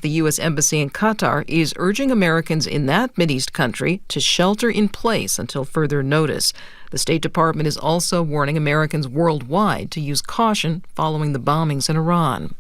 The U.S. Embassy in Qatar is urging Americans in that Mideast country to shelter in place until further notice. The State Department is also warning Americans worldwide to use caution following the bombings in Iran.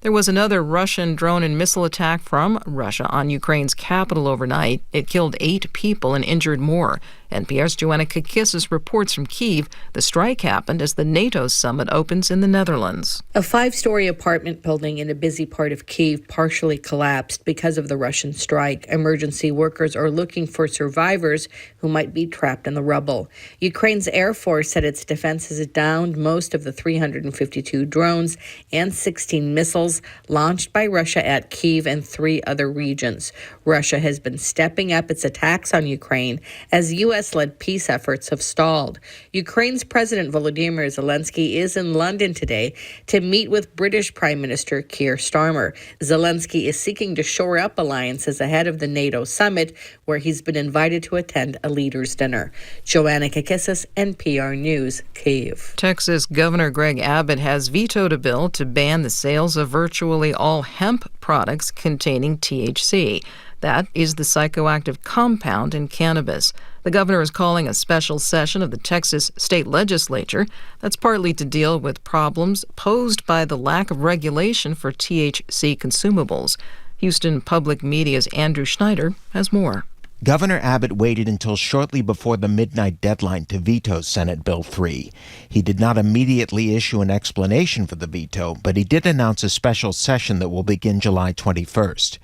There was another Russian drone and missile attack from Russia on Ukraine's capital overnight. It killed 8 people and injured more. NPR's Joanna Kakissis reports from Kyiv. The strike happened as the NATO summit opens in the Netherlands. A 5-story apartment building in a busy part of Kyiv partially collapsed because of the Russian strike. Emergency workers are looking for survivors who might be trapped in the rubble. Ukraine's Air Force said its defenses downed most of the 352 drones and 16 missiles launched by Russia at Kyiv and 3 other regions. Russia has been stepping up its attacks on Ukraine as U.S.-led peace efforts have stalled. Ukraine's President Volodymyr Zelensky is in London today to meet with British Prime Minister Keir Starmer. Zelensky is seeking to shore up alliances ahead of the NATO summit, where he's been invited to attend a leaders' dinner. Joanna Kakissis, NPR News, Kyiv. Texas Governor Greg Abbott has vetoed a bill to ban the sales of virtually all hemp products containing THC. That is the psychoactive compound in cannabis. The governor is calling a special session of the Texas state legislature. That's partly to deal with problems posed by the lack of regulation for THC consumables. Houston Public Media's Andrew Schneider has more. Governor Abbott waited until shortly before the midnight deadline to veto Senate Bill 3. He did not immediately issue an explanation for the veto, but he did announce a special session that will begin July 21st.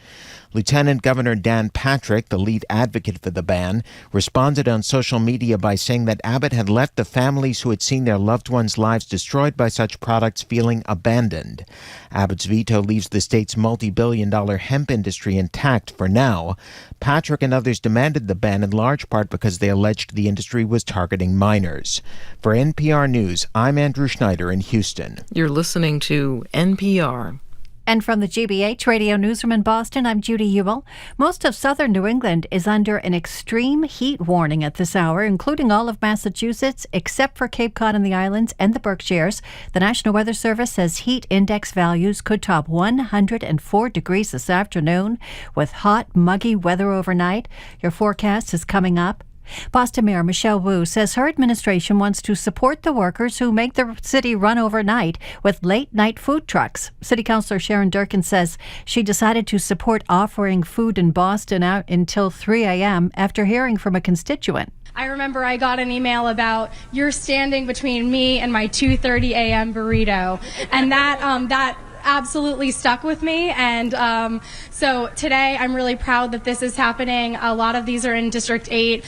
Lieutenant Governor Dan Patrick, the lead advocate for the ban, responded on social media by saying that Abbott had left the families who had seen their loved ones' lives destroyed by such products feeling abandoned. Abbott's veto leaves the state's multi-billion-dollar hemp industry intact for now. Patrick and others demanded the ban in large part because they alleged the industry was targeting minors. For NPR News, I'm Andrew Schneider in Houston. You're listening to NPR. And from the GBH Radio Newsroom in Boston, I'm Judy Ewell. Most of southern New England is under an extreme heat warning at this hour, including all of Massachusetts, except for Cape Cod and the islands and the Berkshires. The National Weather Service says heat index values could top 104 degrees this afternoon, with hot, muggy weather overnight. Your forecast is coming up. Boston Mayor Michelle Wu says her administration wants to support the workers who make the city run overnight with late-night food trucks. City Councilor Sharon Durkin says she decided to support offering food in Boston out until 3 a.m. after hearing from a constituent. I remember I got an email about you're standing between me and my 2:30 a.m. burrito, and that absolutely stuck with me. And so today I'm really proud that this is happening. A lot of these are in District 8.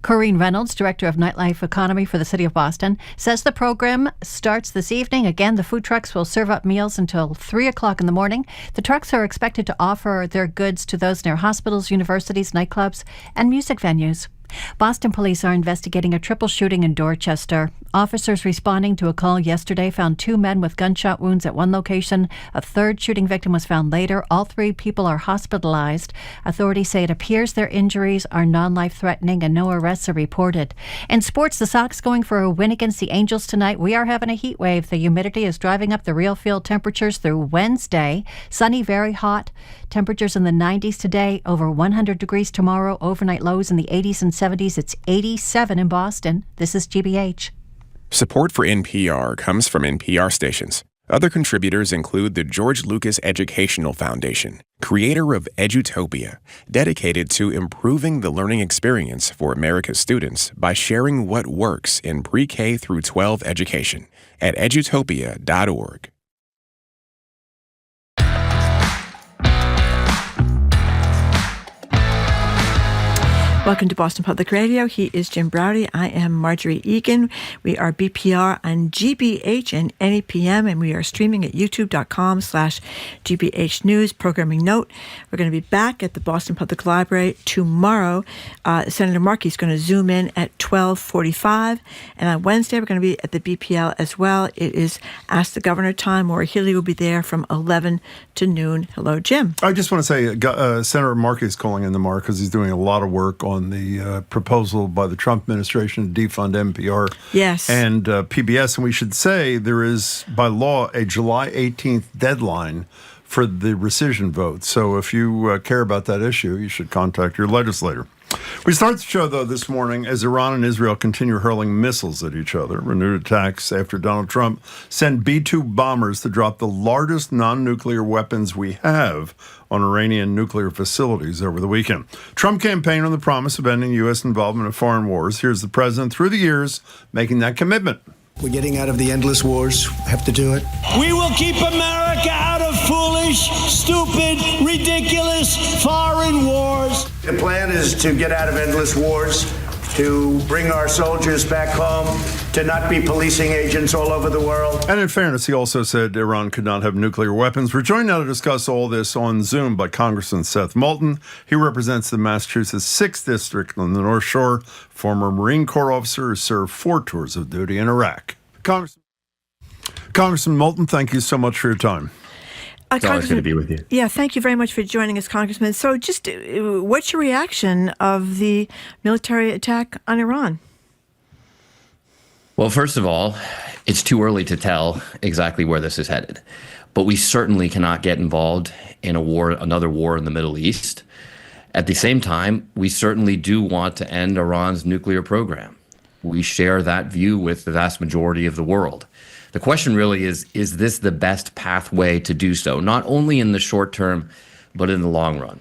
Corrine Reynolds, Director of Nightlife Economy for the City of Boston, says the program starts this evening. Again, the food trucks will serve up meals until 3 o'clock in the morning. The trucks are expected to offer their goods to those near hospitals, universities, nightclubs, and music venues. Boston police are investigating a triple shooting in Dorchester. Officers responding to a call yesterday found 2 men with gunshot wounds at one location. A third shooting victim was found later. All 3 people are hospitalized. Authorities say it appears their injuries are non-life-threatening and no arrests are reported. In sports, the Sox going for a win against the Angels tonight. We are having a heat wave. The humidity is driving up the real field temperatures through Wednesday. Sunny, very hot. Temperatures in the 90s today, over 100 degrees tomorrow. Overnight lows in the 80s and 70s. It's 87 in Boston. This is GBH. Support for NPR comes from NPR stations. Other contributors include the George Lucas Educational Foundation, creator of Edutopia, dedicated to improving the learning experience for America's students by sharing what works in pre-K through 12 education at edutopia.org. Welcome to Boston Public Radio. He is Jim Browdy. I am Marjorie Egan. We are BPR on GBH and NEPM, and we are streaming at youtube.com/GBH News. Programming note, we're going to be back at the Boston Public Library tomorrow. Senator Markey is going to zoom in at 12:45. And on Wednesday, we're going to be at the BPL as well. It is Ask the Governor time. Maura Healy will be there from 11 to noon. Hello, Jim. I just want to say Senator Markey is calling in tomorrow because he's doing a lot of work on the proposal by the Trump administration to defund NPR and PBS. And we should say there is, by law, a July 18th deadline for the rescission vote. So if you care about that issue, you should contact your legislator. We start the show, though, this morning as Iran and Israel continue hurling missiles at each other. Renewed attacks after Donald Trump sent B-2 bombers to drop the largest non-nuclear weapons we have on Iranian nuclear facilities over the weekend. Trump campaigned on the promise of ending U.S. involvement in foreign wars. Here's the president through the years making that commitment. We're getting out of the endless wars. We have to do it. We will keep America out of foolish, stupid, ridiculous foreign wars. The plan is to get out of endless wars, to bring our soldiers back home, to not be policing agents all over the world. And in fairness, he also said Iran could not have nuclear weapons. We're joined now to discuss all this on Zoom by Congressman Seth Moulton. He represents the Massachusetts 6th District on the North Shore, former Marine Corps officer who served 4 tours of duty in Iraq. Congressman Moulton, thank you so much for your time. It's always good to be with you. Yeah, thank you very much for joining us, Congressman. So just what's your reaction of the military attack on Iran? Well, first of all, it's too early to tell exactly where this is headed. But we certainly cannot get involved in a war, another war in the Middle East. At the same time, we certainly do want to end Iran's nuclear program. We share that view with the vast majority of the world. The question really is this the best pathway to do so, not only in the short term, but in the long run?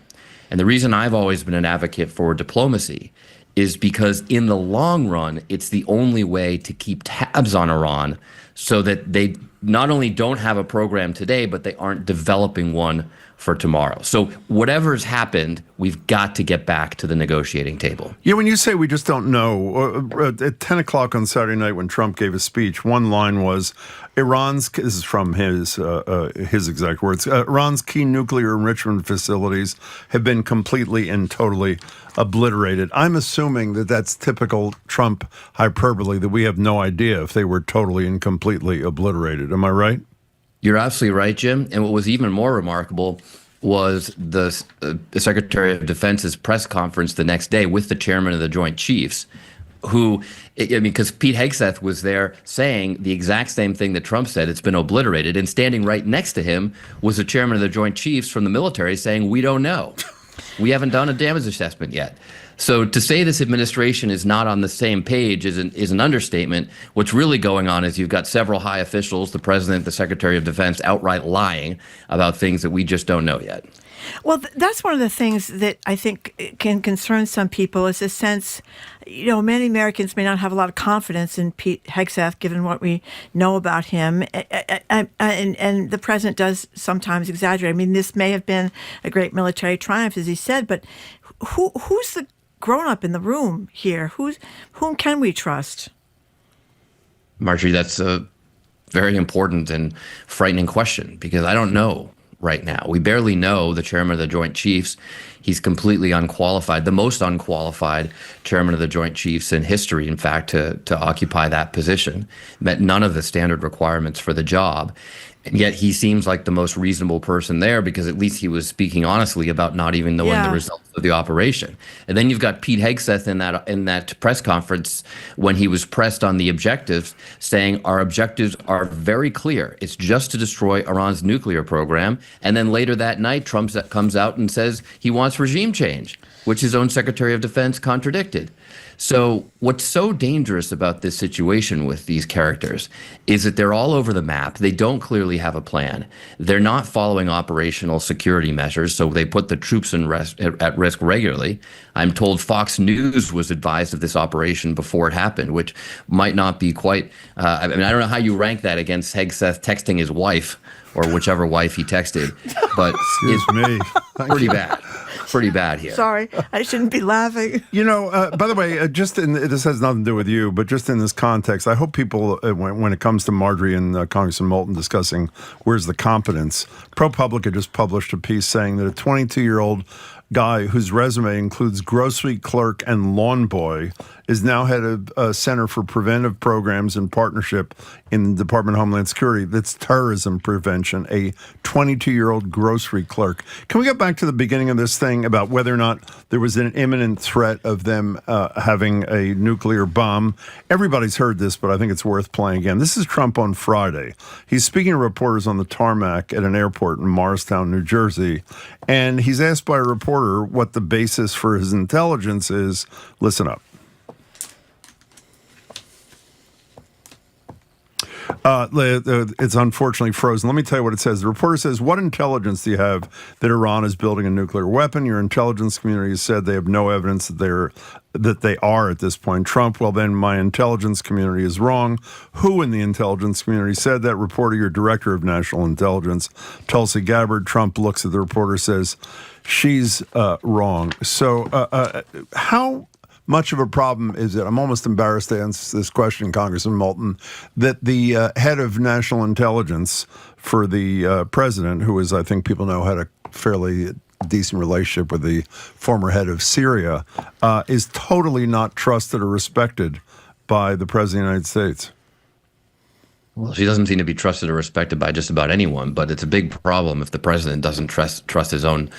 And the reason I've always been an advocate for diplomacy is because in the long run, it's the only way to keep tabs on Iran so that they not only don't have a program today, but they aren't developing one for tomorrow. So whatever's happened, we've got to get back to the negotiating table. Yeah, when you say we just don't know, at 10 o'clock on Saturday night when Trump gave his speech, one line was, this is from his exact words, Iran's key nuclear enrichment facilities have been completely and totally obliterated. I'm assuming that that's typical Trump hyperbole, that we have no idea if they were totally and completely obliterated. Am I right? You're absolutely right, Jim. And what was even more remarkable was the Secretary of Defense's press conference the next day with the chairman of the Joint Chiefs, who, because Pete Hegseth was there saying the exact same thing that Trump said, it's been obliterated. And standing right next to him was the chairman of the Joint Chiefs from the military saying, we don't know. We haven't done a damage assessment yet. So to say this administration is not on the same page is an understatement. What's really going on is you've got several high officials, the president, the secretary of defense, outright lying about things that we just don't know yet. Well, that's one of the things that I think can concern some people is a sense, many Americans may not have a lot of confidence in Pete Hegseth, given what we know about him. And the president does sometimes exaggerate. I mean, this may have been a great military triumph, as he said, but who's the grown-up in the room here? Whom can we trust? Marjorie, that's a very important and frightening question, because I don't know right now. We barely know the chairman of the Joint Chiefs. He's completely unqualified, the most unqualified chairman of the Joint Chiefs in history, in fact, to occupy that position. Met none of the standard requirements for the job. And yet he seems like the most reasonable person there, because at least he was speaking honestly about not even knowing the results of the operation. And then you've got Pete Hegseth in that press conference when he was pressed on the objectives, saying our objectives are very clear. It's just to destroy Iran's nuclear program. And then later that night, Trump comes out and says he wants regime change, which his own Secretary of Defense contradicted. So what's so dangerous about this situation with these characters is that they're all over the map. They don't clearly have a plan. They're not following operational security measures, so they put the troops at risk regularly. I'm told Fox News was advised of this operation before it happened, which might not be quite, I don't know how you rank that against Hegseth texting his wife or whichever wife he texted, but Excuse me. Pretty bad. Pretty bad here. Sorry, I shouldn't be laughing. By the way, this has nothing to do with you, but just in this context, I hope people, when it comes to Marjorie and Congressman Moulton discussing where's the competence, ProPublica just published a piece saying that a 22-year-old guy whose resume includes grocery clerk and lawn boy, is now head of Center for Preventive Programs and Partnership in the Department of Homeland Security. That's terrorism prevention, a 22-year-old grocery clerk. Can we get back to the beginning of this thing about whether or not there was an imminent threat of them having a nuclear bomb? Everybody's heard this, but I think it's worth playing again. This is Trump on Friday. He's speaking to reporters on the tarmac at an airport in Morristown, New Jersey, and he's asked by a reporter what the basis for his intelligence is. Listen up. It's unfortunately frozen. Let me tell you what it says. The reporter says, what intelligence do you have that Iran is building a nuclear weapon? Your intelligence community has said they have no evidence that they are at this point. Trump, well, then my intelligence community is wrong. Who in the intelligence community said that? Reporter, your director of national intelligence, Tulsi Gabbard. Trump looks at the reporter, says, she's wrong. So how much of a problem is it? I'm almost embarrassed to answer this question, Congressman Moulton, that the head of national intelligence for the president, who is, I think people know, had a fairly decent relationship with the former head of Syria, is totally not trusted or respected by the president of the United States. Well, she doesn't seem to be trusted or respected by just about anyone, but it's a big problem if the president doesn't trust his own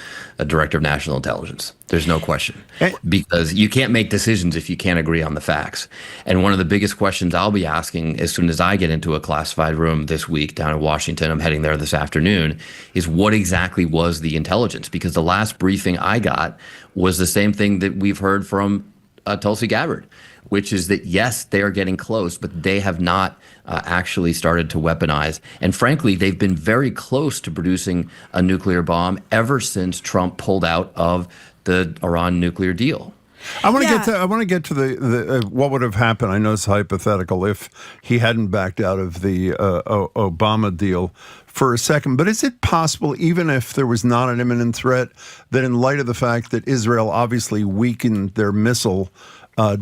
director of national intelligence. There's no question, because you can't make decisions if you can't agree on the facts. And one of the biggest questions I'll be asking as soon as I get into a classified room this week down in Washington, I'm heading there this afternoon, is what exactly was the intelligence? Because the last briefing I got was the same thing that we've heard from Tulsi Gabbard, which is that, yes, they are getting close, but they have not actually started to weaponize. And frankly, they've been very close to producing a nuclear bomb ever since Trump pulled out of the Iran nuclear deal. I want to get to the what would have happened. I know it's hypothetical if he hadn't backed out of the Obama deal for a second. But is it possible, even if there was not an imminent threat, that in light of the fact that Israel obviously weakened their missile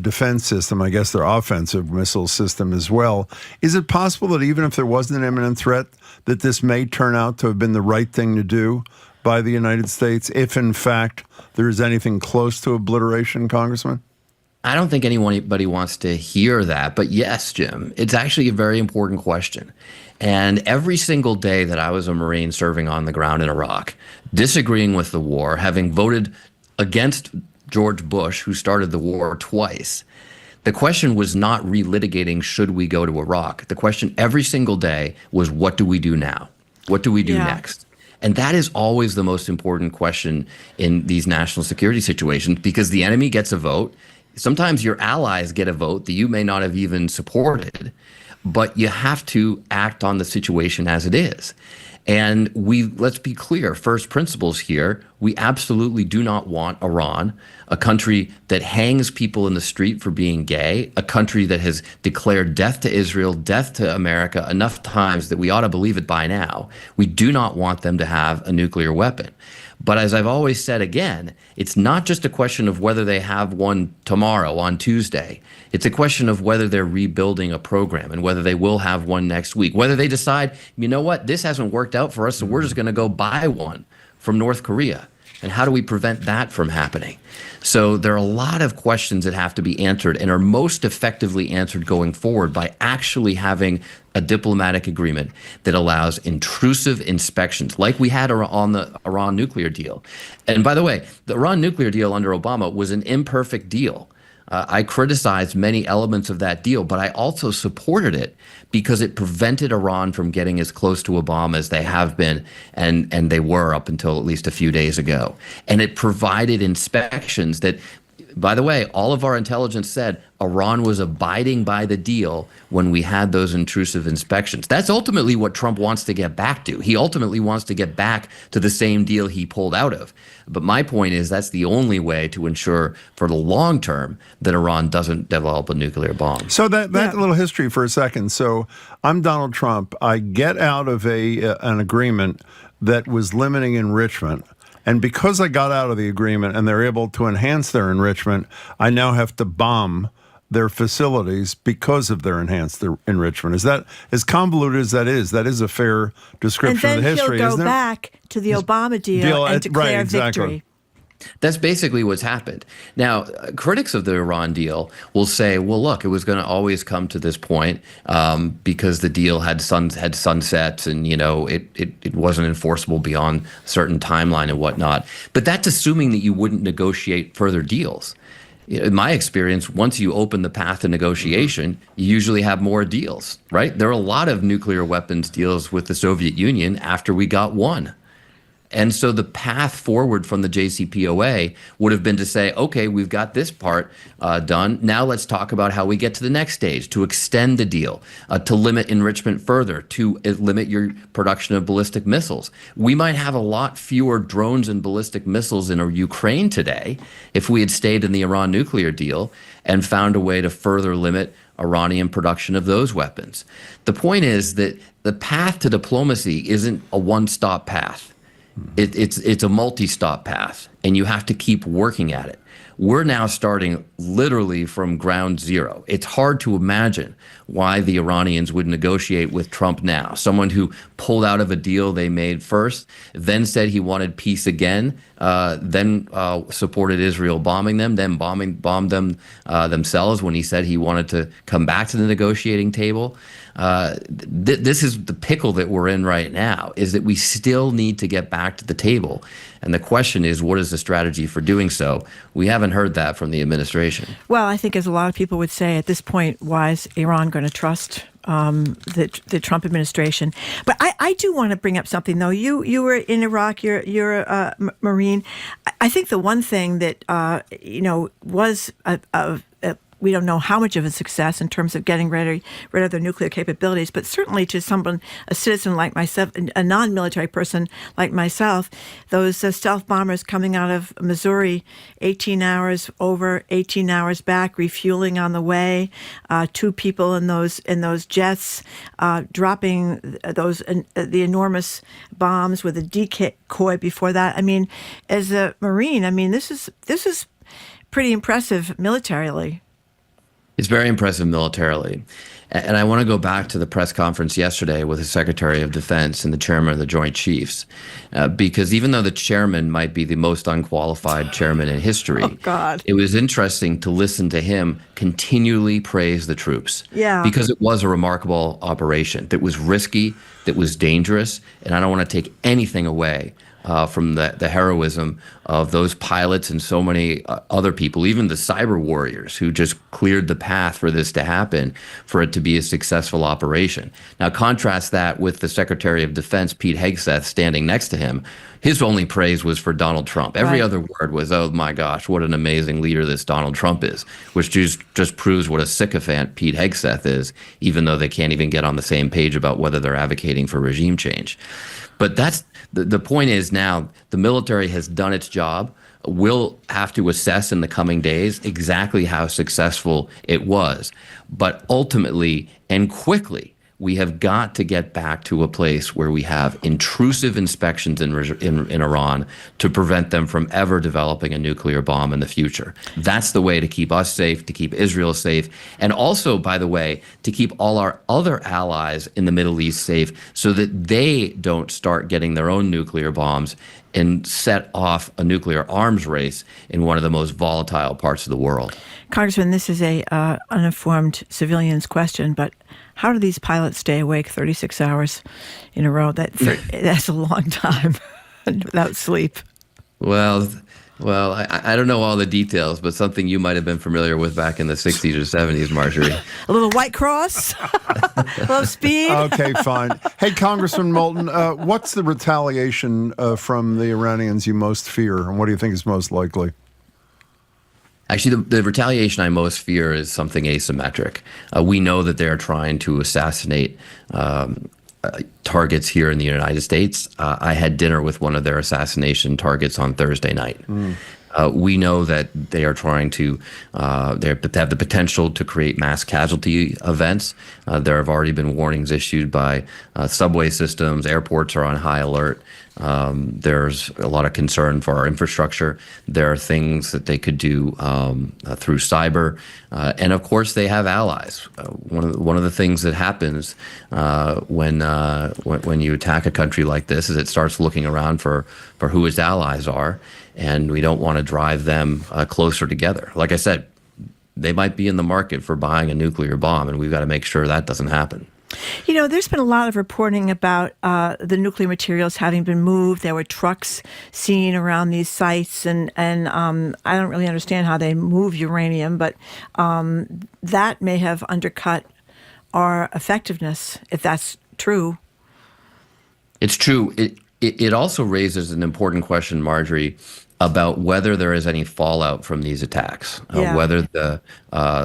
defense system, I guess their offensive missile system as well, is it possible that even if there wasn't an imminent threat, that this may turn out to have been the right thing to do by the United States, if in fact there is anything close to obliteration, Congressman? I don't think anybody wants to hear that, but yes, Jim, it's actually a very important question. And every single day that I was a Marine serving on the ground in Iraq, disagreeing with the war, having voted against George Bush, who started the war twice, the question was not relitigating should we go to Iraq. The question every single day was, what do we do now? What do we do next? And that is always the most important question in these national security situations, because the enemy gets a vote. Sometimes your allies get a vote that you may not have even supported, but you have to act on the situation as it is. And let's be clear, first principles here, we absolutely do not want Iran, a country that hangs people in the street for being gay, a country that has declared death to Israel, death to America enough times that we ought to believe it by now. We do not want them to have a nuclear weapon. But as I've always said again, it's not just a question of whether they have one tomorrow on Tuesday. It's a question of whether they're rebuilding a program and whether they will have one next week. Whether they decide, you know what, this hasn't worked out for us, so we're just going to go buy one from North Korea. And how do we prevent that from happening? So there are a lot of questions that have to be answered and are most effectively answered going forward by actually having a diplomatic agreement that allows intrusive inspections like we had on the Iran nuclear deal. And by the way, the Iran nuclear deal under Obama was an imperfect deal. I criticized many elements of that deal, but I also supported it because it prevented Iran from getting as close to a bomb as they have been, and they were up until at least a few days ago. And it provided inspections that, by the way, all of our intelligence said Iran was abiding by the deal when we had those intrusive inspections. That's ultimately what Trump wants to get back to. He ultimately wants to get back to the same deal he pulled out of. But my point is that's the only way to ensure for the long term that Iran doesn't develop a nuclear bomb. So that little history for a second. So I'm Donald Trump. I get out of an agreement that was limiting enrichment. And because I got out of the agreement and they're able to enhance their enrichment, I now have to bomb their facilities because of their enhanced enrichment. Is that as convoluted as that is? That is a fair description of the history, isn't it? And then he'll go back to the Obama deal and declare victory. That's basically what's happened. Now, critics of the Iran deal will say, well, look, it was going to always come to this point because the deal had sunsets and, it wasn't enforceable beyond a certain timeline and whatnot. But that's assuming that you wouldn't negotiate further deals. In my experience, once you open the path to negotiation, you usually have more deals, right? There are a lot of nuclear weapons deals with the Soviet Union after we got one. And so the path forward from the JCPOA would have been to say, okay, we've got this part done. Now let's talk about how we get to the next stage, to extend the deal, to limit enrichment further, to limit your production of ballistic missiles. We might have a lot fewer drones and ballistic missiles in Ukraine today if we had stayed in the Iran nuclear deal and found a way to further limit Iranian production of those weapons. The point is that the path to diplomacy isn't a one-stop path. It's a multi-stop path, and you have to keep working at it. We're now starting literally from ground zero. It's hard to imagine why the Iranians would negotiate with Trump now, someone who pulled out of a deal they made first, then said he wanted peace again, then supported Israel bombing them, then bombed them themselves when he said he wanted to come back to the negotiating table. This is the pickle that we're in right now, is that we still need to get back to the table. And the question is, what is the strategy for doing so? We haven't heard that from the administration. Well, I think as a lot of people would say at this point, why is Iran going to trust the Trump administration? But I do want to bring up something, though. You were in Iraq. You're a Marine. I think the one thing that was we don't know how much of a success in terms of getting rid of their nuclear capabilities, but certainly to someone, a citizen like myself, a non-military person like myself, those stealth bombers coming out of Missouri, 18 hours over, 18 hours back, refueling on the way, 2 people in those jets, dropping the enormous bombs with a decoy before that. I mean, as a Marine, this is pretty impressive militarily. It's very impressive militarily. And I want to go back to the press conference yesterday with the Secretary of Defense and the Chairman of the Joint Chiefs, because even though the chairman might be the most unqualified chairman in history, it was interesting to listen to him continually praise the troops. Yeah. Because it was a remarkable operation that was risky, that was dangerous, and I don't want to take anything away from the heroism of those pilots and so many other people, even the cyber warriors who just cleared the path for this to happen, for it to be a successful operation. Now contrast that with the Secretary of Defense, Pete Hegseth, standing next to him. His only praise was for Donald Trump. Every other word was, oh my gosh, what an amazing leader this Donald Trump is, which just proves what a sycophant Pete Hegseth is, even though they can't even get on the same page about whether they're advocating for regime change. But that's the point is now the military has done its job. We'll have to assess in the coming days exactly how successful it was. But ultimately and quickly, we have got to get back to a place where we have intrusive inspections in Iran to prevent them from ever developing a nuclear bomb in the future. That's the way to keep us safe, to keep Israel safe, and also, by the way, to keep all our other allies in the Middle East safe so that they don't start getting their own nuclear bombs and set off a nuclear arms race in one of the most volatile parts of the world. Congressman, this is a uninformed civilian's question, but how do these pilots stay awake 36 hours in a row? That's a long time without sleep. Well, I don't know all the details, but something you might have been familiar with back in the 60s or 70s, Marjorie. A little White Cross, a little speed. Okay, fine. Hey, Congressman Moulton, what's the retaliation from the Iranians you most fear, and what do you think is most likely? Actually, the retaliation I most fear is something asymmetric. We know that they're trying to assassinate targets here in the United States. I had dinner with one of their assassination targets on Thursday night. We know that they are trying to they have the potential to create mass casualty events. There have already been warnings issued by subway systems. Airports are on high alert. There's a lot of concern for our infrastructure. There are things that they could do through cyber, and of course they have allies. One of the things that happens when you attack a country like this is it starts looking around for who its allies are, and we don't want to drive them closer together. Like I said, they might be in the market for buying a nuclear bomb, and we've got to make sure that doesn't happen. You know, there's been a lot of reporting about the nuclear materials having been moved. There were trucks seen around these sites, and I don't really understand how they move uranium, but that may have undercut our effectiveness, if that's true. It's true. It also raises an important question, Marjorie, about whether there is any fallout from these attacks, whether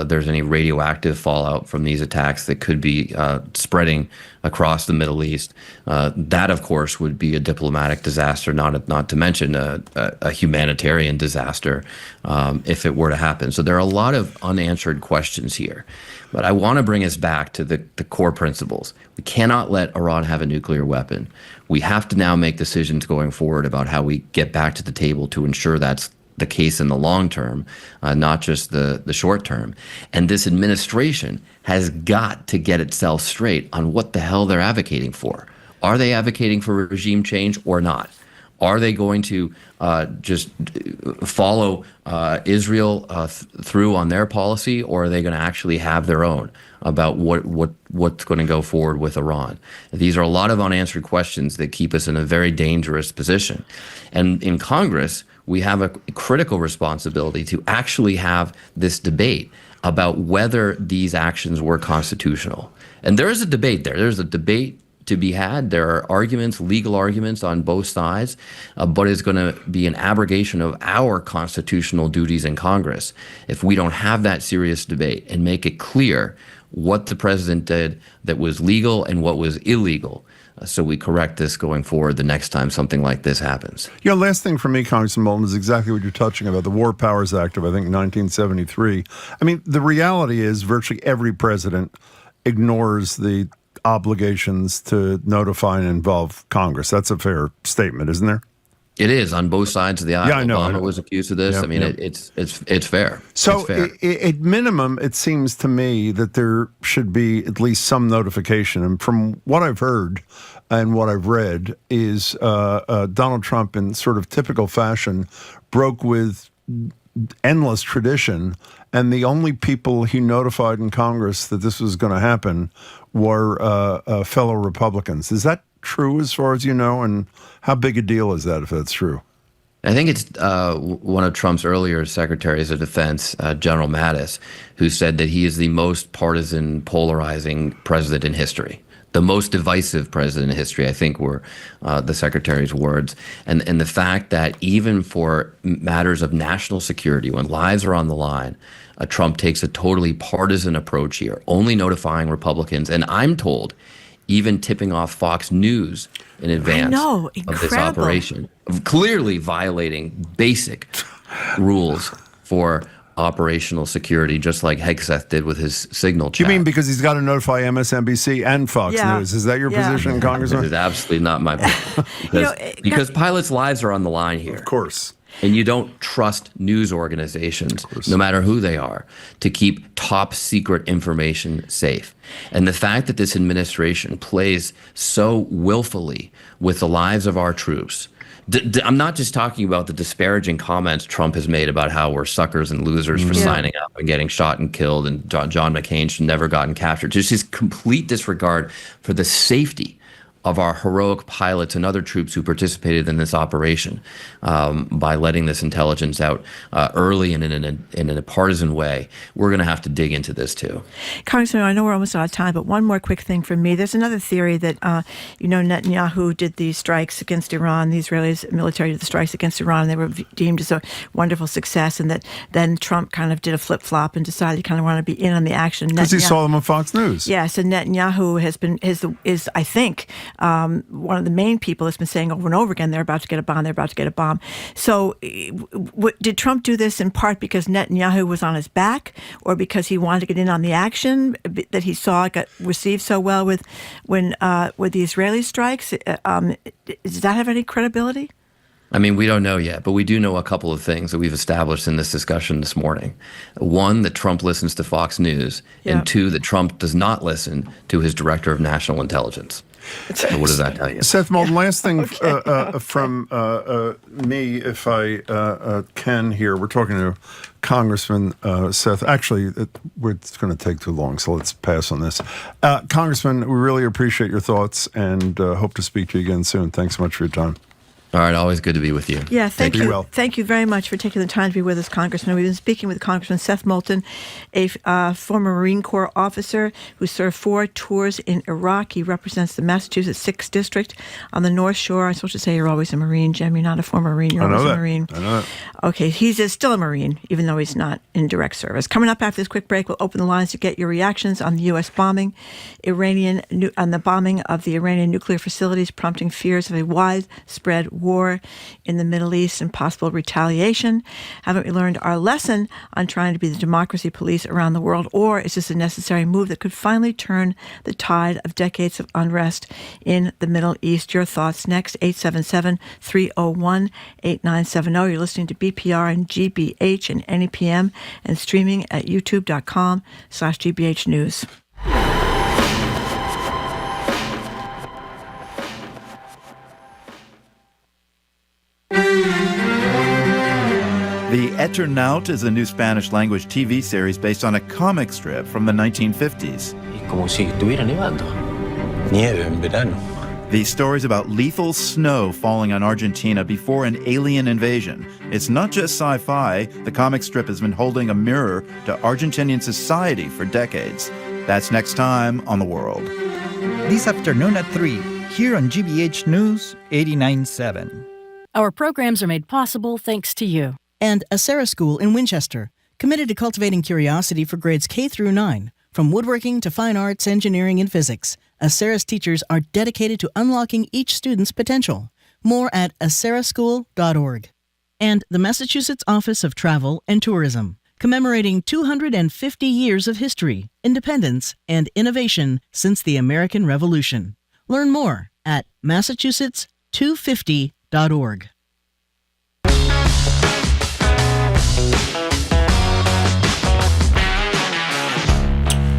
there's any radioactive fallout from these attacks that could be spreading across the Middle East. That, of course, would be a diplomatic disaster, not to mention a humanitarian disaster if it were to happen. So there are a lot of unanswered questions here. But I want to bring us back to the core principles. We cannot let Iran have a nuclear weapon. We have to now make decisions going forward about how we get back to the table to ensure that's the case in the long term, not just the short term. And this administration has got to get itself straight on what the hell they're advocating for. Are they advocating for regime change or not? Are they going to just follow Israel through on their policy, or are they going to actually have their own about what's going to go forward with Iran? These are a lot of unanswered questions that keep us in a very dangerous position. And in Congress, we have a critical responsibility to actually have this debate about whether these actions were constitutional. And there is a debate there. There's a debate to be had. There are arguments, legal arguments on both sides, but it's going to be an abrogation of our constitutional duties in Congress if we don't have that serious debate and make it clear what the president did that was legal and what was illegal, so we correct this going forward the next time something like this happens. Yeah, last thing for me, Congressman Moulton, is exactly what you're touching about, the War Powers Act of, I think, 1973. I mean, the reality is virtually every president ignores the obligations to notify and involve Congress. That's a fair statement, isn't there? It is on both sides of the aisle. Yeah, I know. Obama was accused of this. Yep, I mean, yep. It's fair. So it's fair. At minimum, it seems to me that there should be at least some notification. And from what I've heard and what I've read is Donald Trump, in sort of typical fashion, broke with endless tradition, and the only people he notified in Congress that this was going to happen were fellow Republicans. Is that true as far as you know, and how big a deal is that if that's true? I think it's one of Trump's earlier secretaries of defense, General Mattis, who said that he is the most partisan, polarizing president in history. The most divisive president in history, I think, were the secretary's words. And the fact that even for matters of national security, when lives are on the line, Trump takes a totally partisan approach here, only notifying Republicans. And I'm told, even tipping off Fox News in advance of this operation, clearly violating basic rules for operational security, just like Hegseth did with his signal chat. You mean because he's got to notify MSNBC and Fox News? Is that your position, Congressman? It is absolutely not my position. Because pilots' lives are on the line here. Of course. And you don't trust news organizations, no matter who they are, to keep top secret information safe. And the fact that this administration plays so willfully with the lives of our troops, I'm not just talking about the disparaging comments Trump has made about how we're suckers and losers for signing up and getting shot and killed, and John McCain should never gotten captured. Just his complete disregard for the safety of our heroic pilots and other troops who participated in this operation by letting this intelligence out early and in a partisan way. We're going to have to dig into this too. Congressman, I know we're almost out of time, but one more quick thing from me. There's another theory that, Netanyahu did these strikes against Iran, the Israelis military did the strikes against Iran, and they were deemed as a wonderful success, and that then Trump kind of did a flip-flop and decided he kind of wanted to be in on the action. Because he saw them on Fox News. Yes, and Netanyahu has been, I think, one of the main people that's been saying over and over again, they're about to get a bomb, they're about to get a bomb. So did Trump do this in part because Netanyahu was on his back, or because he wanted to get in on the action that he saw got received so well with the Israeli strikes? Does that have any credibility? I mean, we don't know yet, but we do know a couple of things that we've established in this discussion this morning. One, that Trump listens to Fox News, and two, that Trump does not listen to his director of national intelligence. So what does that tell you? Seth Moulton, last thing from me, if I can here. We're talking to Congressman Seth. Actually, it's going to take too long, so let's pass on this. Congressman, we really appreciate your thoughts and hope to speak to you again soon. Thanks so much for your time. All right, always good to be with you. Yeah, thank you. Well. Thank you very much for taking the time to be with us, Congressman. We've been speaking with Congressman Seth Moulton, a former Marine Corps officer who served 4 tours in Iraq. He represents the Massachusetts 6th District on the North Shore. I'm supposed to say you're always a Marine, Jim. You're not a former Marine. You're always a Marine. I know that. Okay, he's still a Marine, even though he's not in direct service. Coming up after this quick break, we'll open the lines to get your reactions on the U.S. bombing, on the bombing of the Iranian nuclear facilities, prompting fears of a widespread war in the Middle East and possible retaliation. Haven't we learned our lesson on trying to be the democracy police around the world, or is this a necessary move that could finally turn the tide of decades of unrest in the Middle East? Your thoughts next, 877-301-8970. You're listening to BPR and GBH and NEPM and streaming at youtube.com/GBH News. The Eternaut is a new Spanish-language TV series based on a comic strip from the 1950s. Como si estuviera nevando. Nieve en verano. The story's about lethal snow falling on Argentina before an alien invasion. It's not just sci-fi. The comic strip has been holding a mirror to Argentinian society for decades. That's next time on The World. This afternoon at 3, here on GBH News 89.7. Our programs are made possible thanks to you. And Acera School in Winchester, committed to cultivating curiosity for grades K through 9. From woodworking to fine arts, engineering, and physics, Acera's teachers are dedicated to unlocking each student's potential. More at aceraschool.org. And the Massachusetts Office of Travel and Tourism, commemorating 250 years of history, independence, and innovation since the American Revolution. Learn more at massachusetts250.org.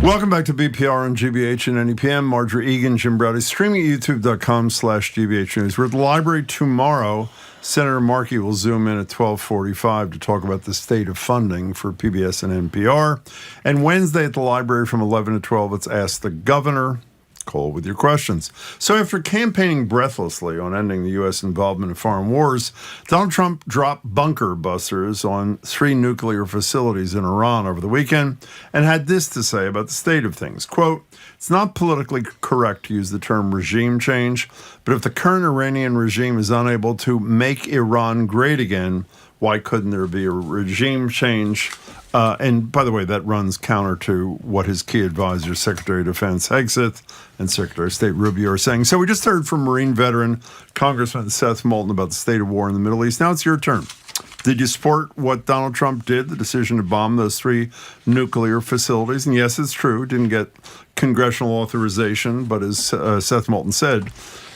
Welcome back to BPR on GBH and NEPM. Marjorie Egan, Jim Browdy, streaming at youtube.com/GBH News. We're at the library tomorrow. Senator Markey will zoom in at 12:45 to talk about the state of funding for PBS and NPR. And Wednesday at the library from 11 to 12, let's ask the governor. Call with your questions. So after campaigning breathlessly on ending the U.S. involvement in foreign wars, Donald Trump dropped bunker busters on 3 nuclear facilities in Iran over the weekend and had this to say about the state of things. Quote, "It's not politically correct to use the term regime change, but if the current Iranian regime is unable to make Iran great again, why couldn't there be a regime change?" And by the way, that runs counter to what his key advisors, Secretary of Defense Hegseth and Secretary of State Rubio, are saying. So we just heard from Marine veteran Congressman Seth Moulton about the state of war in the Middle East. Now it's your turn. Did you support what Donald Trump did, the decision to bomb those 3 nuclear facilities? And yes, it's true, didn't get congressional authorization, but as Seth Moulton said,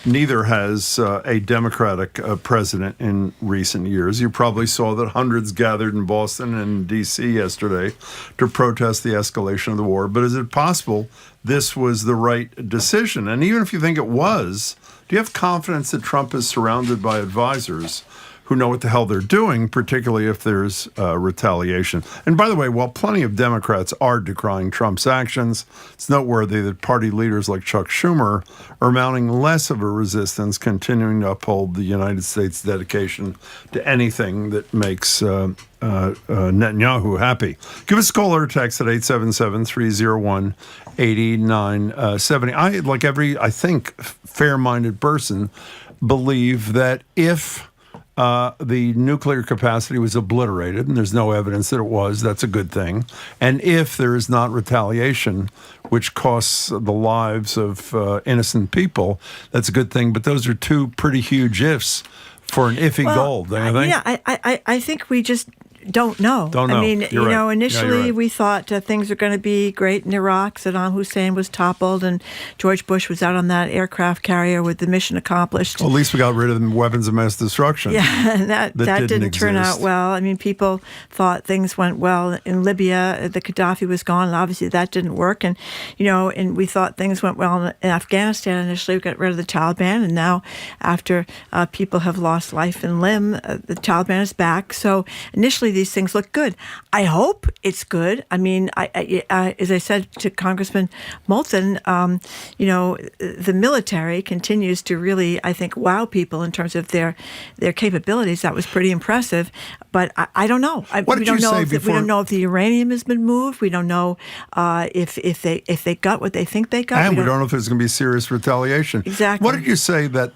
neither has a Democratic president in recent years. You probably saw that hundreds gathered in Boston and D.C. yesterday to protest the escalation of the war. But is it possible this was the right decision? And even if you think it was, do you have confidence that Trump is surrounded by advisors who know what the hell they're doing, particularly if there's retaliation? And by the way, while plenty of Democrats are decrying Trump's actions, it's noteworthy that party leaders like Chuck Schumer are mounting less of a resistance, continuing to uphold the United States' dedication to anything that makes Netanyahu happy. Give us a call or text at 877-301-8970. I, like every, I think, fair-minded person, believe that if the nuclear capacity was obliterated, and there's no evidence that it was, that's a good thing. And if there is not retaliation, which costs the lives of innocent people, that's a good thing. But those are two pretty huge ifs for an iffy goal, don't you think? Yeah, I think we just don't know. I mean, You're right. initially Yeah, you're right. we thought things were going to be great in Iraq. Saddam Hussein was toppled, and George Bush was out on that aircraft carrier with the mission accomplished. Well, at least we got rid of the weapons of mass destruction. Yeah, and that didn't turn out well. I mean, people thought things went well in Libya. The Gaddafi was gone, and obviously that didn't work. And, and we thought things went well in Afghanistan initially. We got rid of the Taliban, and now after people have lost life and limb, the Taliban is back. So initially these things look good. I hope it's good. I mean, as I said to Congressman Moulton, the military continues to really, I think, wow people in terms of their capabilities. That was pretty impressive. But I don't know. What did you say before? We don't know if the uranium has been moved. We don't know if they got what they think they got. And we don't know if there's going to be serious retaliation. Exactly. What did you say that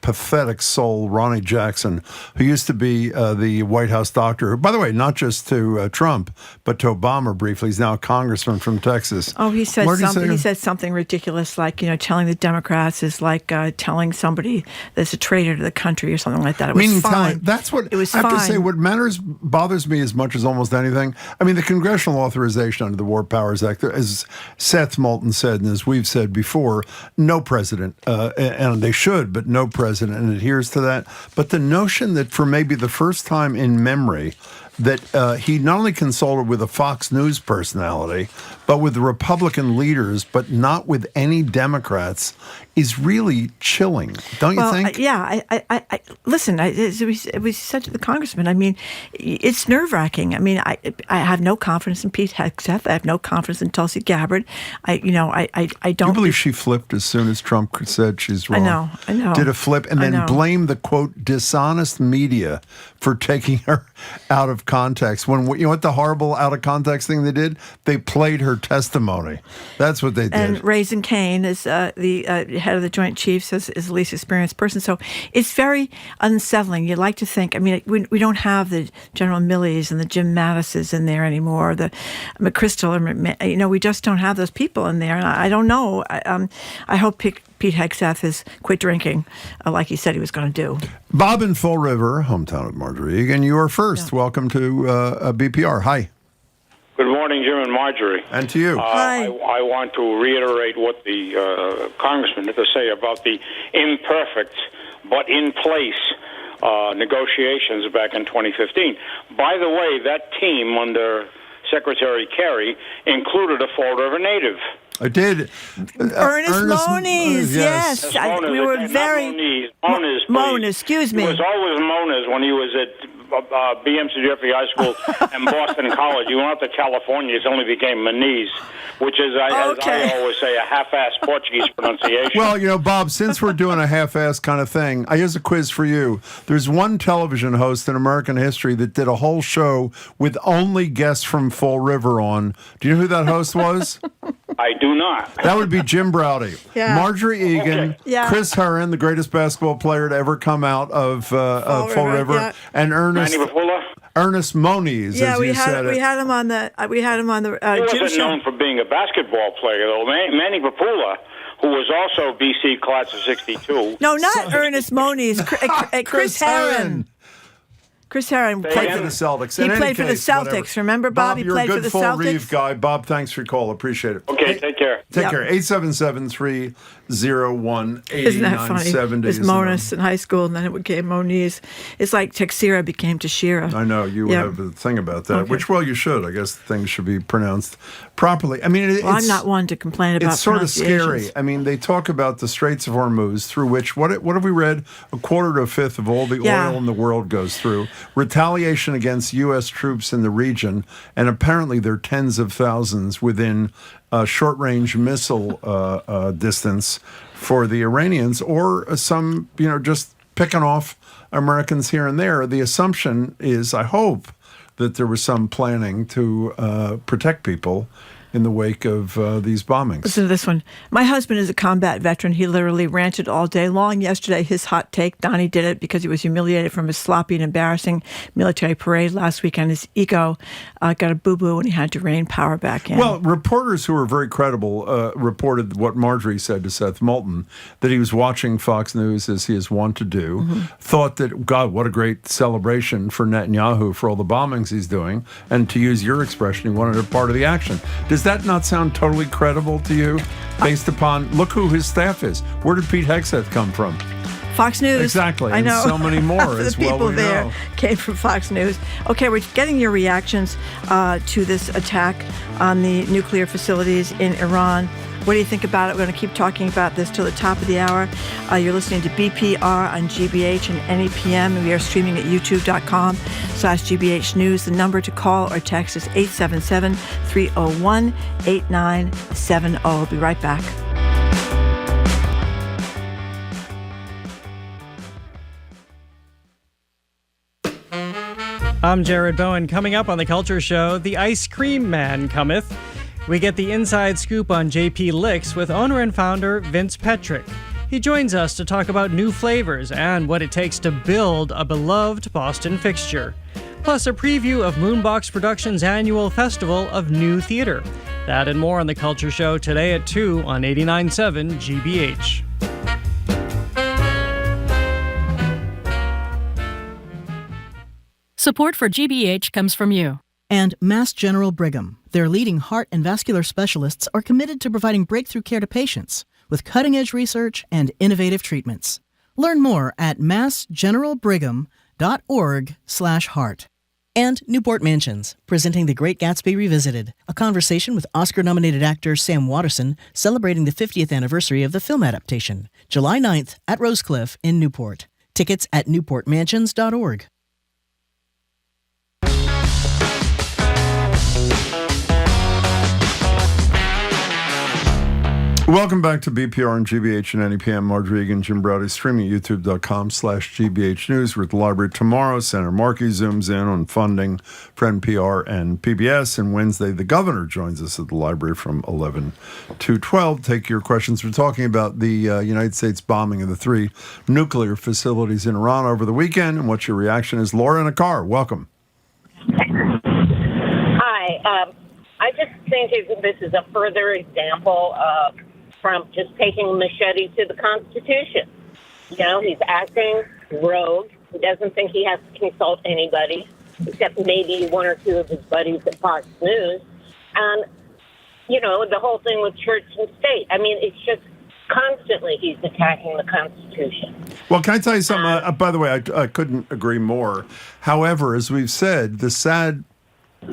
pathetic soul, Ronnie Jackson, who used to be the White House doctor, who, by the way, not just to Trump, but to Obama briefly, he's now a congressman from Texas. Oh, he said something. He said something ridiculous, like telling the Democrats is like telling somebody that's a traitor to the country or something like that. It was fine. That's what it was. I have fine. to say. What bothers me as much as almost anything. I mean, the congressional authorization under the War Powers Act, as Seth Moulton said, and as we've said before, no president, and they should, but no president adheres to that. But the notion that for maybe the first time in memory, that he not only consulted with a Fox News personality, but with Republican leaders, but not with any Democrats, is really chilling, don't you think? Yeah. I listen. As we said to the congressman, I mean, it's nerve-wracking. I mean, I have no confidence in Pete Hegseth. I have no confidence in Tulsi Gabbard. I don't. Do you believe she flipped as soon as Trump said she's wrong? I know. Did a flip and then blamed the, quote, dishonest media for taking her out of context. When you know what the horrible out of context thing they did? They played her testimony. That's what they did. And Raisin Kane is the head of the Joint Chiefs, is the least experienced person. So it's very unsettling. You'd like to think. I mean, we don't have the General Millies and the Jim Mattises in there anymore. The McChrystal, we just don't have those people in there. And I don't know. I hope Pete Hegseth has quit drinking, like he said he was going to do. Bob in Fall River, hometown of Marjorie, and you are first. Yeah. Welcome to BPR. Hi. Good morning, Jim and Marjorie. And to you. Hi. I want to reiterate what the congressman had to say about the imperfect but in place negotiations back in 2015. By the way, that team under Secretary Kerry included a Fall River native. I did. Ernest Moniz, yes. Moniz, we were very... Moniz, excuse me. He was always Moniz when he was at BMC Jeffrey High School and Boston College. He went out to California, it only became Moniz, which is, as I always say, a half-assed Portuguese pronunciation. Well, Bob, since we're doing a half-assed kind of thing, here's a quiz for you. There's one television host in American history that did a whole show with only guests from Fall River on. Do you know who that host was? I do not. That would be Jim Browdy. Yeah. Marjorie Egan, Chris Herron, the greatest basketball player to ever come out of Fall River, and Ernest Moniz. Yeah, as we you said we had him on the he wasn't known for being a basketball player, though. Manny Papula, who was also BC class of '62. No, not Ernest Moniz. Chris Herron. Chris Herron played for the Celtics. He played for the Celtics. Remember, Bob? He played for the Celtics. You're a good full Reeve guy. Bob, thanks for your call. Appreciate it. Okay, take care. Take care. 877-301-8970. Isn't that funny? It was Moniz in high school, and then it became Moniz. It's like Texera became Teixeira. I know. You have a thing about that, which, well, you should. I guess things should be pronounced properly. I mean, I'm not one to complain about it's sort of scary. I mean, they talk about the Straits of Hormuz, through which, what have we read? A quarter to a fifth of all the oil in the world goes through. Retaliation against U.S. troops in the region, and apparently there are tens of thousands within short-range missile distance for the Iranians, or some, just picking off Americans here and there. The assumption is, I hope, that there was some planning to protect people in the wake of these bombings. Listen to this one. My husband is a combat veteran. He literally ranted all day long yesterday. His hot take, Donnie did it because he was humiliated from his sloppy and embarrassing military parade last weekend. His ego got a boo-boo and he had to rein power back in. Well, reporters who were very credible reported what Marjorie said to Seth Moulton, that he was watching Fox News as he is wont to do, thought that, God, what a great celebration for Netanyahu for all the bombings he's doing, and to use your expression, he wanted a part of the action. Does that not sound totally credible to you, based upon, look who his staff is? Where did Pete Hegseth come from? Fox News. Exactly. I know. And so many more the as well. people there came from Fox News. Okay, we're getting your reactions to this attack on the nuclear facilities in Iran. What do you think about it? We're going to keep talking about this till the top of the hour. You're listening to BPR on GBH and any PM, and we are streaming at youtube.com/GBH News. The number to call or text is 877-301-8970. We'll be right back. I'm Jared Bowen. Coming up on The Culture Show, the Ice Cream Man cometh. We get the inside scoop on JP Licks with owner and founder Vince Petrick. He joins us to talk about new flavors and what it takes to build a beloved Boston fixture. Plus a preview of Moonbox Productions' annual festival of new theater. That and more on The Culture Show today at 2 on 89.7 GBH. Support for GBH comes from you. And Mass General Brigham. Their leading heart and vascular specialists are committed to providing breakthrough care to patients with cutting-edge research and innovative treatments. Learn more at massgeneralbrigham.org/heart. And Newport Mansions, presenting The Great Gatsby Revisited, a conversation with Oscar-nominated actor Sam Waterston celebrating the 50th anniversary of the film adaptation, July 9th at Rosecliff in Newport. Tickets at newportmansions.org. Welcome back to BPR and GBH and NEPM. Marjorie Egan, Jim Browdy, streaming at youtube.com/GBH News. We're at the library tomorrow. Senator Markey zooms in on funding for NPR and PBS. And Wednesday, the governor joins us at the library from 11 to 12. Take your questions. We're talking about the United States bombing of the 3 nuclear facilities in Iran over the weekend and what your reaction is. Laura in a car, welcome. Hi. I just think this is a further example of Trump just taking a machete to the Constitution. You know, he's acting rogue. He doesn't think he has to consult anybody, except maybe one or two of his buddies at Fox News. And, you know, the whole thing with church and state. I mean, it's just constantly he's attacking the Constitution. Well, can I tell you something? By the way, I couldn't agree more. However, as we've said, the sad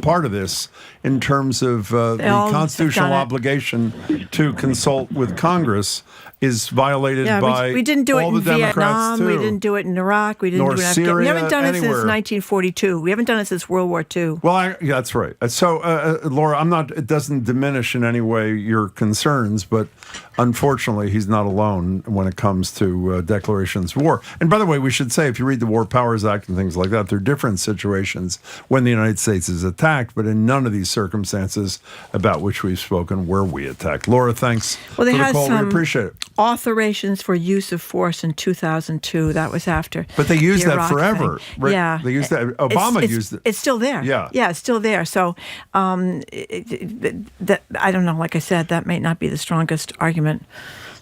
part of this in terms of the constitutional obligation to consult with Congress is violated by we didn't do all it in the Democrats Vietnam. too. We didn't do it in Iraq. We didn't do it in Afghanistan. We haven't done it since 1942. We haven't done it since World War II. Well, yeah, that's right. So, Laura, it doesn't diminish in any way your concerns, but unfortunately, he's not alone when it comes to declarations of war. And by the way, we should say, if you read the War Powers Act and things like that, there are different situations when the United States is attacked, but in none of these circumstances about which we've spoken were we attacked. Laura, thanks for the call. We appreciate it. Authorizations for use of force in 2002. That was after. But they used that forever. Right? Yeah. They used that. Obama used it. It's still there. Yeah. Yeah, it's still there. So that I don't know. Like I said, that may not be the strongest argument.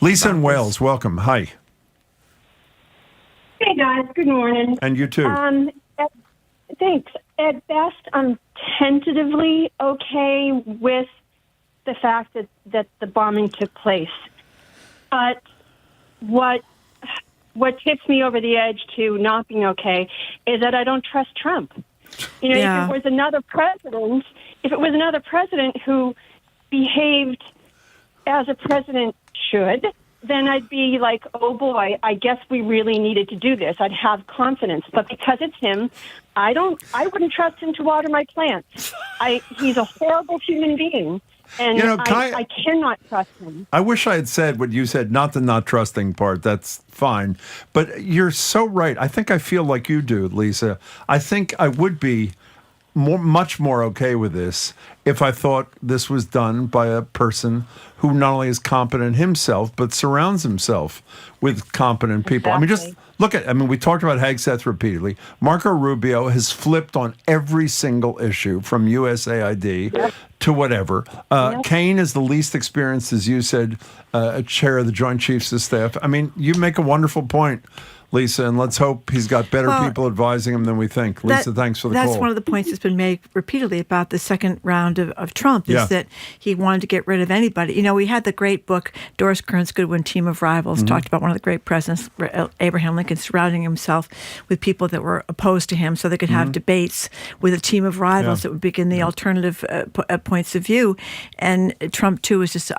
Lisa in Wales, welcome. Hi. Hey, guys. Good morning. And you too. Thanks. At best, I'm tentatively okay with the fact that the bombing took place. But what tips me over the edge to not being okay is that I don't trust Trump. You know, if it was another president who behaved as a president should, then I'd be like, oh boy, I guess we really needed to do this. I'd have confidence. But because it's him, I wouldn't trust him to water my plants. He's a horrible human being. And I cannot trust him. I wish I had said what you said, not the not trusting part. That's fine. But you're so right. I think I feel like you do, Lisa. I think I would be much more okay with this if I thought this was done by a person who not only is competent himself, but surrounds himself with competent people. I mean, just look at, we talked about Hegseth repeatedly. Marco Rubio has flipped on every single issue from USAID to whatever. Kaine is the least experienced, as you said, chair of the Joint Chiefs of Staff. I mean, you make a wonderful point, Lisa, and let's hope he's got better people advising him than we think. Lisa, thanks for the call. That's one of the points that's been made repeatedly about the second round of Trump, is that he wanted to get rid of anybody. We had the great book, Doris Kearns Goodwin, Team of Rivals, talked about one of the great presidents, Abraham Lincoln, surrounding himself with people that were opposed to him so they could have debates with a team of rivals that would begin the alternative points of view. And Trump, too, was just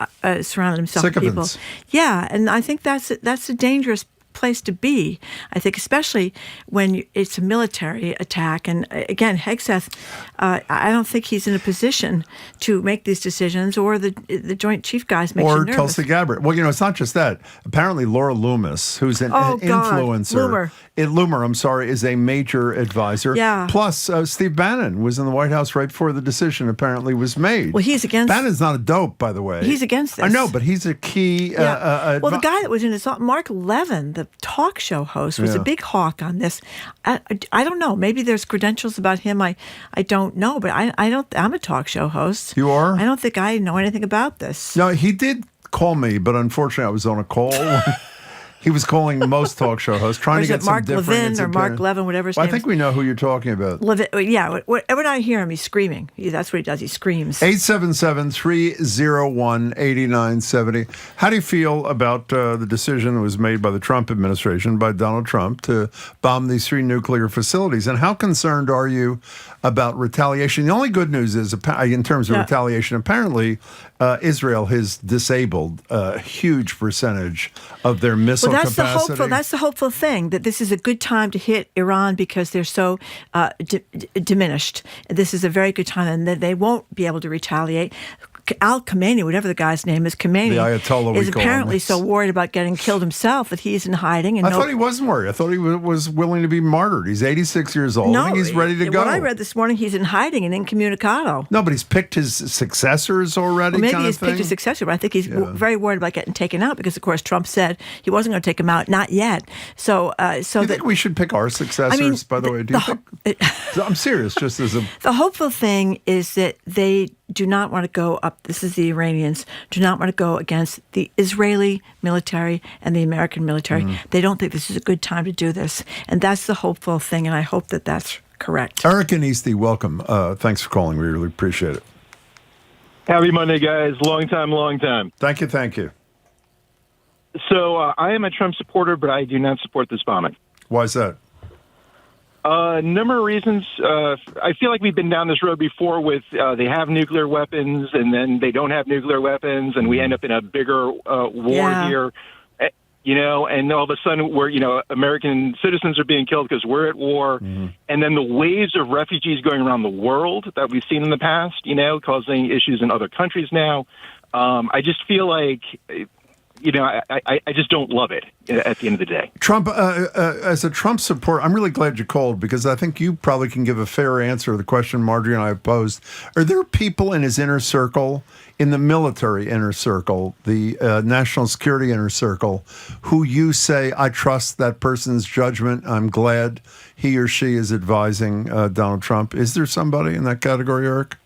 surrounding himself with people. Yeah, and I think that's a dangerous place to be, I think, especially when it's a military attack. And again, Hegseth, I don't think he's in a position to make these decisions, or the Joint Chief guys make you nervous. Or Tulsi Gabbard. Well, it's not just that. Apparently, Laura Loomis, who's an influencer, Loomer, is a major advisor. Yeah. Plus, Steve Bannon was in the White House right before the decision apparently was made. Well, he's against. Bannon's not a dope, by the way. He's against this. I know, but he's a key. Well, the guy that was in it, Mark Levin, the talk show host, was a big hawk on this. I don't know. Maybe there's credentials about him. I don't know, but I don't. I'm a talk show host. You are? I don't think I know anything about this. No, he did call me, but unfortunately, I was on a call. He was calling most talk show hosts, trying to get some different. Mark Levin or Mark Levin, whatever his name is. I think we know who you're talking about. Levin, yeah. Whenever I hear him, he's screaming. That's what he does. He screams. 877-301-8970. How do you feel about the decision that was made by the Trump administration, by Donald Trump, to bomb these 3 nuclear facilities? And how concerned are you about retaliation? The only good news is, in terms of retaliation, apparently Israel has disabled a huge percentage of their missile capacity. That's the hopeful thing, that this is a good time to hit Iran because they're so diminished. This is a very good time, and that they won't be able to retaliate. Al Khamenei, whatever the guy's name is, the Ayatollah, is apparently so worried about getting killed himself that he's in hiding. And I thought he wasn't worried. I thought he was willing to be martyred. He's 86 years old. I think he's ready to go. What I read this morning, he's in hiding and incommunicado. No, but he's picked his successors already. Well, maybe he's picked his successor, but I think he's very worried about getting taken out because, of course, Trump said he wasn't going to take him out. Not yet. So you think we should pick our successors? By the way, do you think? I'm serious. Just as the hopeful thing is that they do not want to go up. This is the Iranians do not want to go against the Israeli military and the American military. They don't think this is a good time to do this, and that's the hopeful thing. And I hope that that's correct. Eric and Eastie, welcome. Thanks for calling. We really appreciate it. Happy Monday, guys. Long time. Thank you. So I am a Trump supporter, but I do not support this bombing. Why is that? A number of reasons. I feel like we've been down this road before with they have nuclear weapons and then they don't have nuclear weapons, and we end up in a bigger war here. And all of a sudden we're, American citizens are being killed because we're at war. And then the waves of refugees going around the world that we've seen in the past, causing issues in other countries now. I just feel like, I just don't love it at the end of the day. Trump, as a Trump supporter, I'm really glad you called because I think you probably can give a fair answer to the question Marjorie and I have posed. Are there people in his inner circle, in the military inner circle, the national security inner circle, who you say, I trust that person's judgment, I'm glad he or she is advising Donald Trump? Is there somebody in that category, Eric?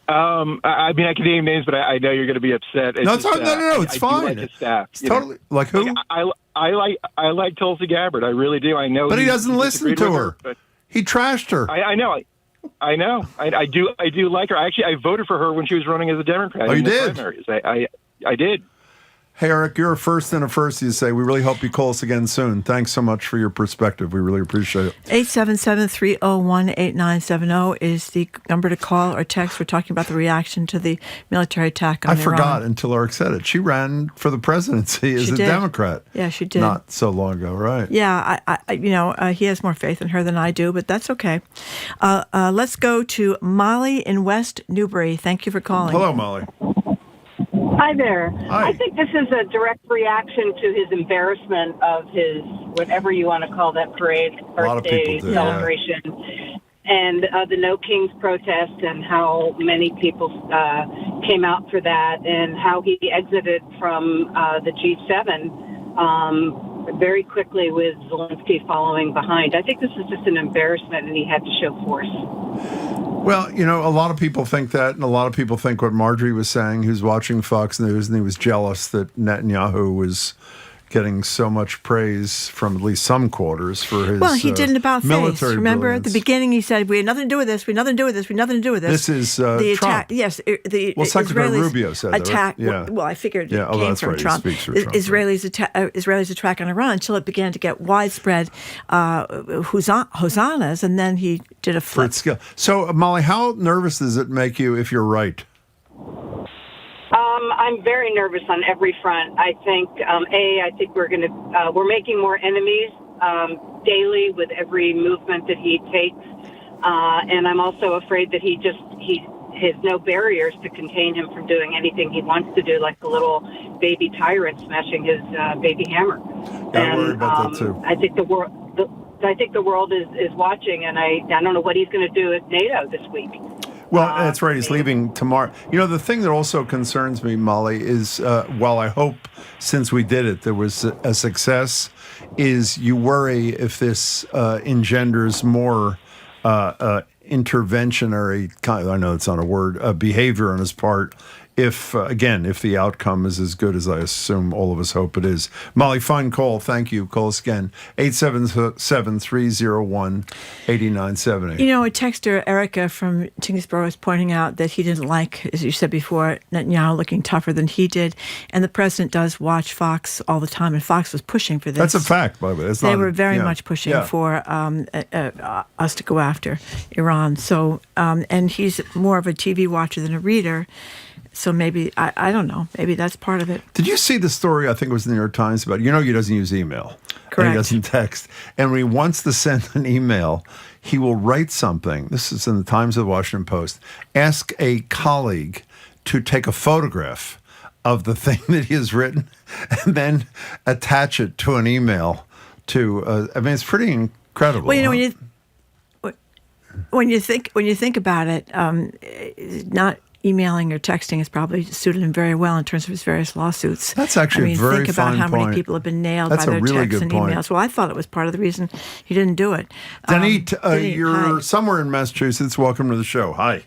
I mean, I can name names, but I know you're going to be upset. No, it's fine. Like his staff. It's totally like who? I like Tulsi Gabbard. I really do. I know, but he doesn't listen to her. But he trashed her. I know. I do like her. Actually, I voted for her when she was running as a Democrat. Oh, you did? Primaries. I did. Hey, Eric, you're a first and a first. You say, we really hope you call us again soon. Thanks so much for your perspective. We really appreciate it. 877-301-8970 is the number to call or text. We're talking about the reaction to the military attack on Iran. I forgot until Eric said it. She ran for the presidency as a Democrat. Yeah, she did. Not so long ago, right? Yeah, he has more faith in her than I do, but that's okay. Let's go to Molly in West Newbury. Thank you for calling. Hello, Molly. Hi there. Hi. I think this is a direct reaction to his embarrassment of his, whatever you want to call that parade, birthday celebration. and the No Kings protest and how many people came out for that, and how he exited from the G7 very quickly with Zelensky following behind. I think this is just an embarrassment, and he had to show force. Well, a lot of people think that, and a lot of people think what Marjorie was saying, who's watching Fox News, and he was jealous that Netanyahu was getting so much praise from at least some quarters for his he did an about military face. Remember brilliance. at the beginning he said, we had nothing to do with this, we had nothing to do with this, we had nothing to do with this. This is the Trump. attack. Yes, the Secretary Israelis Rubio said attack. that, right? Yeah. Well, I figured it Yeah, came that's from right. Trump. He speaks for Trump. Israelis attack on Iran until it began to get widespread hosannas, and then he did a flip. So, Molly, how nervous does it make you if you're right? I'm very nervous on every front. I think, I think we're making more enemies daily with every movement that he takes, and I'm also afraid that he has no barriers to contain him from doing anything he wants to do, like a little baby tyrant smashing his baby hammer. I worry about that too. I think the world is watching, and I don't know what he's going to do at NATO this week. Well, that's right. He's leaving tomorrow. The thing that also concerns me, Molly, is while I hope since we did it there was a success, is you worry if this engenders more interventionary, I know it's not a word, behavior on his part. If the outcome is as good as I assume all of us hope it is. Molly, fine call. Thank you. Call us again. 877-301-8970. A texter, Erica from Tingsboro, is pointing out that he didn't like, as you said before, Netanyahu looking tougher than he did. And the president does watch Fox all the time, and Fox was pushing for this. That's a fact, by the way. They were very much pushing for us to go after Iran. So, and he's more of a TV watcher than a reader. So maybe, I don't know, maybe that's part of it. Did you see the story, I think it was in the New York Times, about, he doesn't use email. Correct. And he doesn't text. And when he wants to send an email, he will write something. This is in the Times of the Washington Post. Ask a colleague to take a photograph of the thing that he has written and then attach it to an email to, it's pretty incredible. Well, when you think about it, not emailing or texting has probably suited him very well in terms of his various lawsuits. That's actually a very think about fine how point. many people have been nailed That's by their a really texts good and point. emails. Well, I thought it was part of the reason he didn't do it. Denise, Denise, you're hi. somewhere in Massachusetts. Welcome to the show. Hi.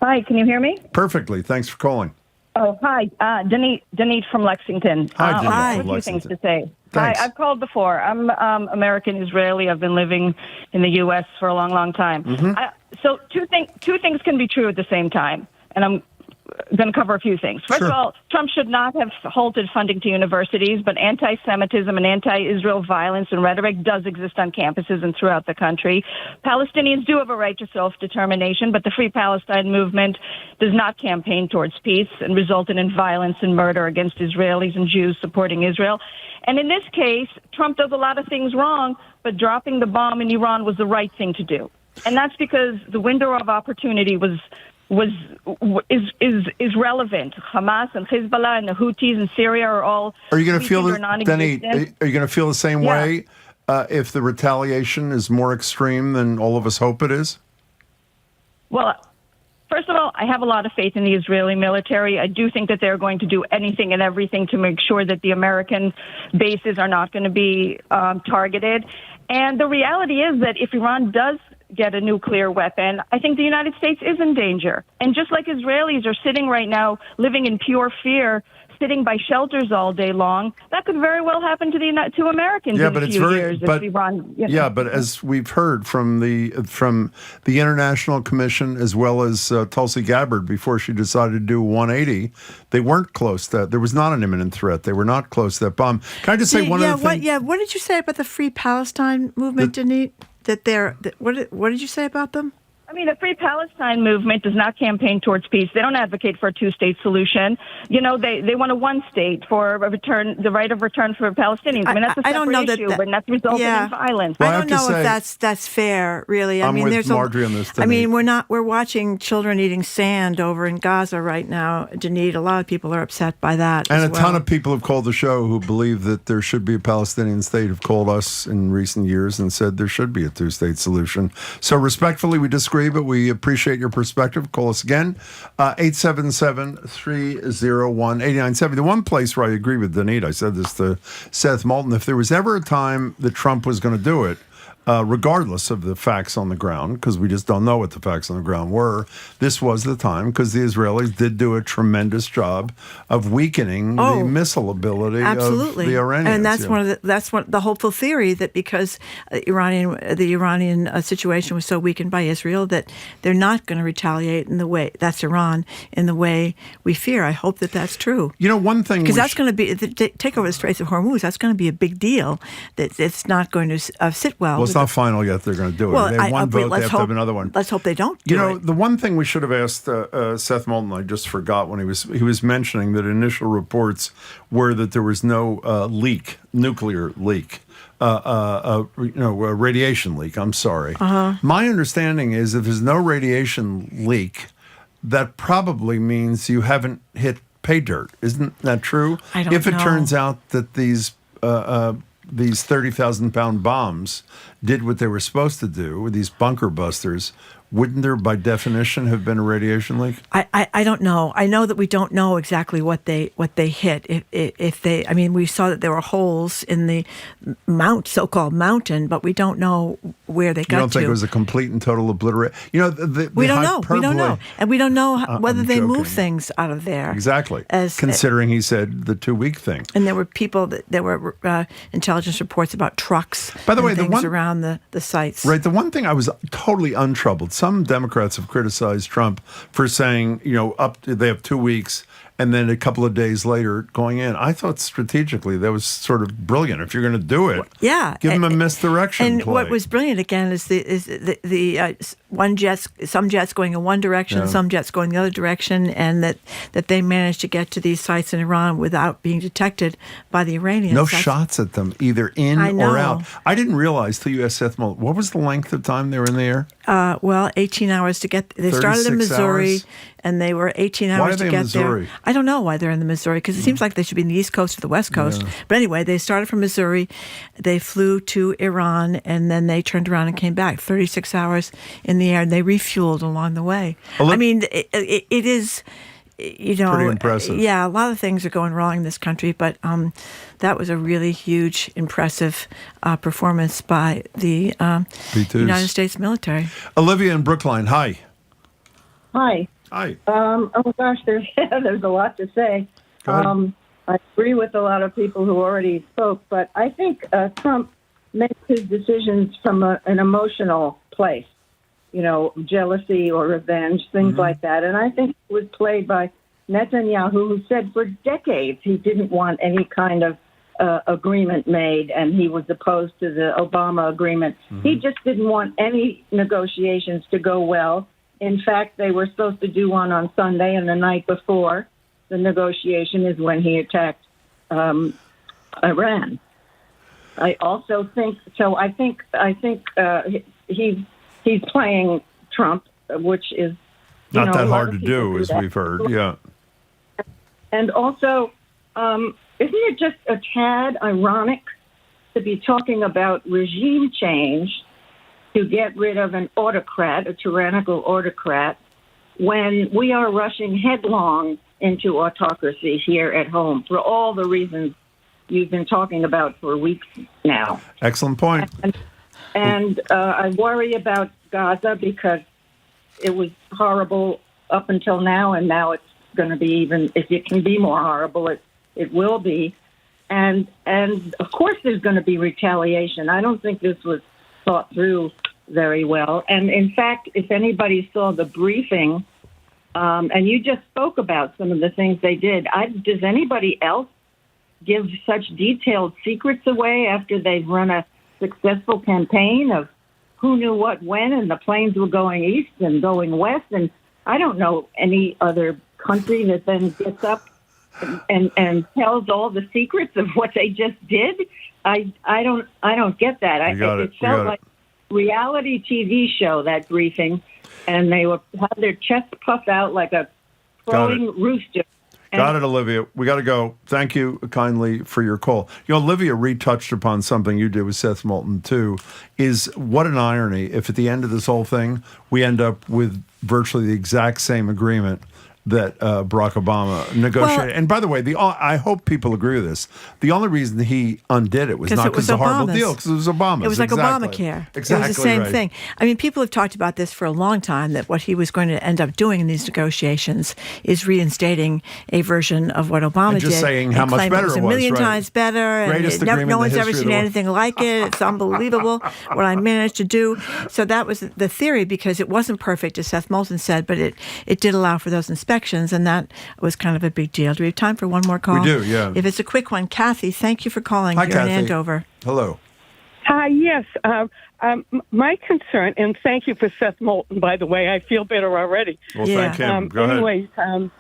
Hi, can you hear me? Perfectly. Thanks for calling. Oh, hi. Denise from Lexington. Hi, Denise I from have a few things to say. Thanks. Hi, I've called before. I'm American-Israeli. I've been living in the U.S. for a long, long time. Mm-hmm. So two things can be true at the same time, and I'm going to cover a few things. First of all, Trump should not have halted funding to universities, but anti-Semitism and anti-Israel violence and rhetoric does exist on campuses and throughout the country. Palestinians do have a right to self-determination, but the Free Palestine movement does not campaign towards peace and resulted in violence and murder against Israelis and Jews supporting Israel. And in this case, Trump does a lot of things wrong, but dropping the bomb in Iran was the right thing to do. And that's because the window of opportunity is relevant. Hamas and Hezbollah and the Houthis in Syria are all. Are you going to feel Denny? Are you going to feel the same way if the retaliation is more extreme than all of us hope it is? Well, first of all, I have a lot of faith in the Israeli military. I do think that they're going to do anything and everything to make sure that the American bases are not going to be targeted. And the reality is that if Iran does get a nuclear weapon, I think the United States is in danger. And just like Israelis are sitting right now, living in pure fear, sitting by shelters all day long, that could very well happen to Americans in a few years if Iran. Yeah, but as we've heard from the International Commission as well as Tulsi Gabbard before she decided to do 180, they weren't close to that. There was not an imminent threat. They were not close to that bomb. Can I just say one other thing? What did you say about the Free Palestine movement, Denise? What did you say about them? I mean, the Free Palestine movement does not campaign towards peace. They don't advocate for a two-state solution. You know, they want a one-state for a return, the right of return for Palestinians. I mean, that's a separate issue, but that's resulting in violence. Well, I don't know if that's fair, really. I I'm mean, with there's Marjorie on this. I mean, we're watching children eating sand over in Gaza right now. Janine, a lot of people are upset by that. And a ton of people have called the show who believe that there should be a Palestinian state have called us in recent years and said there should be a two-state solution. So respectfully, we disagree, but we appreciate your perspective. Call us again, 877-301-8970. The one place where I agree with Danita, I said this to Seth Moulton, if there was ever a time that Trump was going to do it, regardless of the facts on the ground, because we just don't know what the facts on the ground were, this was the time, because the Israelis did do a tremendous job of weakening the missile ability of the Iranians. And that's the hopeful theory, that because the Iranian situation was so weakened by Israel that they're not going to retaliate in the way, that's Iran, in the way we fear. I hope that that's true. You know, one thing, because that's going to be, take over the Straits of Hormuz, that's going to be a big deal, that it's not going to sit well. It's not final yet. They're going to do it. Well, they have one vote. They have to have another one. Let's hope they don't. The one thing we should have asked Seth Moulton, I just forgot when he was mentioning that initial reports were that there was no nuclear leak, a radiation leak. I'm sorry. My understanding is if there's no radiation leak, that probably means you haven't hit pay dirt. Isn't that true? I don't know. If it turns out that these 30,000-pound bombs did what they were supposed to do with these bunker busters, wouldn't there, by definition, have been a radiation leak? I don't know. I know that we don't know exactly what they hit. If they, I mean, we saw that there were holes in the so-called mountain, but we don't know where they got to. You don't think it was a complete and total obliteration? You know, we don't know. We don't know, and we don't know whether they moved things out of there. Exactly. Considering he said the 2-week thing. And there were there were intelligence reports about trucks. By the way, things around the sites. Right. The one thing I was totally untroubled. Some Democrats have criticized Trump for saying, they have 2 weeks and then a couple of days later going in. I thought strategically that was sort of brilliant. If you're going to do it, give them a misdirection And play. what was brilliant again is some jets going in one direction, some jets going the other direction, and that they managed to get to these sites in Iran without being detected by the Iranians. No shots at them, either in or out. I didn't realize till you asked Seth Moulton, what was the length of time they were in the air? 18 hours to get. They started in Missouri, hours? And they were 18 hours to get there. I don't know why they're in the Missouri, because it seems like they should be in the East Coast or the West Coast. Yeah. But anyway, they started from Missouri, they flew to Iran, and then they turned around and came back. 36 hours in the air, and they refueled along the way. I mean, it is, pretty impressive. Yeah, a lot of things are going wrong in this country, but that was a really huge, impressive performance by the United States military. Olivia in Brookline, hi. Hi. Hi. Oh gosh, there's a lot to say. I agree with a lot of people who already spoke, but I think Trump makes his decisions from an emotional place, jealousy or revenge, things like that. And I think it was played by Netanyahu, who said for decades he didn't want any kind of agreement made, and he was opposed to the Obama agreement. He just didn't want any negotiations to go well. In fact, they were supposed to do one on Sunday, and the night before the negotiation is when he attacked Iran. I also think so. I think he's playing Trump, which is not that hard to do, as we've heard. Yeah, and also, isn't it just a tad ironic to be talking about regime change to get rid of an autocrat, a tyrannical autocrat, when we are rushing headlong into autocracy here at home for all the reasons you've been talking about for weeks now. Excellent point. And I worry about Gaza because it was horrible up until now, and now it's going to be even, if it can be more horrible, it will be. And of course there's going to be retaliation. I don't think this was thought through very well. And in fact, if anybody saw the briefing, and you just spoke about some of the things they did, does anybody else give such detailed secrets away after they've run a successful campaign of who knew what when, and the planes were going east and going west. And I don't know any other country that then gets up and tells all the secrets of what they just did. I don't get that. It felt like a reality TV show, that briefing, and they had their chest puffed out like a crowing rooster. Got it, Olivia. We got to go. Thank you kindly for your call. Olivia retouched upon something you did with Seth Moulton, too, is what an irony if at the end of this whole thing, we end up with virtually the exact same agreement that Barack Obama negotiated. And by the way, I hope people agree with this. The only reason he undid it was not because it was a horrible deal, because it was Obama's. It was like Obamacare. Exactly. It was the same thing. I mean, people have talked about this for a long time, that what he was going to end up doing in these negotiations is reinstating a version of what Obama did. Just saying how much better it was. A million times better. Greatest and no one's ever seen anything anything like it. It's unbelievable what I managed to do. So that was the theory, because it wasn't perfect, as Seth Moulton said, but it did allow for those inspections, and that was kind of a big deal. Do we have time for one more call? We do, yeah. If it's a quick one, Kathy, thank you for calling. Hi, You're Kathy. in Andover. Hello. Hi, yes. My concern, and thank you for Seth Moulton, by the way. I feel better already. Well, thank him. Go anyways, ahead.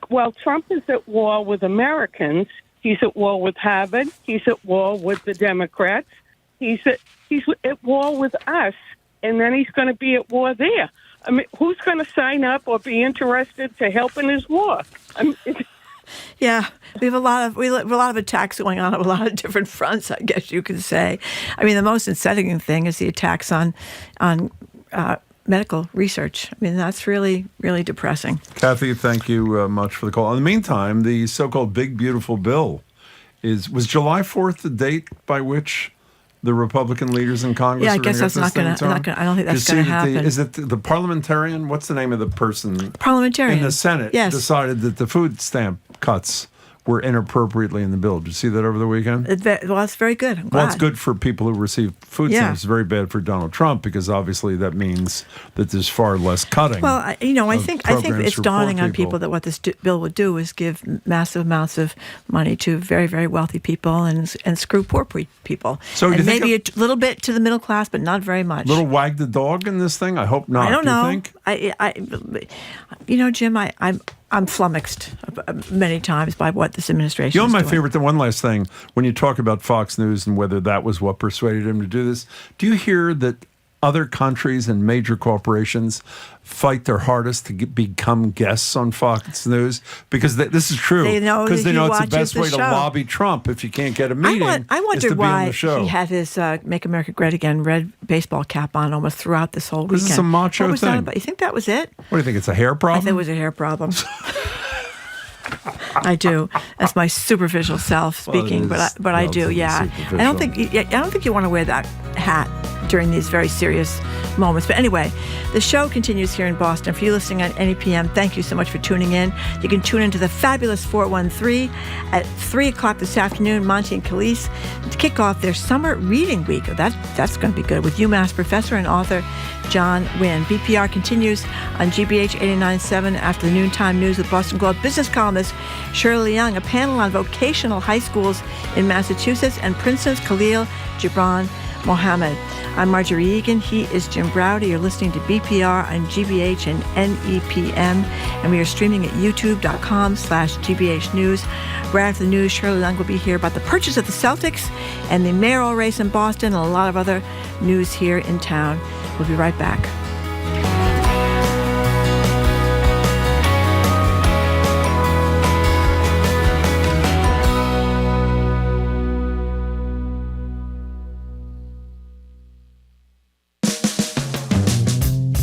While Trump is at war with Americans, he's at war with Harvard, he's at war with the Democrats, he's at war with us, and then he's going to be at war there. I mean, who's going to sign up or be interested to help in his war? Yeah, we have a lot of attacks going on a lot of different fronts, I guess you could say. I mean, the most unsettling thing is the attacks on medical research. I mean, that's really, really depressing. Kathy, thank you much for the call. In the meantime, the so-called Big Beautiful Bill was July 4th the date by which the Republican leaders in Congress. Yeah, I guess that's not going to. I don't think that's going to happen. Is it the parliamentarian? What's the name of the person? Parliamentarian in the Senate. Yes. Decided that the food stamp cuts were inappropriately in the bill. Did you see that over the weekend? Well, it's very good. I'm glad. Well, it's good for people who receive food stamps. It's very bad for Donald Trump, because obviously that means that there's far less cutting. Well, I think it's dawning on people that what this bill would do is give massive amounts of money to very, very wealthy people and screw poor people. So and maybe a little bit to the middle class, but not very much. Little wag the dog in this thing? I hope not. I don't know. You think? Jim, I'm flummoxed many times by what this administration is doing. My favorite thing, one last thing, when you talk about Fox News and whether that was what persuaded him to do this, do you hear that other countries and major corporations fight their hardest to become guests on Fox News? Because this is true. Because they know it's the best way to lobby Trump if you can't get a meeting. I wondered why he had his Make America Great Again red baseball cap on almost throughout this whole weekend. This is a macho what was thing. That about? You think that was it? What do you think? It's a hair problem? I think it was a hair problem. I do. That's my superficial self speaking, but I do. Yeah, I don't think you want to wear that hat during these very serious moments. But anyway, the show continues here in Boston. For you listening on any PM, thank you so much for tuning in. You can tune into the fabulous 413 at 3 o'clock this afternoon. Monty and Khalil to kick off their summer reading week. That's going to be good with UMass professor and author John Wynn. BPR continues on GBH 89.7 after the noontime news with Boston Globe business columnist Shirley Leung, a panel on vocational high schools in Massachusetts, and Princeton's Khalil Gibran Mohammed. I'm Marjorie Egan. He is Jim Browdy. You're listening to BPR on GBH and NEPM, and we are streaming at youtube.com/GBH News. Right after the news, Shirley Leung will be here about the purchase of the Celtics and the mayoral race in Boston, and a lot of other news here in town. We'll be right back.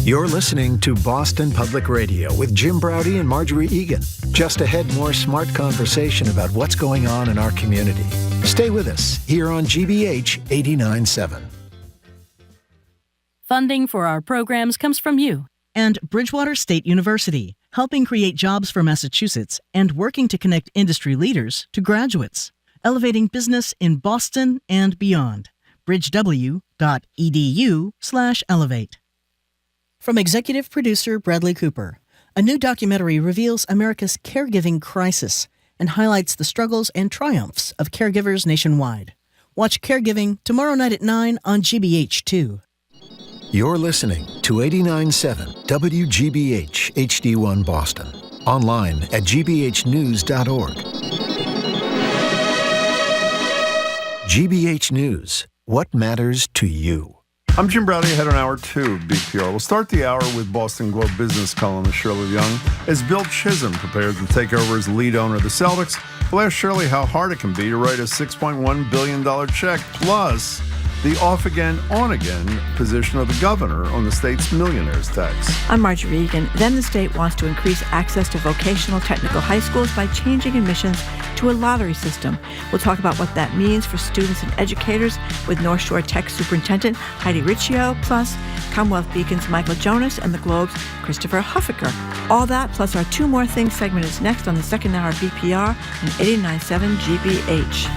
You're listening to Boston Public Radio with Jim Browdy and Marjorie Egan. Just ahead, more smart conversation about what's going on in our community. Stay with us here on GBH 89.7. Funding for our programs comes from you and Bridgewater State University, helping create jobs for Massachusetts and working to connect industry leaders to graduates, elevating business in Boston and beyond. bridgew.edu/elevate. From executive producer Bradley Cooper, a new documentary reveals America's caregiving crisis and highlights the struggles and triumphs of caregivers nationwide. Watch Caregiving tomorrow night at 9 on GBH2. You're listening to 89.7 WGBH HD1 Boston. Online at gbhnews.org. GBH News. What matters to you? I'm Jim Browdy, ahead on Hour 2 BPR. We'll start the hour with Boston Globe business columnist Shirley Leung as Bill Chisholm prepares to take over as lead owner of the Celtics. We'll ask Shirley how hard it can be to write a $6.1 billion check, plus the off-again, on-again position of the governor on the state's millionaires tax. I'm Marjorie Egan. Then the state wants to increase access to vocational technical high schools by changing admissions to a lottery system. We'll talk about what that means for students and educators with North Shore Tech Superintendent Heidi Riccio, plus Commonwealth Beacon's Michael Jonas and the Globe's Christopher Huffaker. All that, plus our Two More Things segment is next on the second hour of BPR and 89.7 GBH.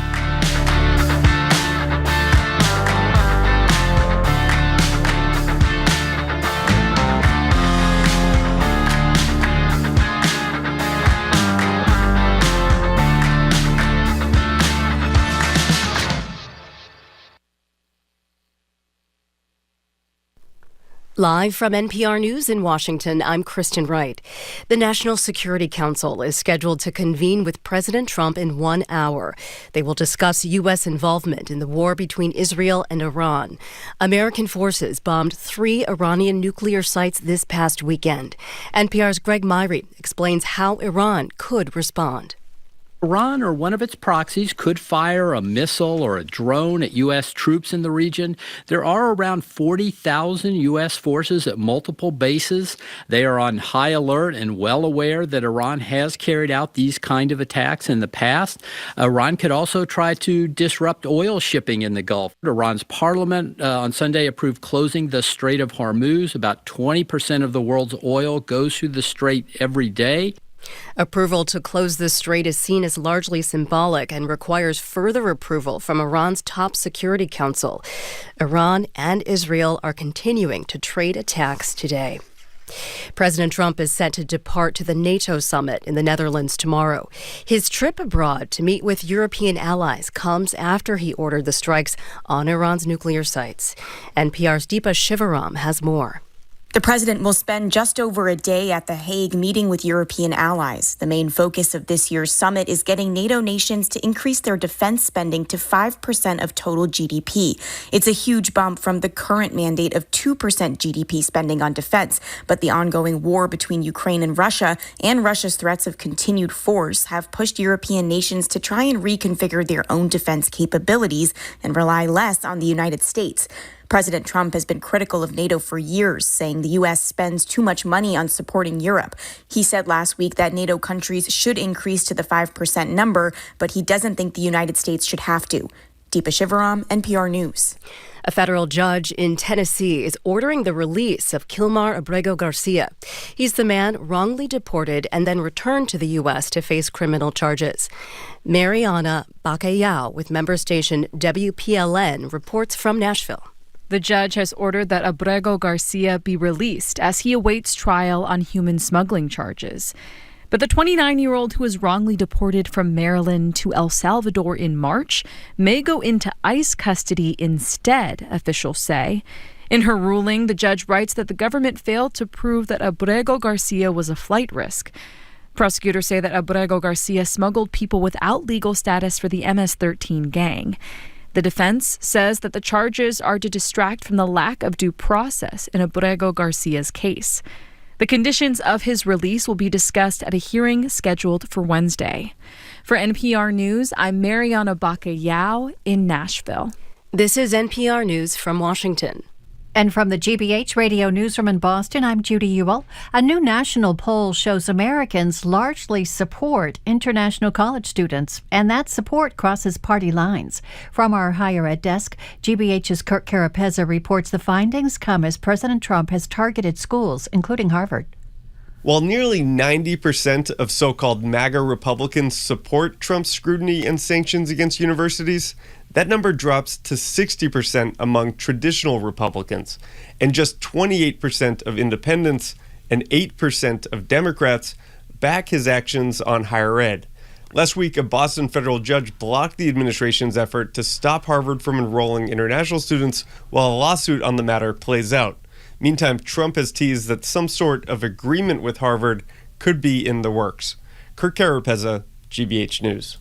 Live from NPR News in Washington, I'm Kristen Wright. The National Security Council is scheduled to convene with President Trump in 1 hour. They will discuss U.S. involvement in the war between Israel and Iran. American forces bombed 3 Iranian nuclear sites this past weekend. NPR's Greg Myrie explains how Iran could respond. Iran or one of its proxies could fire a missile or a drone at U.S. troops in the region. There are around 40,000 U.S. forces at multiple bases. They are on high alert and well aware that Iran has carried out these kind of attacks in the past. Iran could also try to disrupt oil shipping in the Gulf. Iran's parliament on Sunday approved closing the Strait of Hormuz. About 20% of the world's oil goes through the strait every day. Approval to close the strait is seen as largely symbolic and requires further approval from Iran's top security council. Iran and Israel are continuing to trade attacks today. President Trump is set to depart to the NATO summit in the Netherlands tomorrow. His trip abroad to meet with European allies comes after he ordered the strikes on Iran's nuclear sites. NPR's Deepa Shivaram has more. The president will spend just over a day at The Hague meeting with European allies. The main focus of this year's summit is getting NATO nations to increase their defense spending to 5% of total GDP. It's a huge bump from the current mandate of 2% GDP spending on defense. But the ongoing war between Ukraine and Russia's threats of continued force have pushed European nations to try and reconfigure their own defense capabilities and rely less on the United States. President Trump has been critical of NATO for years, saying the U.S. spends too much money on supporting Europe. He said last week that NATO countries should increase to the 5% number, but he doesn't think the United States should have to. Deepa Shivaram, NPR News. A federal judge in Tennessee is ordering the release of Kilmar Abrego Garcia. He's the man wrongly deported and then returned to the U.S. to face criminal charges. Mariana Bacallao with member station WPLN reports from Nashville. The judge has ordered that Abrego Garcia be released as he awaits trial on human smuggling charges. But the 29-year-old who was wrongly deported from Maryland to El Salvador in March may go into ICE custody instead, officials say. In her ruling, the judge writes that the government failed to prove that Abrego Garcia was a flight risk. Prosecutors say that Abrego Garcia smuggled people without legal status for the MS-13 gang. The defense says that the charges are to distract from the lack of due process in Abrego Garcia's case. The conditions of his release will be discussed at a hearing scheduled for Wednesday. For NPR News, I'm Mariana Bacallao in Nashville. This is NPR News from Washington. And from the GBH Radio Newsroom in Boston, I'm Judy Ewell. A new national poll shows Americans largely support international college students, and that support crosses party lines. From our higher ed desk, GBH's Kirk Carapezza reports the findings come as President Trump has targeted schools, including Harvard. While nearly 90% of so-called MAGA Republicans support Trump's scrutiny and sanctions against universities, that number drops to 60% among traditional Republicans, and just 28% of independents and 8% of Democrats back his actions on higher ed. Last week, a Boston federal judge blocked the administration's effort to stop Harvard from enrolling international students while a lawsuit on the matter plays out. Meantime, Trump has teased that some sort of agreement with Harvard could be in the works. Kirk Carapezza, GBH News.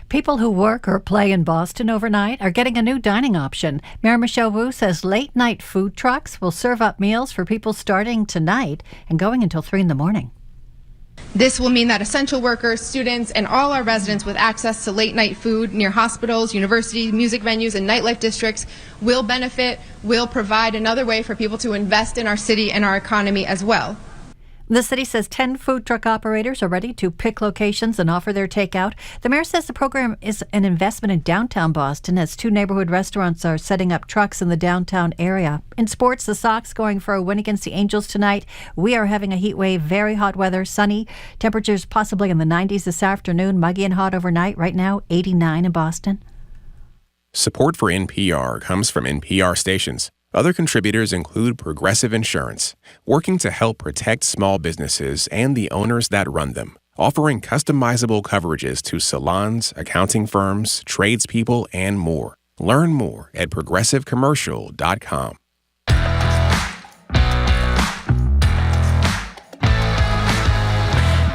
People who work or play in Boston overnight are getting a new dining option. Mayor Michelle Wu says late-night food trucks will serve up meals for people starting tonight and going until 3 in the morning. This will mean that essential workers, students, and all our residents with access to late-night food near hospitals, universities, music venues, and nightlife districts will benefit, will provide another way for people to invest in our city and our economy as well. The city says 10 food truck operators are ready to pick locations and offer their takeout. The mayor says the program is an investment in downtown Boston, as 2 neighborhood restaurants are setting up trucks in the downtown area. In sports, the Sox going for a win against the Angels tonight. We are having a heat wave, very hot weather, sunny. Temperatures possibly in the 90s this afternoon, muggy and hot overnight. Right now, 89 in Boston. Support for NPR comes from NPR stations. Other contributors include Progressive Insurance, working to help protect small businesses and the owners that run them, offering customizable coverages to salons, accounting firms, tradespeople, and more. Learn more at progressivecommercial.com.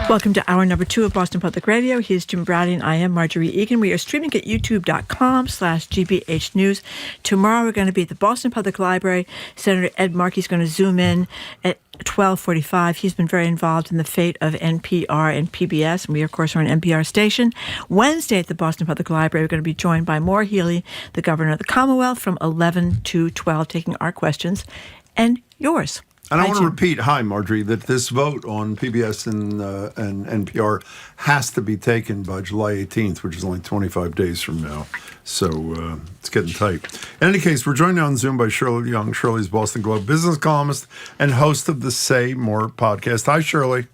Welcome to hour number 2 of Boston Public Radio. Here's Jim Browdy and I am Marjorie Egan. We are streaming at youtube.com/GBH News. Tomorrow we're going to be at the Boston Public Library. Senator Ed Markey's going to zoom in at 12:45. He's been very involved in the fate of NPR and PBS, and we, of course, are an NPR station. Wednesday at the Boston Public Library, we're going to be joined by Maura Healey, the Governor of the Commonwealth, from 11 to 12, taking our questions and yours. And I want to repeat, hi, Marjorie, that this vote on PBS and NPR has to be taken by July 18th, which is only 25 days from now. So it's getting tight. In any case, we're joined now on Zoom by Shirley Leung. Shirley's Boston Globe business columnist and host of the Say More podcast. Hi, Shirley.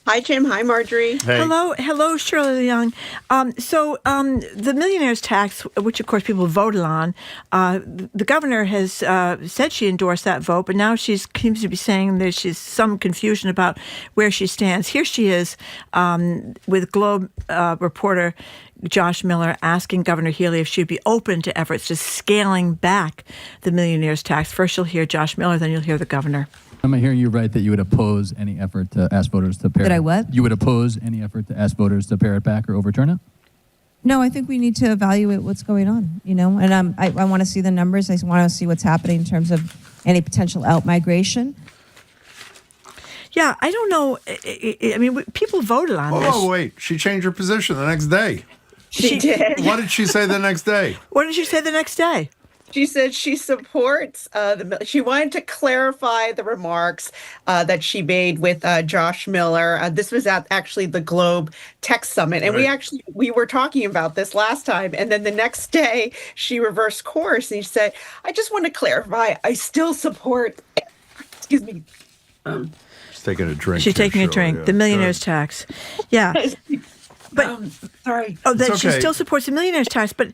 Hi, Jim. Hi, Marjorie. Hey. Hello, Shirley Leung. The millionaire's tax, which of course people voted on, the governor has said she endorsed that vote, but now she seems to be saying there's some confusion about where she stands. Here she is with Globe reporter Josh Miller asking Governor Healey if she'd be open to efforts to scaling back the millionaire's tax. First you'll hear Josh Miller, then you'll hear the governor. Am I hearing you right that you would oppose any effort to ask voters to pare it? That I what? You would oppose any effort to ask voters to pare it back or overturn it? No, I think we need to evaluate what's going on, and I want to see the numbers. I want to see what's happening in terms of any potential out-migration. Yeah, I don't know. I mean, people voted on this. Oh, wait. She changed her position the next day. She did. What did she say the next day? What did she say the next day? She said she supports she wanted to clarify the remarks that she made with Josh Miller. This was at actually the Globe Tech Summit. And right. we were talking about this last time. And then the next day she reversed course and she said, I just want to clarify, I still support, excuse me. She's taking a drink. She's taking a drink. Yeah. The millionaire's tax. Yeah. But sorry. That okay. She still supports the millionaire's tax. But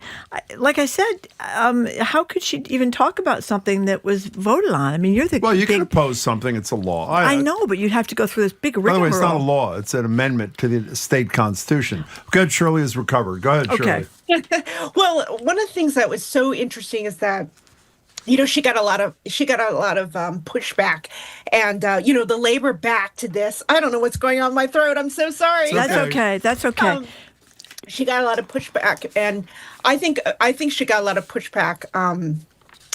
like I said, how could she even talk about something that was voted on? I mean, you're the you can oppose something. It's a law. I know, but you'd have to go through this big rigmarole. By the way, it's not a law. It's an amendment to the state constitution. Go ahead, Shirley has recovered. Go ahead, Okay. Shirley. Well, one of the things that was so interesting is that she got a lot of pushback, and the labor backed this. I don't know what's going on in my throat. I'm so sorry. That's okay. That's okay. She got a lot of pushback, and I think she got a lot of pushback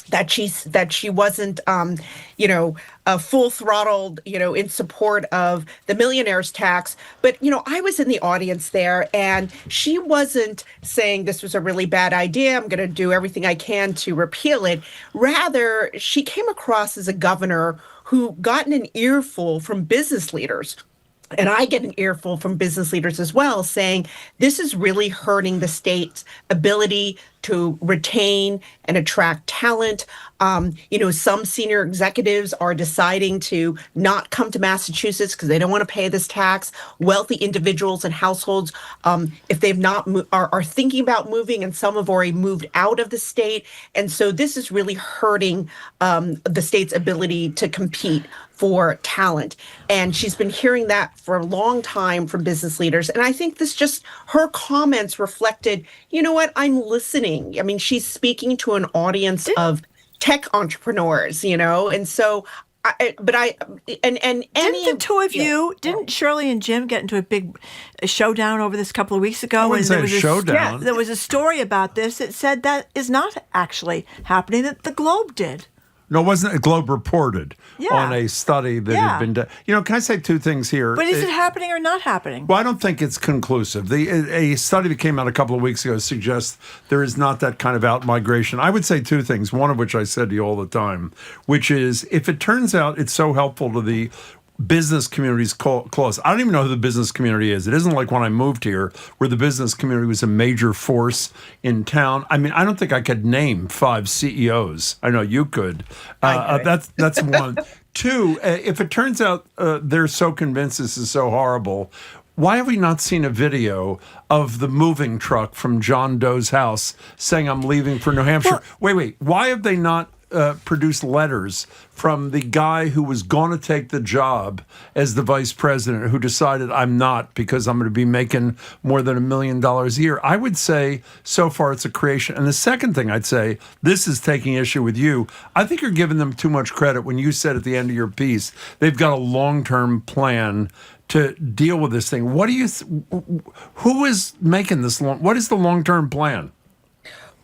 that she wasn't full throttled in support of the millionaire's tax. But I was in the audience there, and she wasn't saying this was a really bad idea. I'm going to do everything I can to repeal it. Rather, she came across as a governor who gotten an earful from business leaders. And I get an earful from business leaders as well, saying this is really hurting the state's ability to retain and attract talent. Some senior executives are deciding to not come to Massachusetts because they don't want to pay this tax. Wealthy individuals and households, if they've not are thinking about moving, and some have already moved out of the state. And so this is really hurting the state's ability to compete for talent. And she's been hearing that for a long time from business leaders. And I think her comments reflected, you know what, I'm listening. I mean, she's speaking to an audience of tech entrepreneurs, and so Didn't the two of you, didn't Shirley and Jim get into a big showdown over this a couple of weeks ago? I wouldn't say a showdown. Yeah, there was a story about this that said that is not actually happening, that the Globe did. No, wasn't it Globe reported on a study that had been done? Can I say two things here? But is it happening or not happening? Well, I don't think it's conclusive. A study that came out a couple of weeks ago suggests there is not that kind of out-migration. I would say two things, one of which I said to you all the time, which is if it turns out it's so helpful to the business community's close. I don't even know who the business community is. It isn't like when I moved here where the business community was a major force in town. I mean, I don't think I could name 5 CEOs. I know you could. That's one. Two, if it turns out they're so convinced this is so horrible, why have we not seen a video of the moving truck from John Doe's house saying, I'm leaving for New Hampshire? Well, wait. Why have they not produced letters from the guy who was going to take the job as the vice president, who decided I'm not because I'm going to be making more than $1 million a year? I would say so far it's a creation. And the second thing I'd say, this is taking issue with you. I think you're giving them too much credit when you said at the end of your piece, they've got a long-term plan to deal with this thing. What do you, who is making this what is the long-term plan?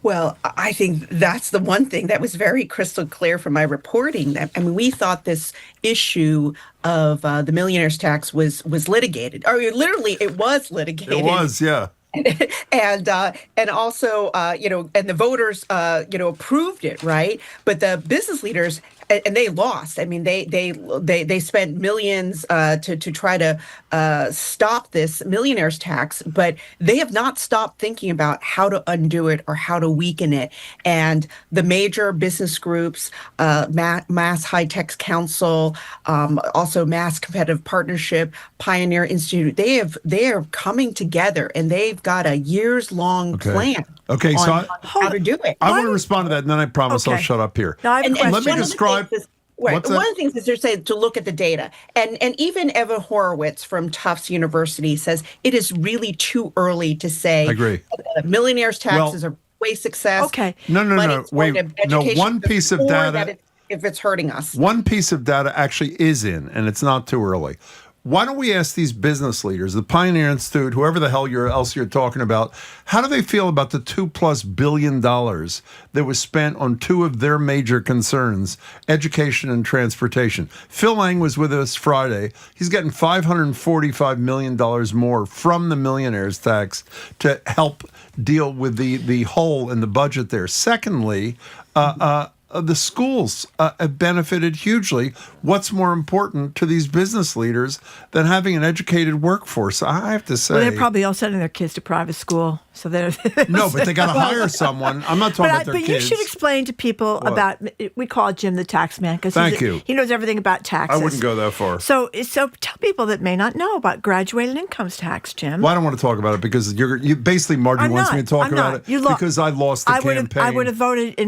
Well, I think that's the one thing that was very crystal clear from my reporting. That we thought this issue of the millionaire's tax was litigated, or literally it was litigated. It was, yeah. And also, and the voters, approved it, right? But the business leaders, and they lost. I mean, they spent millions to try to stop this millionaire's tax, but they have not stopped thinking about how to undo it or how to weaken it. And the major business groups, Mass High Tech Council, also Mass Competitive Partnership, Pioneer Institute, they are coming together, and they've got a years-long plan. Okay, on how to do it. I want to respond to that, and then I promise I'll shut up here. No, and let me describe. One of the things is they're saying to look at the data, and even Evan Horowitz from Tufts University says it is really too early to say. I agree. Millionaires' taxes are way success. Okay. No. Wait. No, one piece of data. If it's hurting us. One piece of data actually is in, and it's not too early. Why don't we ask these business leaders, the Pioneer Institute, whoever the hell else you're talking about, how do they feel about the $2+ billion that was spent on two of their major concerns, education and transportation? Phil Lang was with us Friday. He's getting $545 million more from the millionaire's tax to help deal with the hole in the budget there. Secondly, the schools have benefited hugely. What's more important to these business leaders than having an educated workforce? I have to say. Well, they're probably all sending their kids to private school. So they're no, but they got to hire someone. I'm not talking about their kids. But you should explain to people about, we call Jim the tax man because he knows everything about taxes. I wouldn't go that far. So tell people that may not know about graduated income tax, Jim. Well, I don't want to talk about it because you basically, Marjorie wants me to talk about it because I lost the campaign. I would have voted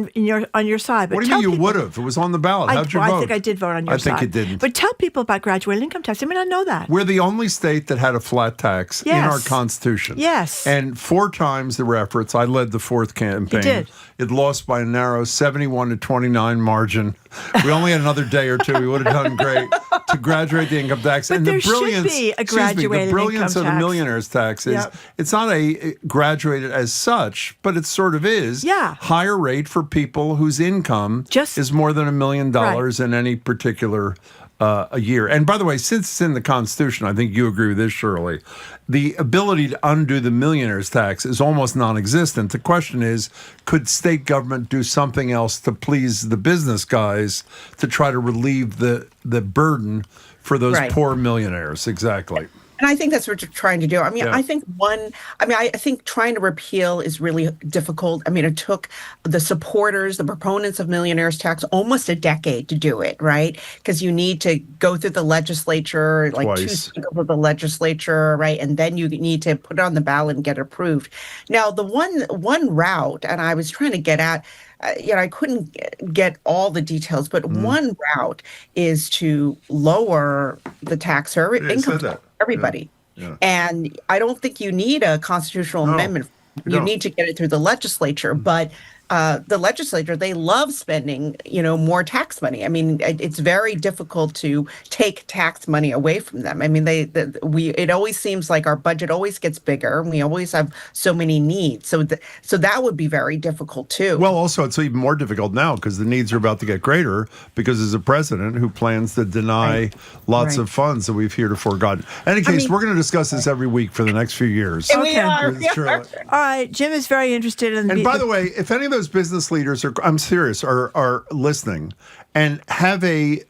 on your side. But what do you mean you would have? It was on the ballot. How'd you vote? I think I did vote on your side. I think you didn't. But tell people about graduated income tax. They may not know that. We're the only state that had a flat tax in our Constitution. Yes. And 4 times there were efforts. I led the 4th campaign. You did. It lost by a narrow 71-29 margin. We only had another day or two. We would have done great to graduate the income tax. But and there the brilliance, should be a graduated the brilliance income of the millionaire's tax is it's not a graduated as such, but it sort of is. Yeah. Higher rate for people whose income is more than $1 million in any particular a year. And by the way, since it's in the Constitution, I think you agree with this, Shirley, the ability to undo the millionaire's tax is almost non-existent. The question is, could state government do something else to please the business guys to try to relieve the burden for those poor millionaires? Exactly. And I think that's what you're trying to do. I mean, I think I think trying to repeal is really difficult. I mean, it took the supporters, the proponents of millionaire's tax almost a decade to do it, right? Because you need to go through the legislature, like 2 cycles of the legislature, right? And then you need to put it on the ballot and get it approved. Now, the one route, and I was trying to get at, I couldn't get all the details, but one route is to lower the tax or income tax for everybody. Yeah. And I don't think you need a constitutional amendment. You need to get it through the legislature. But the legislature, they love spending, more tax money. I mean, it's very difficult to take tax money away from them. I mean, it always seems like our budget always gets bigger, and we always have so many needs. So that would be very difficult too. Well, also it's even more difficult now because the needs are about to get greater because there's a president who plans to deny lots of funds that we've heretofore gotten. In any case, we're going to discuss this every week for the next few years. We are. All right, Jim is very interested in. And by the way, if any of those business leaders I'm serious, are listening and have an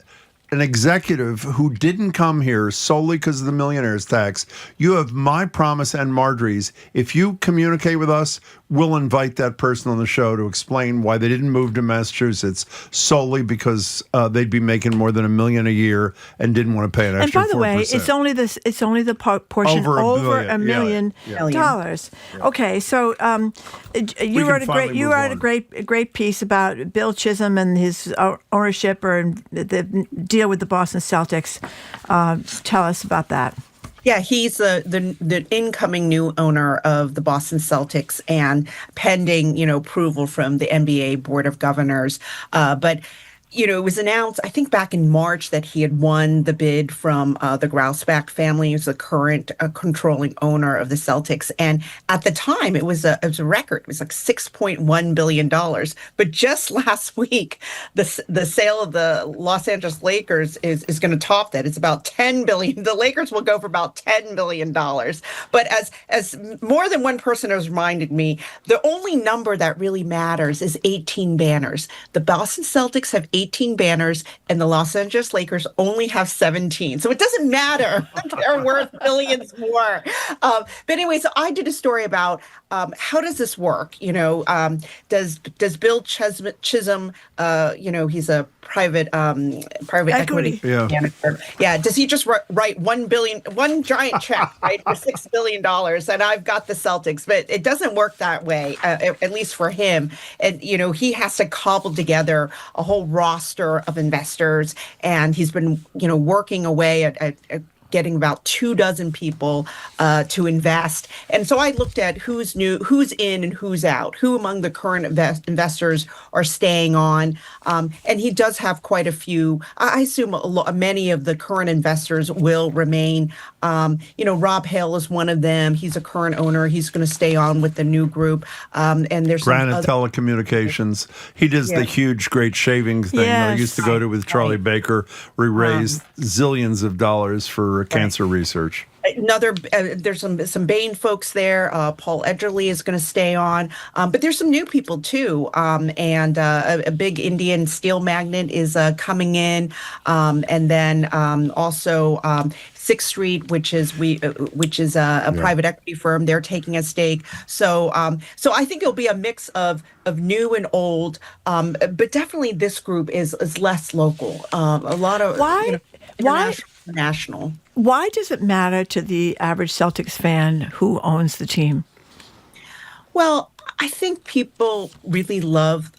executive who didn't come here solely because of the millionaire's tax, you have my promise and Marjorie's. If you communicate with us, we'll invite that person on the show to explain why they didn't move to Massachusetts solely because they'd be making more than $1 million a year and didn't want to pay an extra 4%. And by the way, it's only the portion over $1 million. Dollars. Yeah. Okay, so you wrote a great piece about Bill Chisholm and his ownership or the deal with the Boston Celtics. Tell us about that. Yeah, he's the incoming new owner of the Boston Celtics, and pending, approval from the NBA Board of Governors. But it was announced, I think, back in March that he had won the bid from the Grousbeck family, who's the current controlling owner of the Celtics. And at the time, it was a record. It was like $6.1 billion. But just last week, the sale of the Los Angeles Lakers is going to top that. It's about $10 billion. The Lakers will go for about $10 billion. But as more than one person has reminded me, the only number that really matters is 18 banners. The Boston Celtics have 18 banners, and the Los Angeles Lakers only have 17. So it doesn't matter. They're worth billions more. But anyway, so I did a story about how does this work? Does Bill Chisholm, he's a private equity manager. Yeah. Does he just write one giant check, right, for $6 billion, and I've got the Celtics? But it doesn't work that way, at least for him. And he has to cobble together a whole roster of investors, and he's been working away at getting about 24 people to invest. And so I looked at who's new, who's in and who's out, who among the current investors are staying on. And he does have quite a few. I assume many of the current investors will remain. Rob Hale is one of them. He's a current owner. He's going to stay on with the new group. And there's Granite Telecommunications. He does the huge, great shaving thing that I used to go to with Charlie Baker, where he raised zillions of dollars for cancer research. There's some Bain folks there. Paul Edgerly is going to stay on, but there's some new people too. And a big Indian steel magnate is coming in, and then also Sixth Street, which is a private equity firm. They're taking a stake. So I think it'll be a mix of new and old, but definitely this group is less local. A lot of national. Why does it matter to the average Celtics fan who owns the team? Well, I think people really love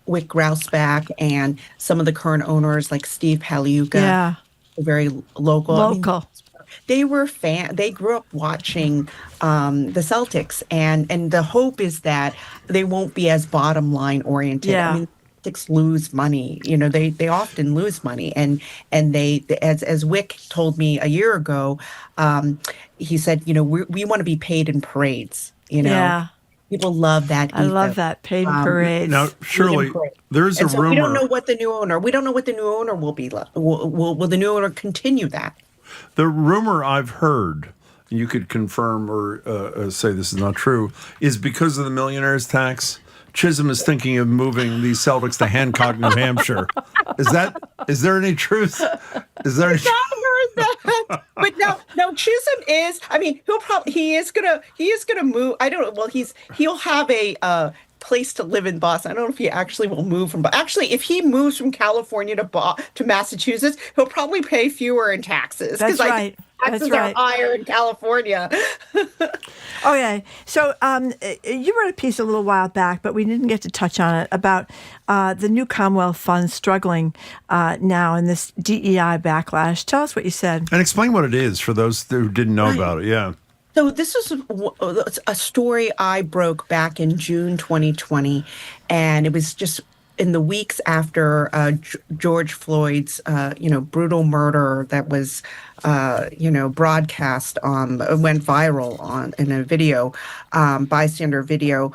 Wick Grousbeck and some of the current owners like Steve Paliuka. Yeah. Very local. I mean, they grew up watching the Celtics, and the hope is that they won't be as bottom line oriented. Yeah. I mean, Celtics lose money. They often lose money, and they as Wick told me a year ago, he said, we want to be paid in parades. Yeah. People love that. I love that, paid in parades. Now, Shirley, there's a rumor. We don't know what the new owner. Will be. Will the new owner continue that? The rumor I've heard, you could confirm or say this is not true, is because of the millionaire's tax, Chisholm is thinking of moving these Celtics to Hancock, New Hampshire. Is there any truth? Is there? I've heard that, but no. Chisholm is. I mean, he is gonna move. I don't know. Well, he'll have a place to live in Boston. I don't know if he actually will move from. But actually, if he moves from California to Massachusetts, he'll probably pay fewer in taxes. That's right. Taxes are higher in California. Okay, so you wrote a piece a little while back, but we didn't get to touch on it, about the new Commonwealth Fund struggling now in this DEI backlash. Tell us what you said. And explain what it is for those who didn't know about it. Yeah. So this is a story I broke back in June 2020, and it was just in the weeks after George Floyd's, brutal murder that was, broadcast went viral in a video, bystander video.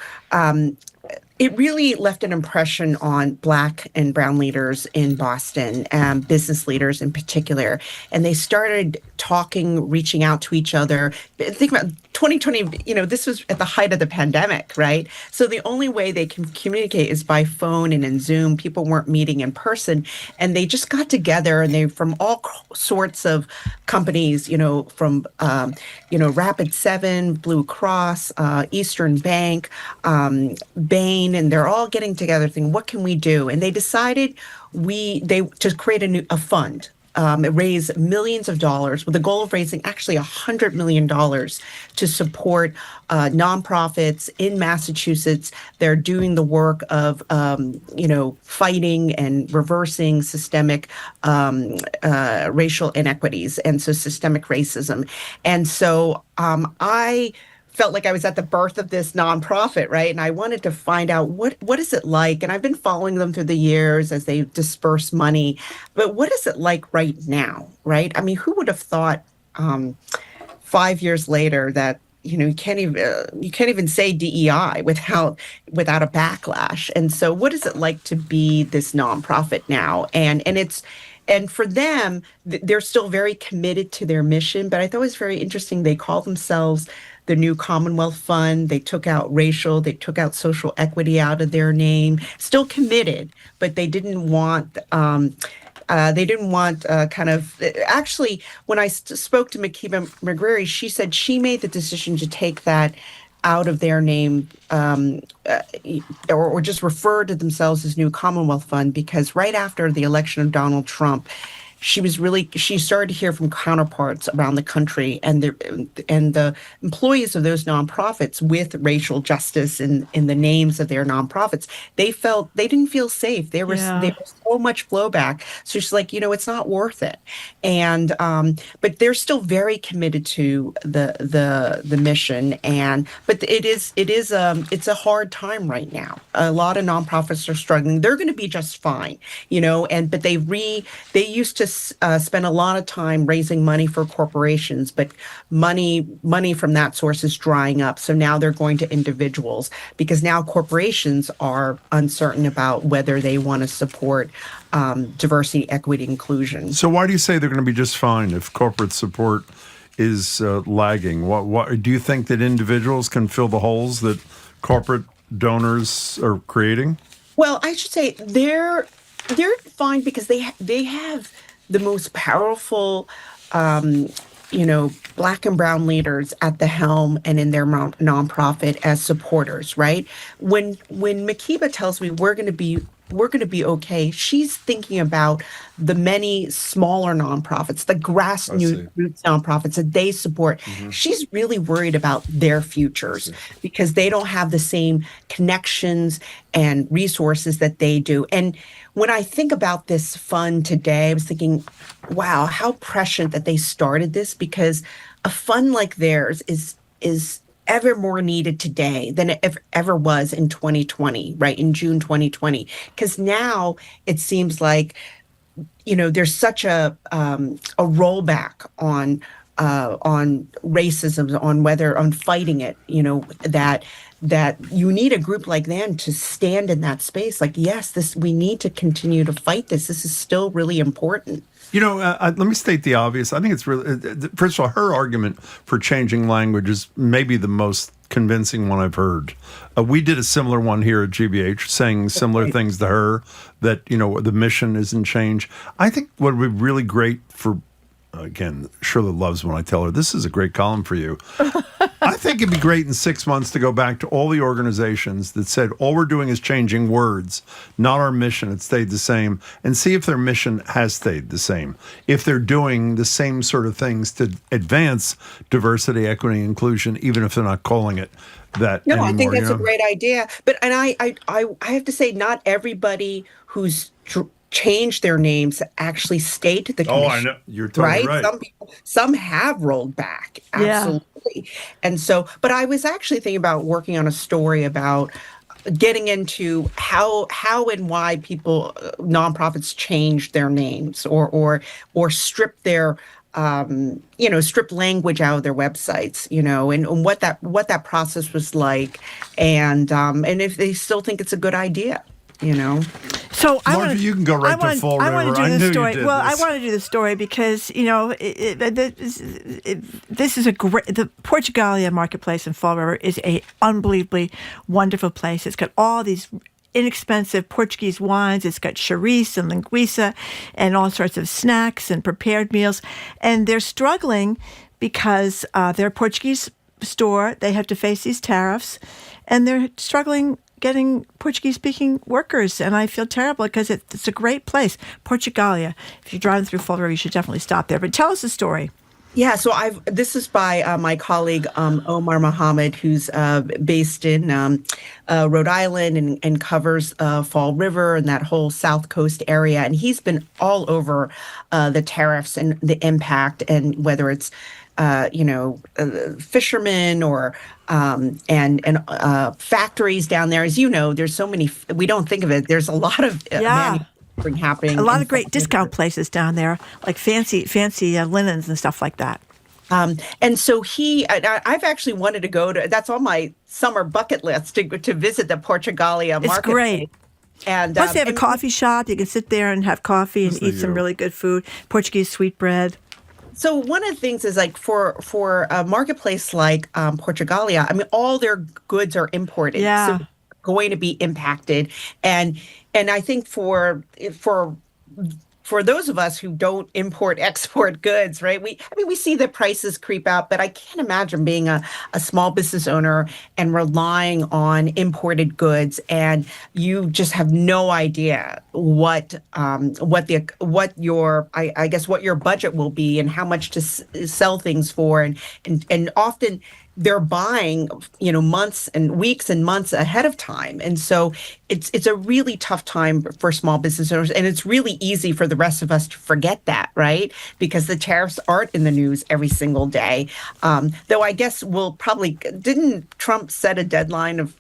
It really left an impression on Black and brown leaders in Boston, business leaders in particular. And they started talking, reaching out to each other. Think about 2020, this was at the height of the pandemic, right? So the only way they can communicate is by phone and in Zoom. People weren't meeting in person. And they just got together, and they from all sorts of companies, from, Rapid7, Blue Cross, Eastern Bank, Bain, and they're all getting together thinking, what can we do? And they decided to create a fund. Raise millions of dollars with the goal of raising actually $100 million to support nonprofits in Massachusetts. They're doing the work of, fighting and reversing systemic racial inequities, and so systemic racism. And so I felt like I was at the birth of this nonprofit, right? And I wanted to find out what is it like? And I've been following them through the years as they disperse money, but what is it like right now, right? I mean, who would have thought 5 years later that you can't even say DEI without a backlash? And so, what is it like to be this nonprofit now? And for them, they're still very committed to their mission. But I thought it was very interesting. They call themselves the new Commonwealth Fund. They took out social equity out of their name. Still committed, but they didn't want. Actually, when I spoke to Makiba McGreary, she said she made the decision to take that out of their name, or just refer to themselves as New Commonwealth Fund, because right after the election of Donald Trump, she started to hear from counterparts around the country and the employees of those nonprofits with racial justice in the names of their nonprofits. They didn't feel safe. There was so much blowback. So she's like, it's not worth it. And but they're still very committed to the mission. But it's a hard time right now. A lot of nonprofits are struggling. They're going to be just fine, but they used to spend a lot of time raising money for corporations, but money from that source is drying up. So now they're going to individuals, because now corporations are uncertain about whether they want to support diversity, equity, inclusion. So why do you say they're going to be just fine if corporate support is lagging? What do you think that individuals can fill the holes that corporate donors are creating? Well, I should say they're fine because they have the most powerful, Black and brown leaders at the helm and in their nonprofit as supporters, right? When Makiba tells me we're going to be okay, she's thinking about the many smaller nonprofits, the grassroots nonprofits that they support. Mm-hmm. She's really worried about their futures because they don't have the same connections and resources that they do. And when I think about this fund today, I was thinking, wow, how prescient that they started this, because a fund like theirs is ever more needed today than it ever was in 2020, right? In June 2020. Because now it seems like, there's such a rollback on racism, on fighting it, that you need a group like them to stand in that space. Like, yes, we need to continue to fight this. This is still really important. Let me state the obvious. I think it's really, first of all, her argument for changing language is maybe the most convincing one I've heard. We did a similar one here at GBH, saying similar things to her, that, the mission isn't changed. I think what would be really great for, again, Shirley loves when I tell her, this is a great column for you. I think it'd be great in 6 months to go back to all the organizations that said, all we're doing is changing words, not our mission. It stayed the same, and see if their mission has stayed the same. If they're doing the same sort of things to advance diversity, equity, inclusion, even if they're not calling it that anymore. I think that's a great idea. But I have to say, not everybody who's changed their names actually stayed to the commission. Oh, I know. You're totally right. Some have rolled back. Absolutely. And so, but I was actually thinking about working on a story about getting into how and why people, nonprofits changed their names or strip their strip language out of their websites, and what that process was like, and if they still think it's a good idea, So Marjorie, you can go right to Fall River. I want to do the story. Well, this. I want to do the story because this is a great. The Portugalia Marketplace in Fall River is a unbelievably wonderful place. It's got all these inexpensive Portuguese wines. It's got chorizo and linguiça and all sorts of snacks and prepared meals. And they're struggling because they're a Portuguese store. They have to face these tariffs, and they're struggling getting Portuguese-speaking workers. And I feel terrible because it's a great place, Portugalia. If you're driving through Fall River, you should definitely stop there. But tell us the story. Yeah, so this is by my colleague Omar Mohammed, who's based in Rhode Island and covers Fall River and that whole South Coast area. And he's been all over the tariffs and the impact, and whether it's fishermen or and factories down there. As you know, there's so many. We don't think of it. There's a lot of manufacturing happening. A lot of great discount places down there, like fancy linens and stuff like that. And so I've actually wanted to go to. That's on my summer bucket list to visit the Portugalia market. It's great. And plus, they have a coffee shop. You can sit there and have coffee and eat some really good food. Portuguese sweetbread. So one of the things is like for a marketplace like Portugalia, I mean, all their goods are imported, so going to be impacted, and I think for those of us who don't export goods, right? We see the prices creep up, but I can't imagine being a small business owner and relying on imported goods, and you just have no idea what your budget will be and how much to sell things for, and often they're buying, months and weeks and months ahead of time. And so it's a really tough time for small business owners. And it's really easy for the rest of us to forget that, right? Because the tariffs aren't in the news every single day. Though I guess didn't Trump set a deadline of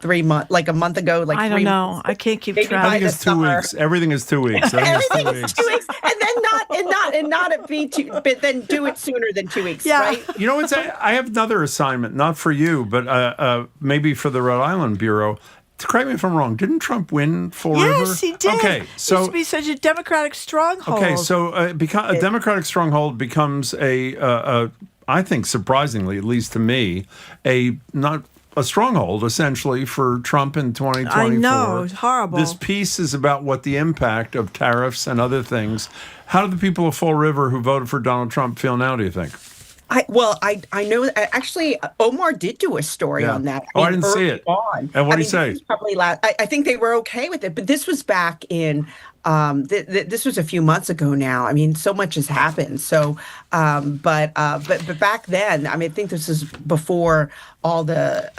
3 months, like a month ago? I don't know. I can't keep track. I think it's 2 weeks. Everything is 2 weeks. Everything is 2 weeks. And not be but then do it sooner than 2 weeks, right? You know what? I have another assignment, not for you, but maybe for the Rhode Island Bureau. Correct me if I'm wrong. Didn't Trump win Fall River? Yes, he did. Okay, so it used to be such a Democratic stronghold. Okay, so a Democratic stronghold becomes I think surprisingly, at least to me, not a stronghold essentially for Trump in 2024. I know, it's horrible. This piece is about what the impact of tariffs and other things. How do the people of Fall River who voted for Donald Trump feel now, do you think? I know actually Omar did do a story on that. I didn't see it. And what did he say? Probably I think they were okay with it, but this was back in this was a few months ago now. I mean, so much has happened. So, but back then, I think this is before all the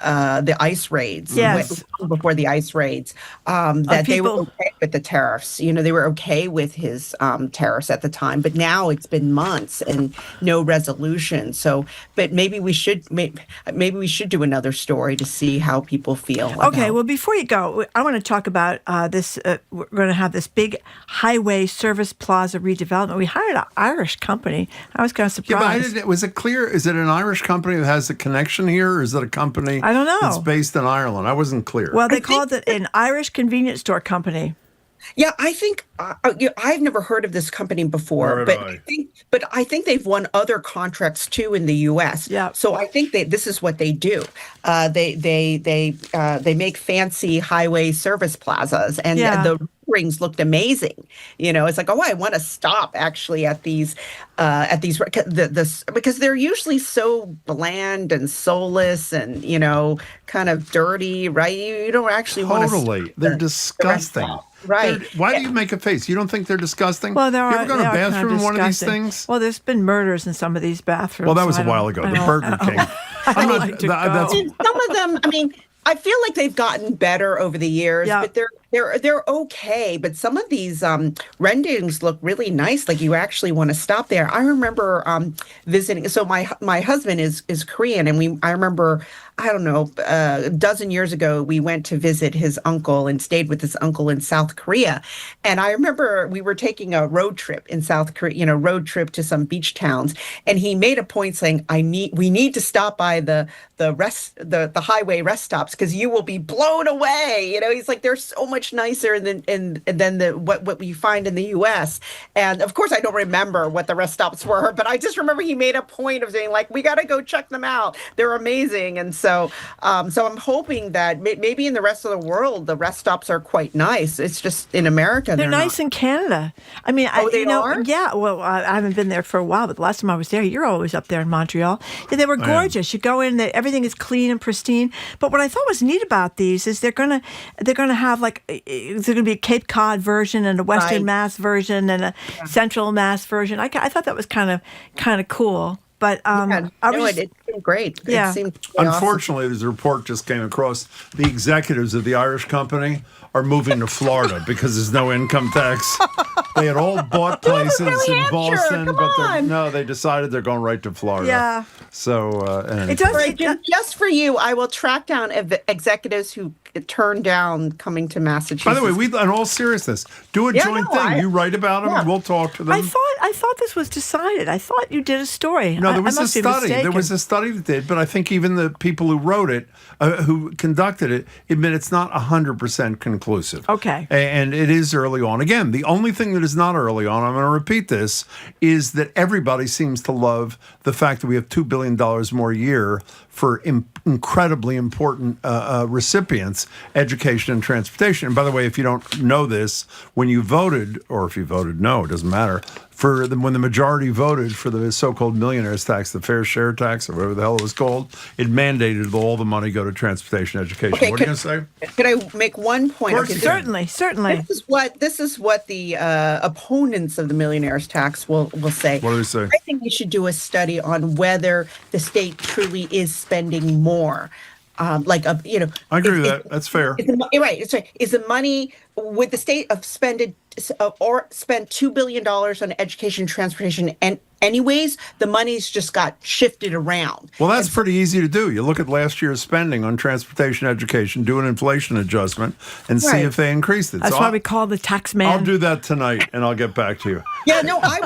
ICE raids. Yes. Before the ICE raids, that they were okay with the tariffs. They were okay with his tariffs at the time. But now it's been months and no resolution. So, but maybe we should do another story to see how people feel. Okay. Well, before you go, I want to talk about this. We're going to have this big highway service plaza redevelopment. We hired an Irish company. I was kind of surprised. Yeah, but was it clear? Is it an Irish company that has a connection here, or is it a company I don't know. That's based in Ireland? I wasn't clear. Well, they called it an Irish convenience store company. Yeah, I think I've never heard of this company before, but I think they've won other contracts too in the U.S. Yeah. So I think this is what they do. They make fancy highway service plazas, and the rings looked amazing. It's like, I want to stop actually at these because they're usually so bland and soulless and kind of dirty, right? You don't actually want to. They're disgusting. Right. Why do you make a face? You don't think they're disgusting? Well, you ever go to a bathroom in one of these things? Well, there's been murders in some of these bathrooms. Well, that was a while ago. The Burger King. Some of them, I feel like they've gotten better over the years, but they're okay, but some of these renderings look really nice. Like you actually want to stop there. I remember visiting. So my husband is Korean, and I remember, I don't know, a dozen years ago, we went to visit his uncle and stayed with his uncle in South Korea. And I remember we were taking a road trip in South Korea, road trip to some beach towns. And he made a point saying, we need to stop by the highway rest stops because you will be blown away. He's like, they're so much nicer than what we find in the U.S. And of course, I don't remember what the rest stops were, but I just remember he made a point of saying, like, we got to go check them out. They're amazing. And so I'm hoping that maybe in the rest of the world, the rest stops are quite nice. It's just in America, they're nice in Canada. I mean, they are? Yeah. Well, I haven't been there for a while, but the last time I was there, you're always up there in Montreal. Yeah, they were gorgeous. You go in, everything is clean and pristine. But what I thought was neat about these is they're gonna have there's gonna be a Cape Cod version and a Western Mass version and a Central Mass version. I thought that was kind of cool. But it seemed great. Yeah. It seemed really Unfortunately, there's a report just came across. The executives of the Irish company are moving to Florida because there's no income tax. They had all bought places in Boston, but they decided they're going right to Florida. Yeah. So just for you, I will track down executives who turned down coming to Massachusetts. By the way, in all seriousness, do a joint thing. You write about them, and we'll talk to them. I thought this was decided. I thought you did a story. No, there was a study. There was a study that did, but I think even the people who wrote it, who conducted it, admit it's not 100% conclusive. Okay. And it is early on. Again, the only thing that is not early on, I'm going to repeat this, is that everybody seems to love the fact that we have $2 billion more a year for incredibly important recipients, education and transportation. And by the way, if you don't know this, when you voted, or if you voted no, it doesn't matter, when the majority voted for the so-called millionaire's tax, the fair share tax, or whatever the hell it was called, it mandated that all the money go to transportation education. Okay, what are you going to say? Could I make one point? Okay, certainly. This is what the opponents of the millionaire's tax will say. What do they say? I think we should do a study on whether the state truly is spending more. I agree with that. That's fair. Right. It's right. Is the money, would the state have spent $2 billion on education and transportation, and anyways, the money's just got shifted around? Well, that's pretty easy to do. You look at last year's spending on transportation education, do an inflation adjustment, and see if they increased it. That's why we call the tax man. I'll do that tonight, and I'll get back to you. Yeah, no, I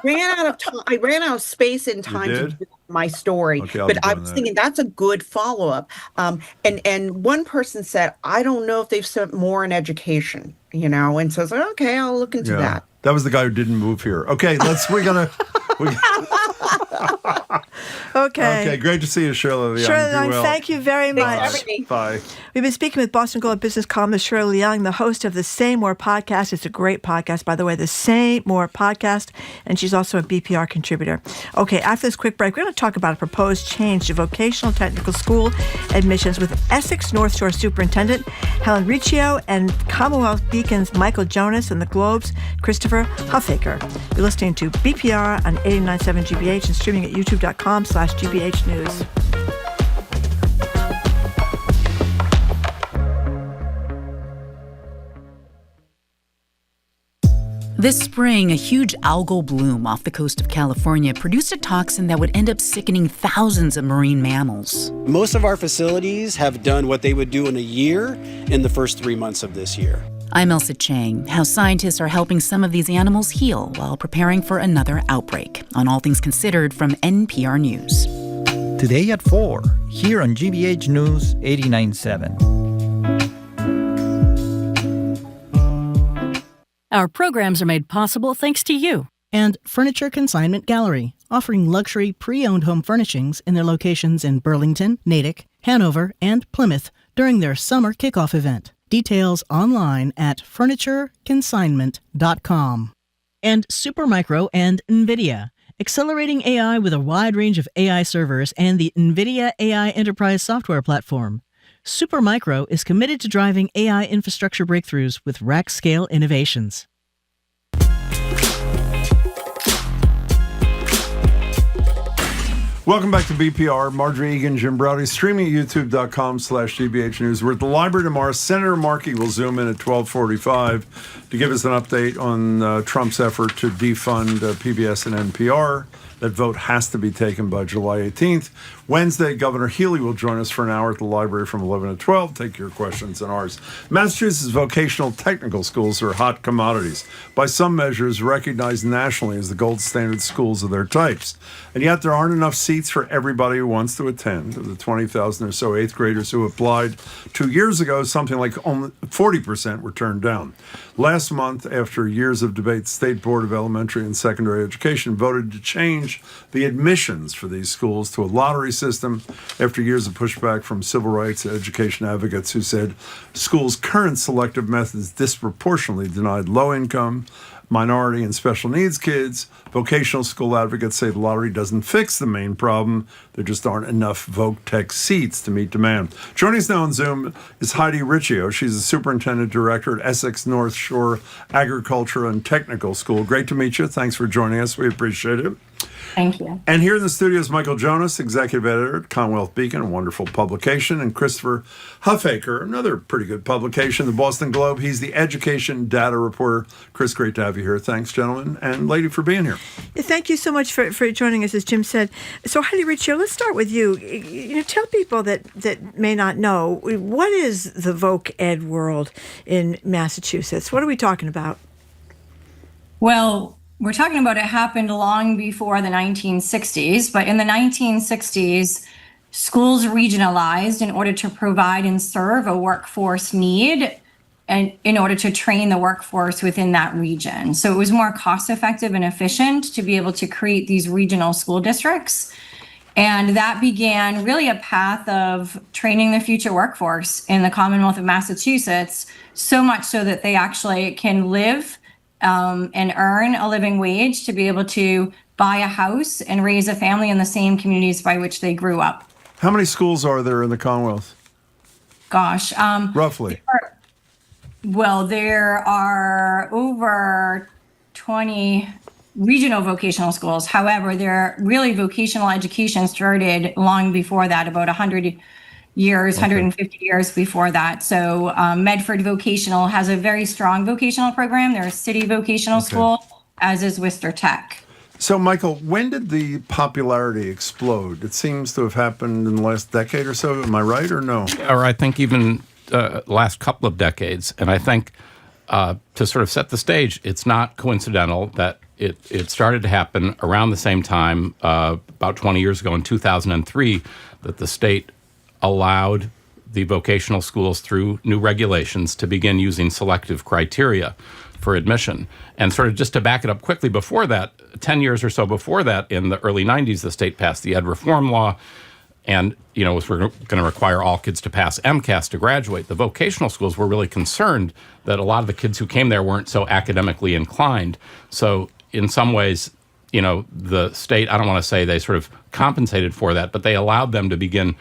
ran out of time. I ran out of space and time to do my story. Okay, but I was thinking that's a good follow-up. And one person said, I don't know if they've spent more in education, and so I was like, okay, I'll look into that. That was the guy who didn't move here. Okay, Okay, great to see you, Shirley Leung. Shirley Leung, thank you very much. Bye. We've been speaking with Boston Globe business columnist Shirley Leung, the host of the Say More podcast. It's a great podcast, by the way, the Say More podcast, and she's also a BPR contributor. Okay, after this quick break, we're going to talk about a proposed change to vocational technical school admissions with Essex North Shore Superintendent Heidi Riccio and Commonwealth Beacon's Michael Jonas and the Globe's Christopher Huffaker. You're listening to BPR on 89.7 GBH and streaming at youtube.com/GBH News. This spring, a huge algal bloom off the coast of California produced a toxin that would end up sickening thousands of marine mammals. Most of our facilities have done what they would do in a year in the first 3 months of this year. I'm Elsa Chang. How scientists are helping some of these animals heal while preparing for another outbreak. On All Things Considered from NPR News. Today at 4, here on GBH News 89.7. Our programs are made possible thanks to you. And Furniture Consignment Gallery, offering luxury pre-owned home furnishings in their locations in Burlington, Natick, Hanover, and Plymouth during their summer kickoff event. Details online at FurnitureConsignment.com. And Supermicro and NVIDIA, accelerating AI with a wide range of AI servers and the NVIDIA AI Enterprise software platform. Supermicro is committed to driving AI infrastructure breakthroughs with rack-scale innovations. Welcome back to BPR. Marjorie Egan, Jim Browdy, streaming at youtube.com/GBH News. We're at the library tomorrow. Senator Markey will zoom in at 12:45 to give us an update on Trump's effort to defund PBS and NPR. That vote has to be taken by July 18th. Wednesday, Governor Healy will join us for an hour at the library from 11 to 12. Take your questions and ours. Massachusetts vocational technical schools are hot commodities, by some measures recognized nationally as the gold standard schools of their types. And yet there aren't enough seats for everybody who wants to attend. Of the 20,000 or so 8th graders who applied 2 years ago, something like only 40% were turned down. Last month, after years of debate, the State Board of Elementary and Secondary Education voted to change the admissions for these schools to a lottery system after years of pushback from civil rights and education advocates who said schools' current selective methods disproportionately denied low-income, minority, and special needs kids. Vocational school advocates say the lottery doesn't fix the main problem. There just aren't enough Voc Tech seats to meet demand. Joining us now on Zoom is Heidi Riccio. She's the superintendent director at Essex North Shore Agriculture and Technical School. Great to meet you. Thanks for joining us. We appreciate it. Thank you. And here in the studio is Michael Jonas, executive editor at Commonwealth Beacon, a wonderful publication, and Christopher Huffaker, another pretty good publication, the Boston Globe. He's the education data reporter. Chris, great to have you here. Thanks, gentlemen, and lady, for being here. Thank you so much for joining us, as Jim said. So, Heidi Riccio, let's start with you. Tell people that may not know, what is the voc ed world in Massachusetts? What are we talking about? Well, we're talking about it happened long before the 1960s, but in the 1960s, schools regionalized in order to provide and serve a workforce need and in order to train the workforce within that region. So it was more cost effective and efficient to be able to create these regional school districts. And that began really a path of training the future workforce in the Commonwealth of Massachusetts, so much so that they actually can live and earn a living wage to be able to buy a house and raise a family in the same communities by which they grew up. How many schools are there in the Commonwealth? Gosh. Roughly. There are over 20 regional vocational schools. However, vocational education started long before that, about 100 years, 150 years before that. So Medford Vocational has a very strong vocational program. They're a city vocational school, as is Worcester Tech. So, Michael, when did the popularity explode? It seems to have happened in the last decade or so. Am I right or no? Or I think even last couple of decades. And I think to sort of set the stage, it's not coincidental that it started to happen around the same time, about 20 years ago in 2003, that the state allowed the vocational schools through new regulations to begin using selective criteria for admission. And sort of just to back it up quickly, before that, 10 years or so before that, in the early 90s, the state passed the Ed Reform Law, and was going to require all kids to pass MCAS to graduate. The vocational schools were really concerned that a lot of the kids who came there weren't so academically inclined. So in some ways, the state, I don't want to say they sort of compensated for that, but they allowed them to begin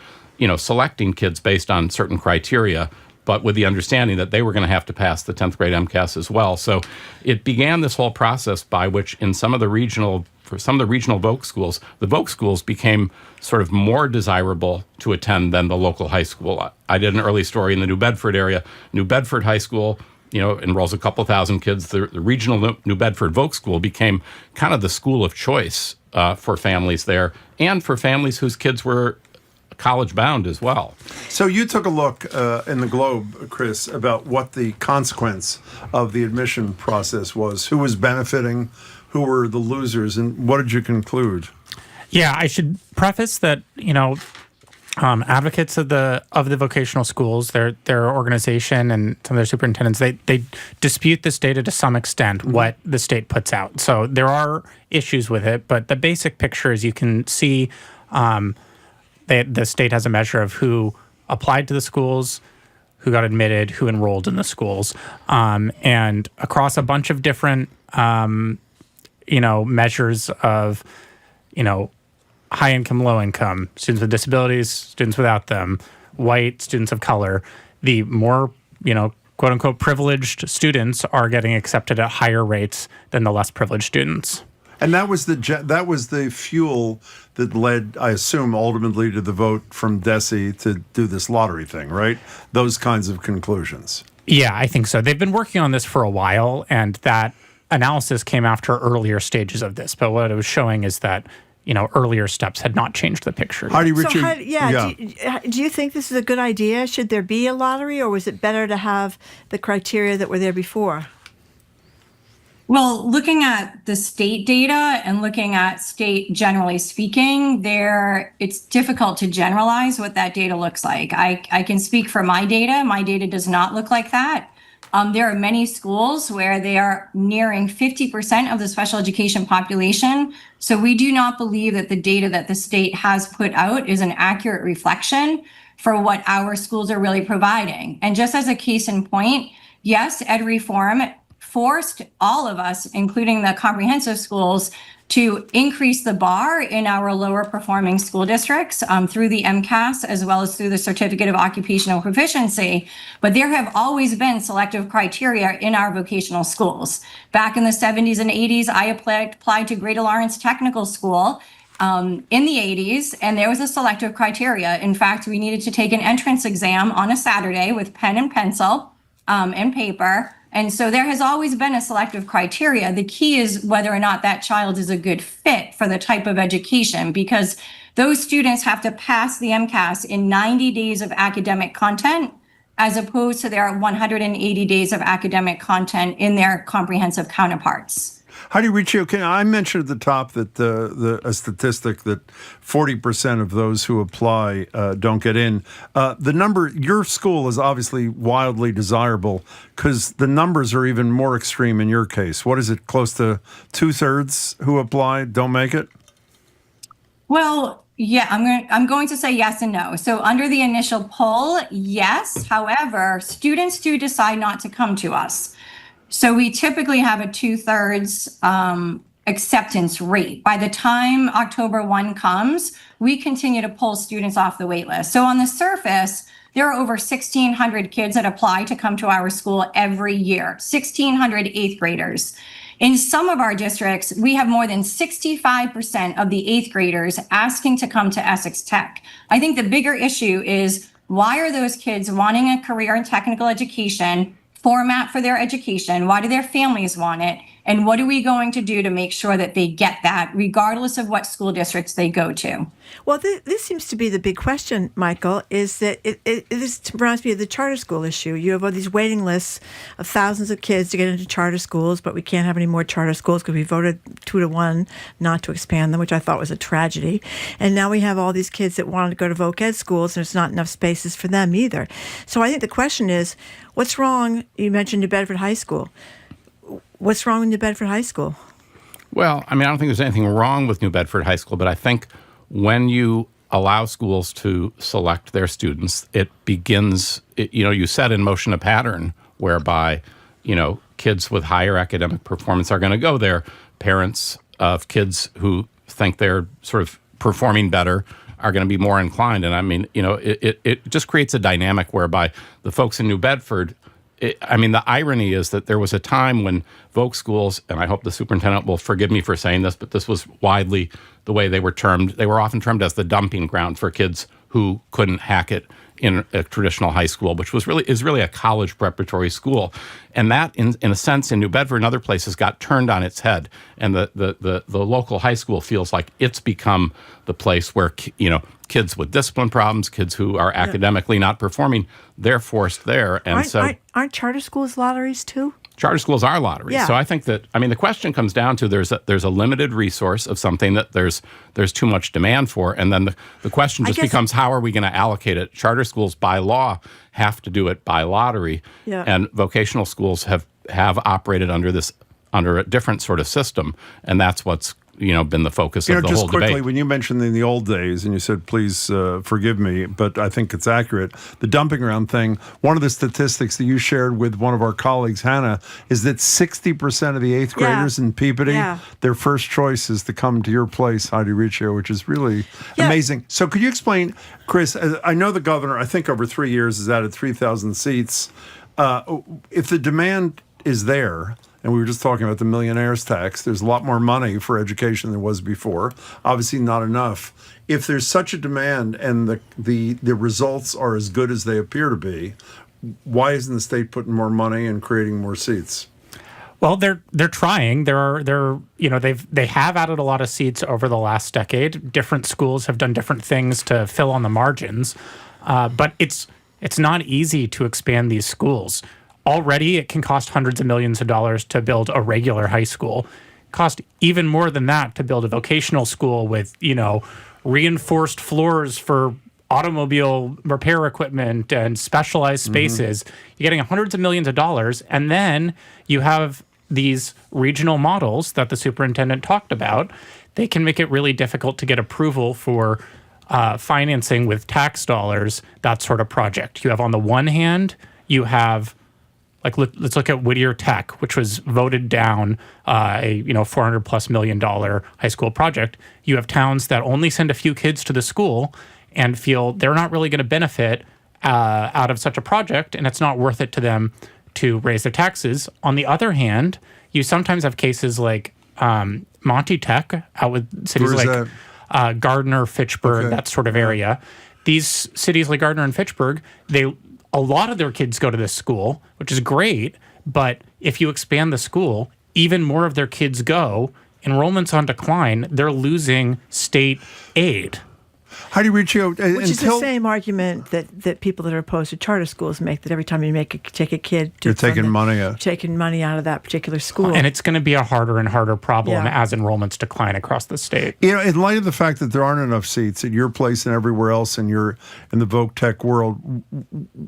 selecting kids based on certain criteria, but with the understanding that they were going to have to pass the 10th grade MCAS as well. So it began this whole process by which for some of the regional voc schools, the voc schools became sort of more desirable to attend than the local high school. I did an early story in the New Bedford area. New Bedford High School, enrolls a couple thousand kids. The regional New Bedford voc school became kind of the school of choice for families there, and for families whose kids were college bound as well. So you took a look in the Globe, Chris, about what the consequence of the admission process was. Who was benefiting? Who were the losers? And what did you conclude? Yeah, I should preface that, advocates of the vocational schools, their organization and some of their superintendents, they dispute this data to some extent, what the state puts out. So there are issues with it, but the basic picture is you can see the state has a measure of who applied to the schools, who got admitted, who enrolled in the schools, and across a bunch of different, measures of, high income, low income, students with disabilities, students without them, white, students of color, the more, quote unquote privileged students are getting accepted at higher rates than the less privileged students. And that was the fuel that led, I assume, ultimately to the vote from DESE to do this lottery thing, right? Those kinds of conclusions. Yeah, I think so. They've been working on this for a while, and that analysis came after earlier stages of this. But what it was showing is that, earlier steps had not changed the picture. Heidi Riccio, do you think this is a good idea? Should there be a lottery, or was it better to have the criteria that were there before? Well, looking at the state data and looking at state generally speaking, it's difficult to generalize what that data looks like. I can speak for my data. My data does not look like that. There are many schools where they are nearing 50% of the special education population. So we do not believe that the data that the state has put out is an accurate reflection for what our schools are really providing. And just as a case in point, yes, ed reform forced all of us, including the comprehensive schools, to increase the bar in our lower performing school districts through the MCAS as well as through the Certificate of Occupational Proficiency. But there have always been selective criteria in our vocational schools. Back in the 70s and 80s, I applied to Greater Lawrence Technical School in the 80s, and there was a selective criteria. In fact, we needed to take an entrance exam on a Saturday with pen and pencil and paper. And so there has always been a selective criteria. The key is whether or not that child is a good fit for the type of education, because those students have to pass the MCAS in 90 days of academic content, as opposed to their 180 days of academic content in their comprehensive counterparts. Heidi Riccio, I mentioned at the top that a statistic that 40% of those who apply don't get in. The number, your school is obviously wildly desirable because the numbers are even more extreme in your case. What is it, close to 2/3 who apply don't make it? Well, yeah, I'm going to say yes and no. So under the initial poll, yes. However, students do decide not to come to us. So we typically have a 2/3 acceptance rate. By the time October 1 comes, we continue to pull students off the wait list. So on the surface, there are over 1,600 kids that apply to come to our school every year, 1,600 eighth graders. In some of our districts, we have more than 65% of the eighth graders asking to come to Essex Tech. I think the bigger issue is, why are those kids wanting a career in technical education, format for their education? Why do their families want it? And what are we going to do to make sure that they get that, regardless of what school districts they go to? Well, this seems to be the big question, Michael, is that this reminds me of the charter school issue. You have all these waiting lists of thousands of kids to get into charter schools, but we can't have any more charter schools because we voted 2-1 not to expand them, which I thought was a tragedy. And now we have all these kids that want to go to voc ed schools, and there's not enough spaces for them either. So I think the question is, what's wrong? You mentioned New Bedford High School. What's wrong with New Bedford High School? Well, I don't think there's anything wrong with New Bedford High School, but I think when you allow schools to select their students, it begins, you set in motion a pattern whereby, kids with higher academic performance are going to go there. Parents of kids who think they're sort of performing better are going to be more inclined. And it just creates a dynamic whereby the folks in New Bedford, the irony is that there was a time when voc schools, and I hope the superintendent will forgive me for saying this, but this was widely the way they were termed. They were often termed as the dumping ground for kids who couldn't hack it in a traditional high school, which is really a college preparatory school. And that, in a sense, in New Bedford and other places, got turned on its head. And the local high school feels like it's become the place where, kids with discipline problems, kids who are academically not performing, they're forced there. And aren't charter schools lotteries too? Charter schools are lotteries. Yeah. So I think that, the question comes down to there's a limited resource of something that there's too much demand for. And then the question just becomes, how are we going to allocate it? Charter schools by law have to do it by lottery. Yeah. And vocational schools have operated under a different sort of system. And that's what's been the focus of the just whole quickly, debate. When you mentioned in the old days, and you said, please forgive me, but I think it's accurate, the dumping ground thing, one of the statistics that you shared with one of our colleagues, Hannah, is that 60% of the eighth graders in Peabody, their first choice is to come to your place, Heidi Riccio, which is really amazing. So could you explain, Chris, I know the governor, I think over 3 years, has added 3,000 seats. If the demand is there, and we were just talking about the millionaire's tax. There's a lot more money for education than there was before. Obviously not enough. If there's such a demand and the results are as good as they appear to be, why isn't the state putting more money and creating more seats? Well, they're trying. They have added a lot of seats over the last decade. Different schools have done different things to fill on the margins, but it's not easy to expand these schools. Already, it can cost hundreds of millions of dollars to build a regular high school. Cost even more than that to build a vocational school with reinforced floors for automobile repair equipment and specialized spaces. You're getting hundreds of millions of dollars, and then you have these regional models that the superintendent talked about. They can make it really difficult to get approval for financing with tax dollars, that sort of project. You have, on the one hand, you have, let's look at Whittier Tech, which was voted down a $400+ million high school project. You have towns that only send a few kids to the school and feel they're not really going to benefit out of such a project, and it's not worth it to them to raise their taxes. On the other hand, you sometimes have cases like Monty Tech out with cities like Gardner, Fitchburg, that sort of area. These cities like Gardner and Fitchburg, a lot of their kids go to this school, which is great, but if you expand the school, even more of their kids go. Enrollment's on decline. They're losing state aid. Heidi Riccio, which is the same argument that people that are opposed to charter schools make, that every time you take a kid, you're taking money out of that particular school. And it's going to be a harder and harder problem as enrollments decline across the state. In light of the fact that there aren't enough seats at your place and everywhere else in the voc tech world,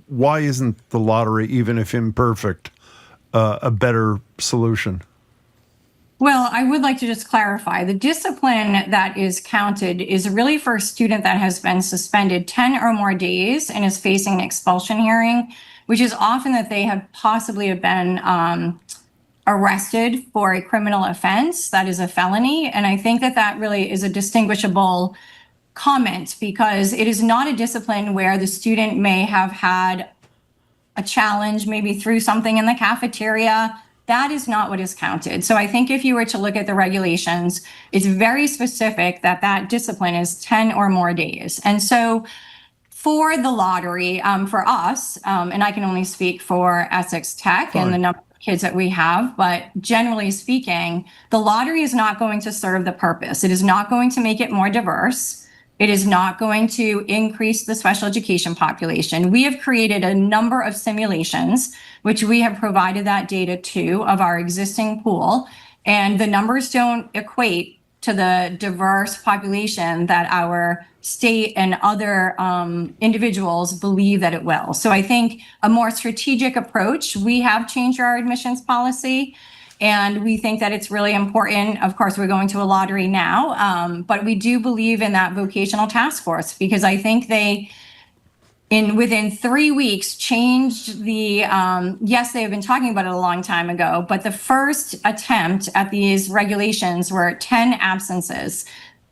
why isn't the lottery, even if imperfect, a better solution? Well, I would like to just clarify. The discipline that is counted is really for a student that has been suspended 10 or more days and is facing an expulsion hearing, which is often that they have possibly been arrested for a criminal offense that is a felony. And I think that really is a distinguishable comment, because it is not a discipline where the student may have had a challenge, maybe threw something in the cafeteria. That is not what is counted. So I think if you were to look at the regulations, it's very specific that discipline is 10 or more days. And so for the lottery, for us, and I can only speak for Essex Tech and the number of kids that we have, but generally speaking, the lottery is not going to serve the purpose. It is not going to make it more diverse. It is not going to increase the special education population. We have created a number of simulations, which we have provided that data to, of our existing pool, and the numbers don't equate to the diverse population that our state and other individuals believe that it will. So I think a more strategic approach, we have changed our admissions policy, and we think that it's really important. Of course, we're going to a lottery now, but we do believe in that vocational task force, because I think they, within 3 weeks, changed the, yes, they have been talking about it a long time ago, but the first attempt at these regulations were 10 absences.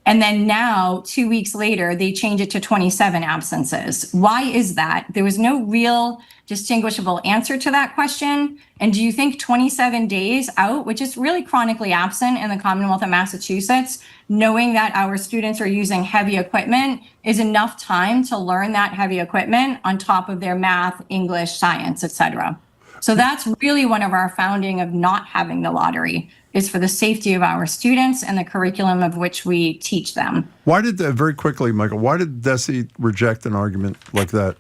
And then now, 2 weeks later, they change it to 27 absences. Why is that? There was no real distinguishable answer to that question. And do you think 27 days out, which is really chronically absent in the Commonwealth of Massachusetts, knowing that our students are using heavy equipment, is enough time to learn that heavy equipment on top of their math, English, science, et cetera? So that's really one of our founding of not having the lottery, is for the safety of our students and the curriculum of which we teach them. Why did, very quickly, Michael, why did DESE reject an argument like that?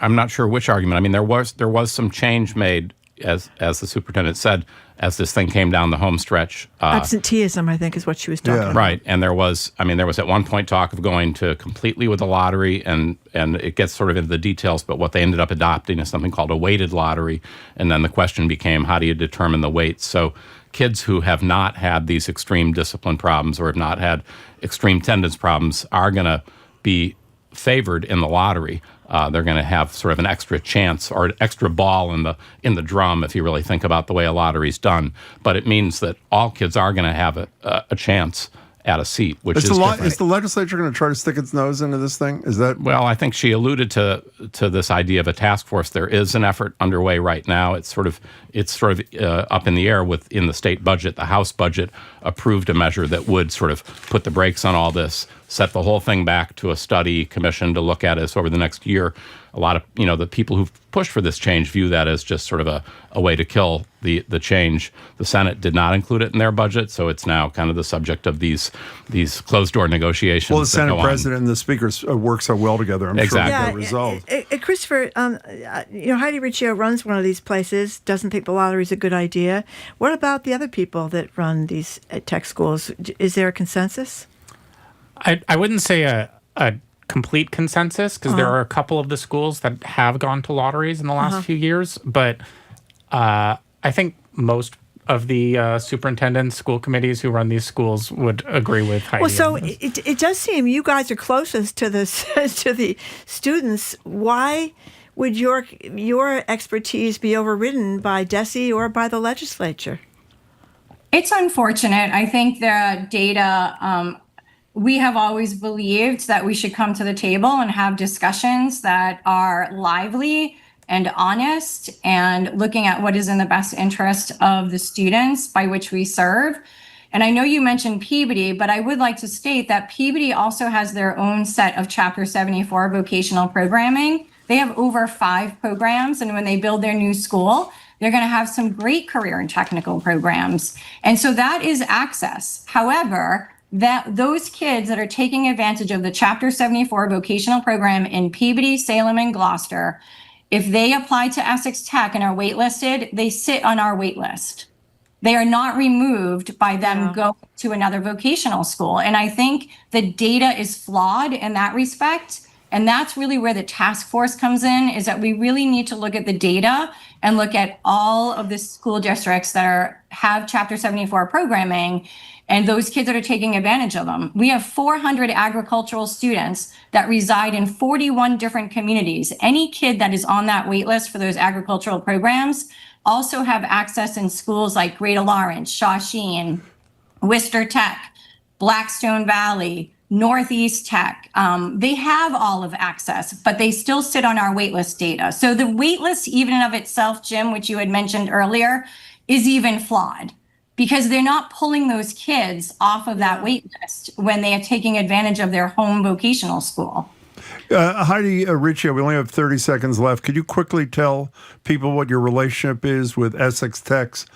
I'm not sure which argument. I mean, there was some change made, as the superintendent said, as this thing came down the home stretch. Absenteeism, I think, is what she was talking about. Right, and there was at one point talk of going to completely with the lottery, and it gets sort of into the details, but what they ended up adopting is something called a weighted lottery, and then the question became, how do you determine the weights? So kids who have not had these extreme discipline problems or have not had extreme attendance problems are going to be favored in the lottery. They're going to have sort of an extra chance or an extra ball in the drum, if you really think about the way a lottery's done. But it means that all kids are going to have a chance at a seat, which Is is the different. Is the legislature going to try to stick its nose into this thing? Is that Well, I think she alluded to this idea of a task force. There is an effort underway right now. It's sort of up in the air within the state budget. The House budget approved a measure that would sort of put the brakes on all this, set the whole thing back to a study commission to look at us over the next year. A lot of the people who've pushed for this change view that as just sort of a way to kill the change. The Senate did not include it in their budget, so it's now kind of the subject of these closed door negotiations. Well, the Senate president and the speakers work so well together. I'm sure they'll get resolved. Christopher, Heidi Riccio runs one of these places, doesn't think the lottery is a good idea. What about the other people that run these tech schools? Is there a consensus? I wouldn't say a complete consensus, because there are a couple of the schools that have gone to lotteries in the last few years, but I think most of the superintendents, school committees who run these schools would agree with Heidi. Well, so it does seem you guys are closest to the to the students. Why would your expertise be overridden by DESE or by the legislature? It's unfortunate. I think the data, we have always believed that we should come to the table and have discussions that are lively and honest and looking at what is in the best interest of the students by which we serve. And I know you mentioned Peabody, but I would like to state that Peabody also has their own set of Chapter 74 vocational programming. They have over 5 programs, and when they build their new school, they're going to have some great career and technical programs. And so that is access. However, those kids that are taking advantage of the Chapter 74 vocational program in Peabody, Salem, and Gloucester, if they apply to Essex Tech and are waitlisted, they sit on our wait list. They are not removed by them going to another vocational school. And I think the data is flawed in that respect. And that's really where the task force comes in, is that we really need to look at the data and look at all of the school districts that have Chapter 74 programming and those kids that are taking advantage of them. We have 400 agricultural students that reside in 41 different communities. Any kid that is on that wait list for those agricultural programs also have access in schools like Greater Lawrence, Shawsheen, Worcester Tech, Blackstone Valley, Northeast Tech. They have all of access, but they still sit on our waitlist data. So the waitlist, even in of itself, Jim, which you had mentioned earlier, is even flawed because they're not pulling those kids off of that wait list when they are taking advantage of their home vocational school. Heidi Riccio, we only have 30 seconds left. Could you quickly tell people what your relationship is with Essex Tech's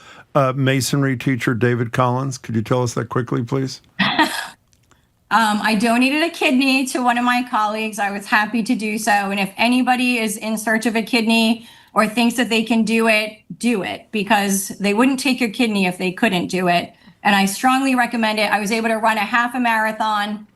masonry teacher, David Collins? Could you tell us that quickly, please? I donated a kidney to one of my colleagues. I was happy to do so. And if anybody is in search of a kidney or thinks that they can do it, because they wouldn't take your kidney if they couldn't do it. And I strongly recommend it. I was able to run a half a marathon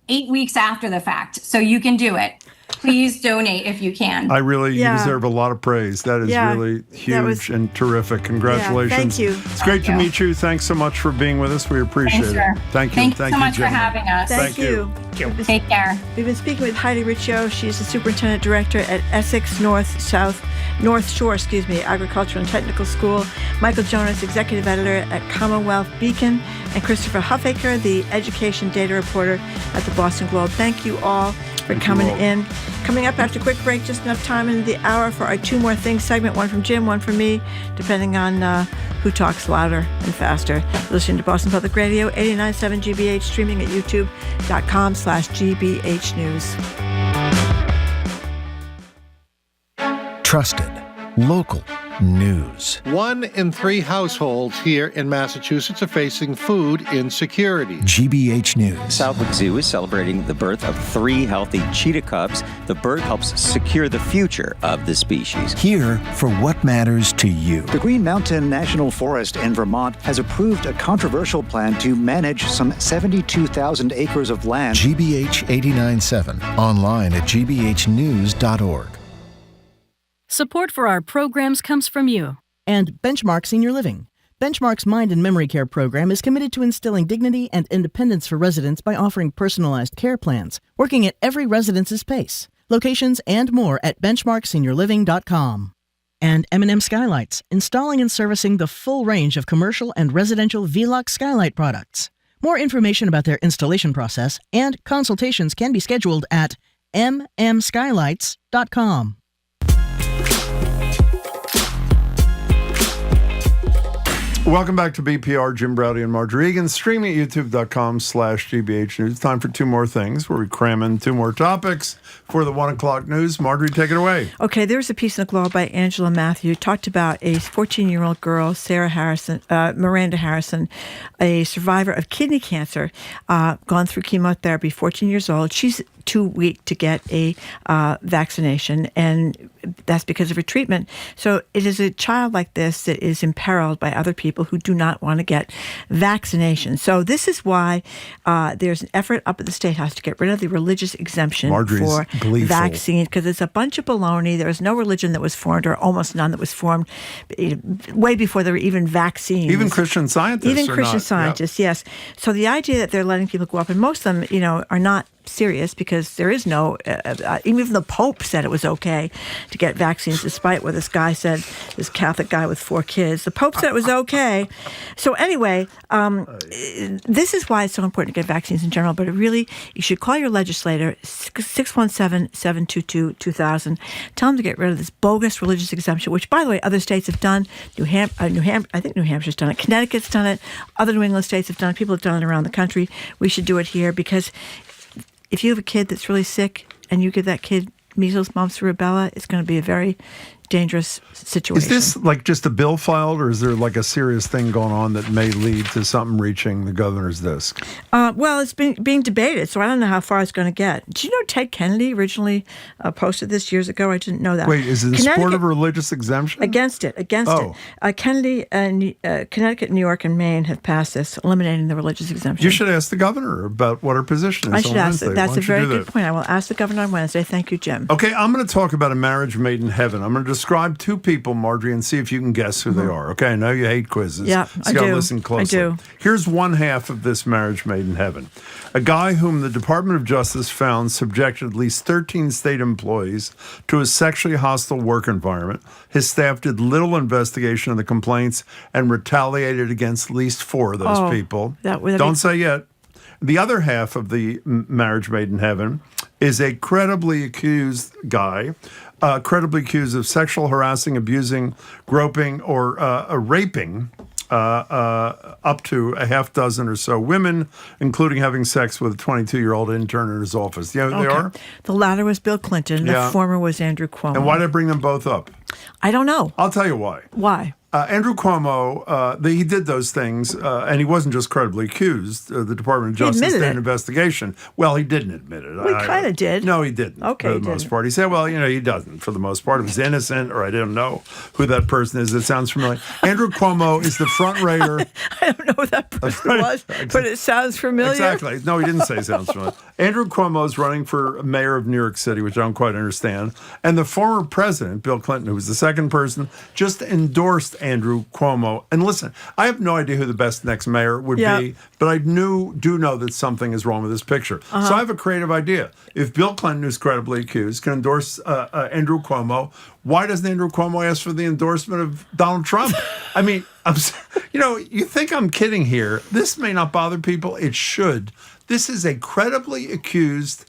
8 weeks after the fact. So you can do it. Please donate if you can. You deserve a lot of praise. That is really huge and terrific. Congratulations. Thank you. It's great to meet you. Thanks so much for being with us. We appreciate it. Thank you. Thank you so much for having us. Thank you. Take care. We've been speaking with Heidi Riccio. She's the superintendent director at Essex North Shore, Agricultural and Technical School. Michael Jonas, executive editor at Commonwealth Beacon, and Christopher Huffaker, the education data reporter at the Boston Globe. Thank you all for coming in. Coming up after a quick break, just enough time in the hour for our Two More Things segment, one from Jim, one from me, depending on who talks louder and faster. You're listening to Boston Public Radio, 89.7 GBH, streaming at youtube.com/GBH News. Trusted, local news. 1 in 3 households here in Massachusetts are facing food insecurity. GBH News. Southwick Zoo is celebrating the birth of 3 healthy cheetah cubs. The bird helps secure the future of the species. Here for what matters to you. The Green Mountain National Forest in Vermont has approved a controversial plan to manage some 72,000 acres of land. GBH 89.7, online at gbhnews.org. Support for our programs comes from you. And Benchmark Senior Living. Benchmark's Mind and Memory Care program is committed to instilling dignity and independence for residents by offering personalized care plans, working at every residence's pace. Locations and more at benchmarkseniorliving.com. And M&M Skylights, installing and servicing the full range of commercial and residential V-Lock skylight products. More information about their installation process and consultations can be scheduled at mmskylights.com. Welcome back to BPR. Jim Browdy and Marjorie Egan, streaming at youtube.com/GBH News. Time for two more things where we cram in two more topics for the 1 o'clock news. Marjorie, take it away. Okay, there was a piece in the Globe by Angela Matthew, talked about a 14-year-old girl, Miranda Harrison, a survivor of kidney cancer, gone through chemotherapy, 14 years old. She's too weak to get a vaccination, and that's because of her treatment. So it is a child like this that is imperiled by other people who do not want to get vaccinations. So this is why there's an effort up at the State House to get rid of the religious exemption for vaccines, because it's a bunch of baloney. There was no religion that was formed, or almost none that was formed, way before there were even vaccines. Even Christian scientists. Even Christian scientists, yes. So the idea that they're letting people go up, and most of them, are not serious, because there is no, even the Pope said it was okay to get vaccines, despite what this guy said, this Catholic guy with 4 kids. The Pope said it was okay. So anyway, this is why it's so important to get vaccines in general, but you should call your legislator, 617-722-2000. Tell them to get rid of this bogus religious exemption, which, by the way, other states have done. I think New Hampshire's done it. Connecticut's done it. Other New England states have done it. People have done it around the country. We should do it here, because if you have a kid that's really sick and you give that kid measles, mumps, or rubella, it's going to be a very dangerous situation. Is this like just a bill filed, or is there like a serious thing going on that may lead to something reaching the governor's desk? Well, it's being debated, so I don't know how far it's going to get. Do you know Ted Kennedy originally posted this years ago? I didn't know that. Wait, is it in support of a religious exemption? Against it. Kennedy, Connecticut, New York, and Maine have passed this, eliminating the religious exemption. You should ask the governor about what her position is. I should ask. That's a very good point. I will ask the governor on Wednesday. Thank you, Jim. Okay, I'm going to talk about a marriage made in heaven. I'm going to describe two people, Marjorie, and see if you can guess who they are. Okay, I know you hate quizzes. Yeah, so you got to listen closely. I do. Here's one half of this marriage made in heaven. A guy whom the Department of Justice found subjected at least 13 state employees to a sexually hostile work environment. His staff did little investigation of the complaints and retaliated against at least 4 of those people. Don't say yet. The other half of the marriage made in heaven is a credibly accused guy, credibly accused of sexual harassing, abusing, groping, or raping up to a half dozen or so women, including having sex with a 22-year-old intern in his office. You know who they are? The latter was Bill Clinton. The former was Andrew Cuomo. And why did I bring them both up? I don't know. I'll tell you why. Why? Andrew Cuomo, he did those things, and he wasn't just credibly accused. The Department of Justice did an investigation. Well, he didn't admit it. Well, he kind of did. No, he didn't. Okay, for the most part. He said, well, he doesn't for the most part. He was innocent, or I didn't know who that person is. It sounds familiar. Andrew Cuomo is the front raider. I don't know who that person was, but it sounds familiar. Exactly. No, he didn't say sounds familiar. Andrew Cuomo is running for mayor of New York City, which I don't quite understand. And the former president, Bill Clinton, who was the second person, just endorsed Andrew Cuomo. And listen, I have no idea who the best next mayor would be, but I do know that something is wrong with this picture. So I have a creative idea. If Bill Clinton, who's credibly accused, can endorse Andrew Cuomo, why doesn't Andrew Cuomo ask for the endorsement of Donald Trump? I mean, you think I'm kidding here. This may not bother people. It should. This is a credibly accused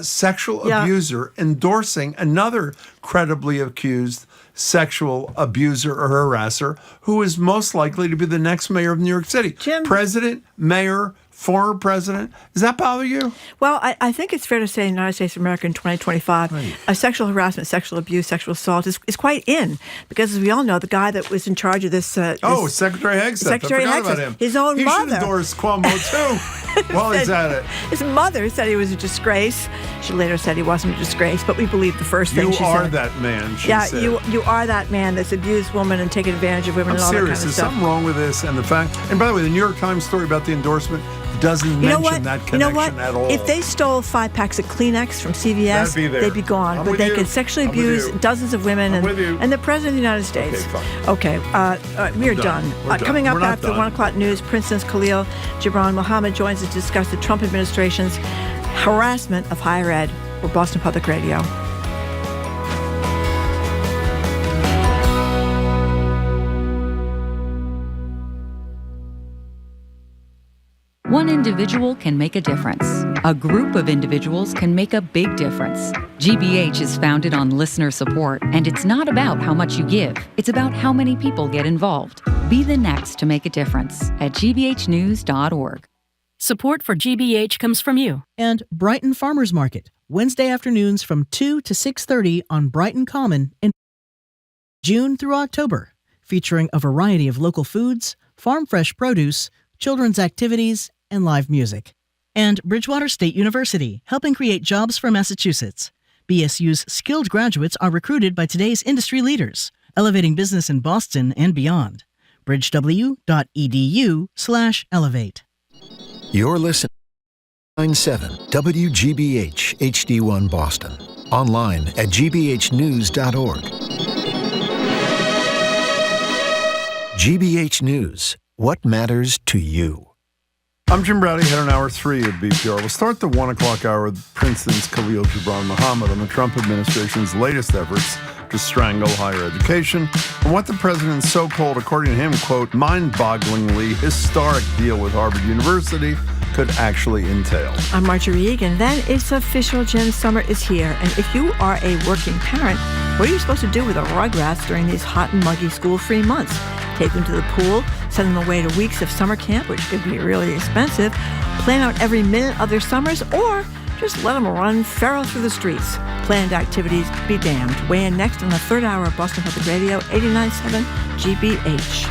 sexual abuser endorsing another credibly accused sexual abuser or harasser who is most likely to be the next mayor of New York City. Jim. President, mayor, former president. Does that bother you? Well, I think it's fair to say in the United States of America in 2025, sexual harassment, sexual abuse, sexual assault is quite in. Because as we all know, the guy that was in charge of this... Secretary Hegseth. Secretary I forgot Hegseth, about him. his own mother. He should endorse Cuomo, too. While he's at it. His mother said he was a disgrace. She later said he wasn't a disgrace, but we believe the first thing she said. You are that man, she said. You are that man that's abused women and taken advantage of women and all that kind of stuff. There's something wrong with this, and the fact... And by the way, the New York Times story about the endorsement doesn't mention that connection at all. If they stole 5 packs of Kleenex from CVS, they'd be gone. But they could sexually abuse dozens of women and the President of the United States. Okay, fine. We are done. Coming up after the 1 o'clock news, Princeton's Khalil Gibran Muhammad joins us to discuss the Trump administration's harassment of higher ed. We're Boston Public Radio. One individual can make a difference. A group of individuals can make a big difference. GBH is founded on listener support, and it's not about how much you give. It's about how many people get involved. Be the next to make a difference at gbhnews.org. Support for GBH comes from you and Brighton Farmers Market, Wednesday afternoons from 2 to 6:30 on Brighton Common in June through October, featuring a variety of local foods, farm fresh produce, children's activities, and live music. And Bridgewater State University, helping create jobs for Massachusetts. BSU's skilled graduates are recruited by today's industry leaders, elevating business in Boston and beyond. bridgew.edu/elevate. You're listening to 97 WGBH HD1 Boston. Online at gbhnews.org. GBH News. What matters to you? I'm Jim Browdy, head on Hour 3 at BPR. We'll start the 1 o'clock hour with Princeton's Khalil Gibran Muhammad on the Trump administration's latest efforts to strangle higher education and what the president's so-called, according to him, quote, mind-bogglingly historic deal with Harvard University could actually entail. I'm Marjorie Egan. Then it's official. Jen, summer is here. And if you are a working parent, what are you supposed to do with the rugrats during these hot and muggy school-free months? Take them to the pool, send them away to weeks of summer camp, which could be really expensive, plan out every minute of their summers, or just let them run feral through the streets. Planned activities be damned. Weigh in next on the third hour of Boston Public Radio, 89.7 GBH.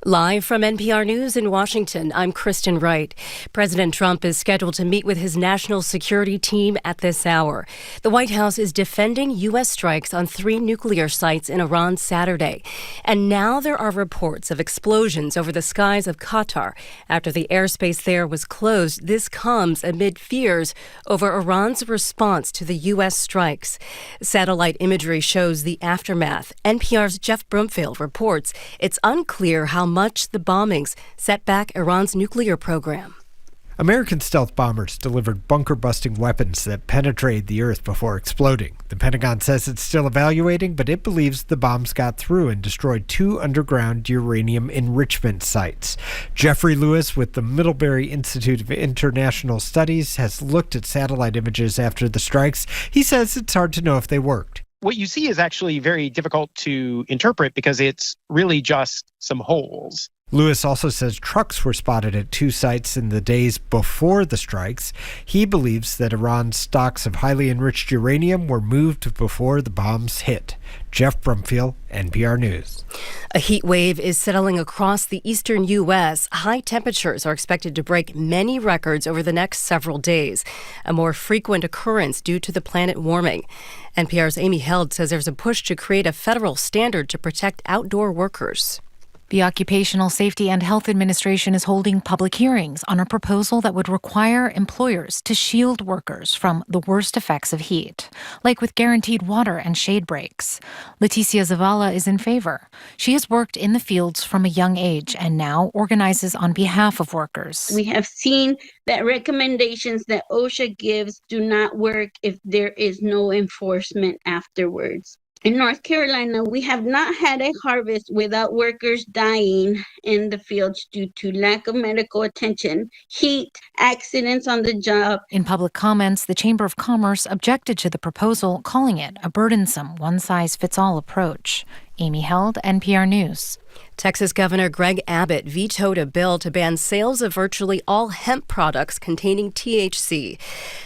Live from NPR News in Washington, I'm Kristen Wright. President Trump is scheduled to meet with his national security team at this hour. The White House is defending U.S. strikes on 3 nuclear sites in Iran Saturday. And now there are reports of explosions over the skies of Qatar. After the airspace there was closed, this comes amid fears over Iran's response to the U.S. strikes. Satellite imagery shows the aftermath. NPR's Jeff Brumfield reports it's unclear how much the bombings set back Iran's nuclear program. American stealth bombers delivered bunker-busting weapons that penetrated the earth before exploding. The Pentagon says it's still evaluating, but it believes the bombs got through and destroyed 2 underground uranium enrichment sites. Jeffrey Lewis with the Middlebury Institute of International Studies has looked at satellite images after the strikes. He says it's hard to know if they worked. What you see is actually very difficult to interpret because it's really just some holes. Lewis also says trucks were spotted at 2 sites in the days before the strikes. He believes that Iran's stocks of highly enriched uranium were moved before the bombs hit. Jeff Brumfield, NPR News. A heat wave is settling across the eastern U.S. High temperatures are expected to break many records over the next several days, a more frequent occurrence due to the planet warming. NPR's Amy Held says there's a push to create a federal standard to protect outdoor workers. The Occupational Safety and Health Administration is holding public hearings on a proposal that would require employers to shield workers from the worst effects of heat, like with guaranteed water and shade breaks. Leticia Zavala is in favor. She has worked in the fields from a young age and now organizes on behalf of workers. We have seen that recommendations that OSHA gives do not work if there is no enforcement afterwards. In North Carolina, we have not had a harvest without workers dying in the fields due to lack of medical attention, heat, accidents on the job. In public comments, the Chamber of Commerce objected to the proposal, calling it a burdensome one-size-fits-all approach. Amy Held, NPR News. Texas Governor Greg Abbott vetoed a bill to ban sales of virtually all hemp products containing THC,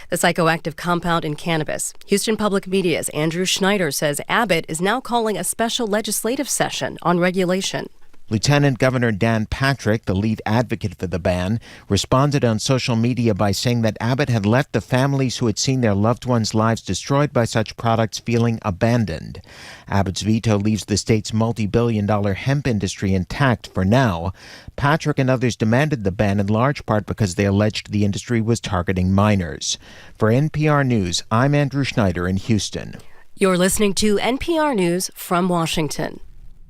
the psychoactive compound in cannabis. Houston Public Media's Andrew Schneider says Abbott is now calling a special legislative session on regulation. Lieutenant Governor Dan Patrick, the lead advocate for the ban, responded on social media by saying that Abbott had left the families who had seen their loved ones' lives destroyed by such products feeling abandoned. Abbott's veto leaves the state's multi-billion-dollar hemp industry intact for now. Patrick and others demanded the ban in large part because they alleged the industry was targeting minors. For NPR News, I'm Andrew Schneider in Houston. You're listening to NPR News from Washington.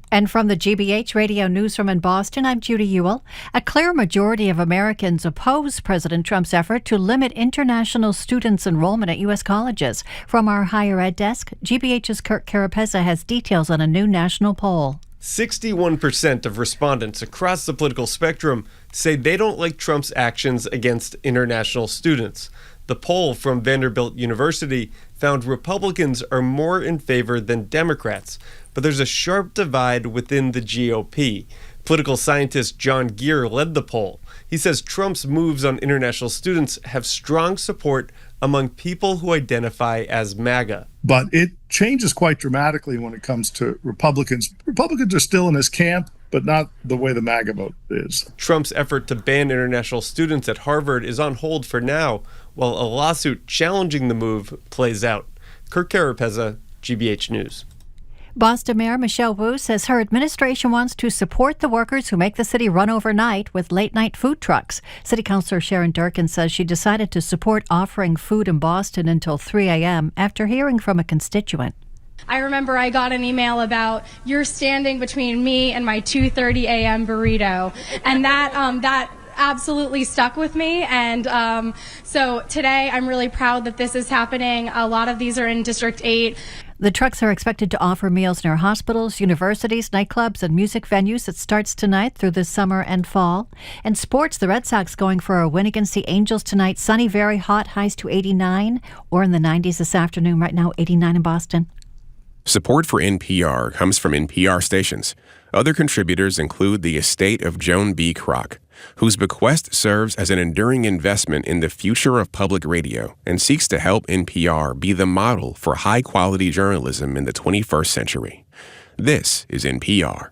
And from the GBH Radio Newsroom in Boston, I'm Judy Ewell. A clear majority of Americans oppose President Trump's effort to limit international students' enrollment at U.S. colleges. From our higher ed desk, GBH's Kirk Carapeza has details on a new national poll. 61% of respondents across the political spectrum say they don't like Trump's actions against international students. The poll from Vanderbilt University found Republicans are more in favor than Democrats, but there's a sharp divide within the GOP. Political scientist John Geer led the poll. He says Trump's moves on international students have strong support among people who identify as MAGA. But it changes quite dramatically when it comes to Republicans. Republicans are still in his camp, but not the way the MAGA vote is. Trump's effort to ban international students at Harvard is on hold for now, while a lawsuit challenging the move plays out. Kirk Carapeza, GBH News. Boston Mayor Michelle Wu says her administration wants to support the workers who make the city run overnight with late-night food trucks. City Councilor Sharon Durkin says she decided to support offering food in Boston until 3 a.m. after hearing from a constituent. I remember I got an email about you're standing between me and my 2:30 a.m. burrito, and that absolutely stuck with me. And so today I'm really proud that this is happening. A lot of these are in District 8. The trucks are expected to offer meals near hospitals, universities, nightclubs, and music venues. It starts tonight through the summer and fall. And sports, the Red Sox going for a win against the Angels tonight. Sunny, very hot, highs to 89, or in the 90s this afternoon. Right now, 89 in Boston. Support for NPR comes from NPR stations. Other contributors include the estate of Joan B. Kroc, whose bequest serves as an enduring investment in the future of public radio and seeks to help NPR be the model for high-quality journalism in the 21st century. This is NPR.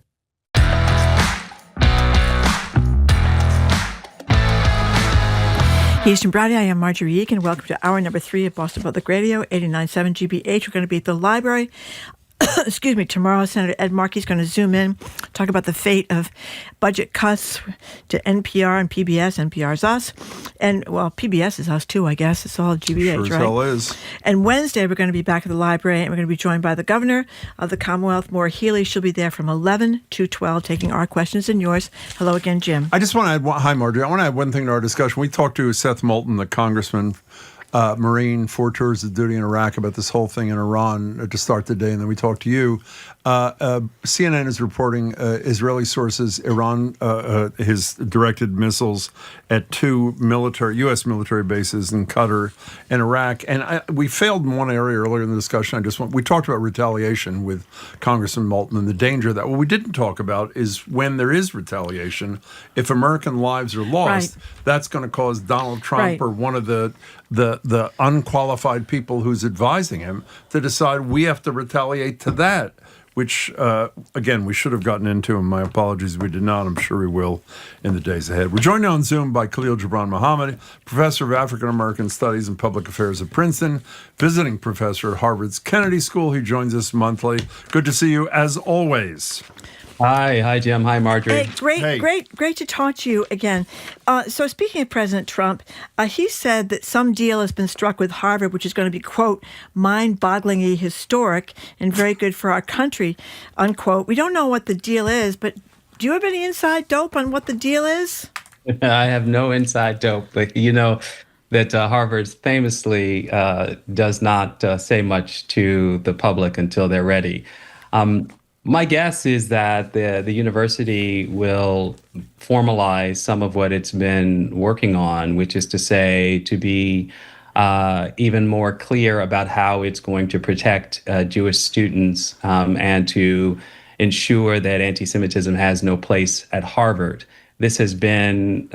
Houston Brady, I am Marjorie Egan. Welcome to hour number 3 of Boston Public Radio, 89.7 GBH. We're going to be at the library. Excuse me, tomorrow Senator Ed Markey is going to zoom in, talk about the fate of budget cuts to NPR and PBS. NPR's us. And, well, PBS is us too, I guess. It's all GBH, sure right? Sure as hell is. And Wednesday, we're going to be back at the library, and we're going to be joined by the governor of the Commonwealth, Maura Healey. She'll be there from 11 to 12, taking our questions and yours. Hello again, Jim. I just want to add hi, Marjorie. I want to add one thing to our discussion. We talked to Seth Moulton, the congressman, Marine, 4 tours of duty in Iraq, about this whole thing in Iran to start the day, and then we talked to you. CNN is reporting Israeli sources, Iran has directed missiles at 2 U.S. military bases in Qatar and Iraq. And we failed in one area earlier in the discussion. We talked about retaliation with Congressman Moulton and the danger of that. What we didn't talk about is when there is retaliation, if American lives are lost, that's going to cause Donald Trump or one of the unqualified people who's advising him to decide we have to retaliate to that, which, again, we should have gotten into, and my apologies we did not. I'm sure we will in the days ahead. We're joined now on Zoom by Khalil Gibran Muhammad, professor of African American Studies and Public Affairs at Princeton, visiting professor at Harvard's Kennedy School. He joins us monthly. Good to see you, as always. Hi, Jim. Hi, Marjorie. Hey, great to talk to you again. So speaking of President Trump, he said that some deal has been struck with Harvard, which is going to be, quote, mind-bogglingly historic and very good for our country, unquote. We don't know what the deal is, but do you have any inside dope on what the deal is? I have no inside dope, but you know that Harvard famously does not say much to the public until they're ready. My guess is that the university will formalize some of what it's been working on, which is to say to be even more clear about how it's going to protect Jewish students and to ensure that anti-Semitism has no place at Harvard. This has been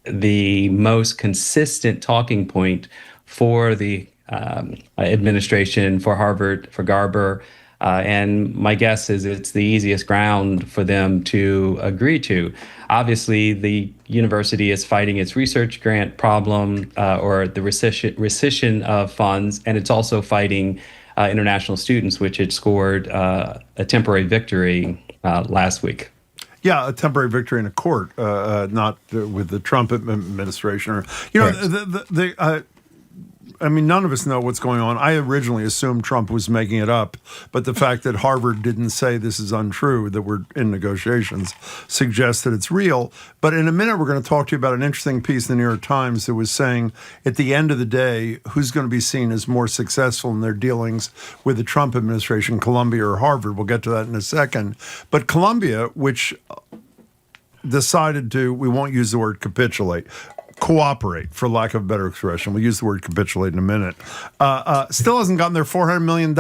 the most consistent talking point for the administration, for Harvard, for Garber. And my guess is it's the easiest ground for them to agree to. Obviously, the university is fighting its research grant problem or the rescission of funds, and it's also fighting international students, which it scored a temporary victory last week. Yeah, a temporary victory in a court, not with the Trump administration. Or, you know, none of us know what's going on. I originally assumed Trump was making it up, but the fact that Harvard didn't say this is untrue, that we're in negotiations, suggests that it's real. But in a minute, we're going to talk to you about an interesting piece in the New York Times that was saying, at the end of the day, who's going to be seen as more successful in their dealings with the Trump administration, Columbia or Harvard? We'll get to that in a second. But Columbia, which decided to, we won't use the word capitulate, cooperate, for lack of a better expression. We'll use the word capitulate in a minute. Still hasn't gotten their $400 million.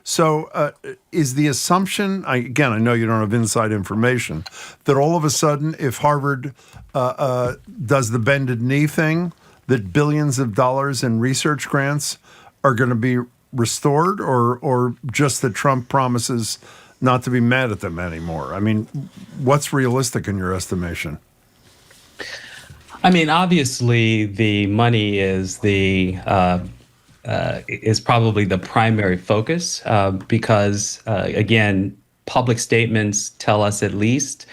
So is the assumption, I know you don't have inside information, that all of a sudden, if Harvard does the bended knee thing, that billions of dollars in research grants are going to be restored, or just that Trump promises not to be mad at them anymore? I mean, what's realistic in your estimation? Obviously, the money is probably the primary focus because, again, public statements tell us at least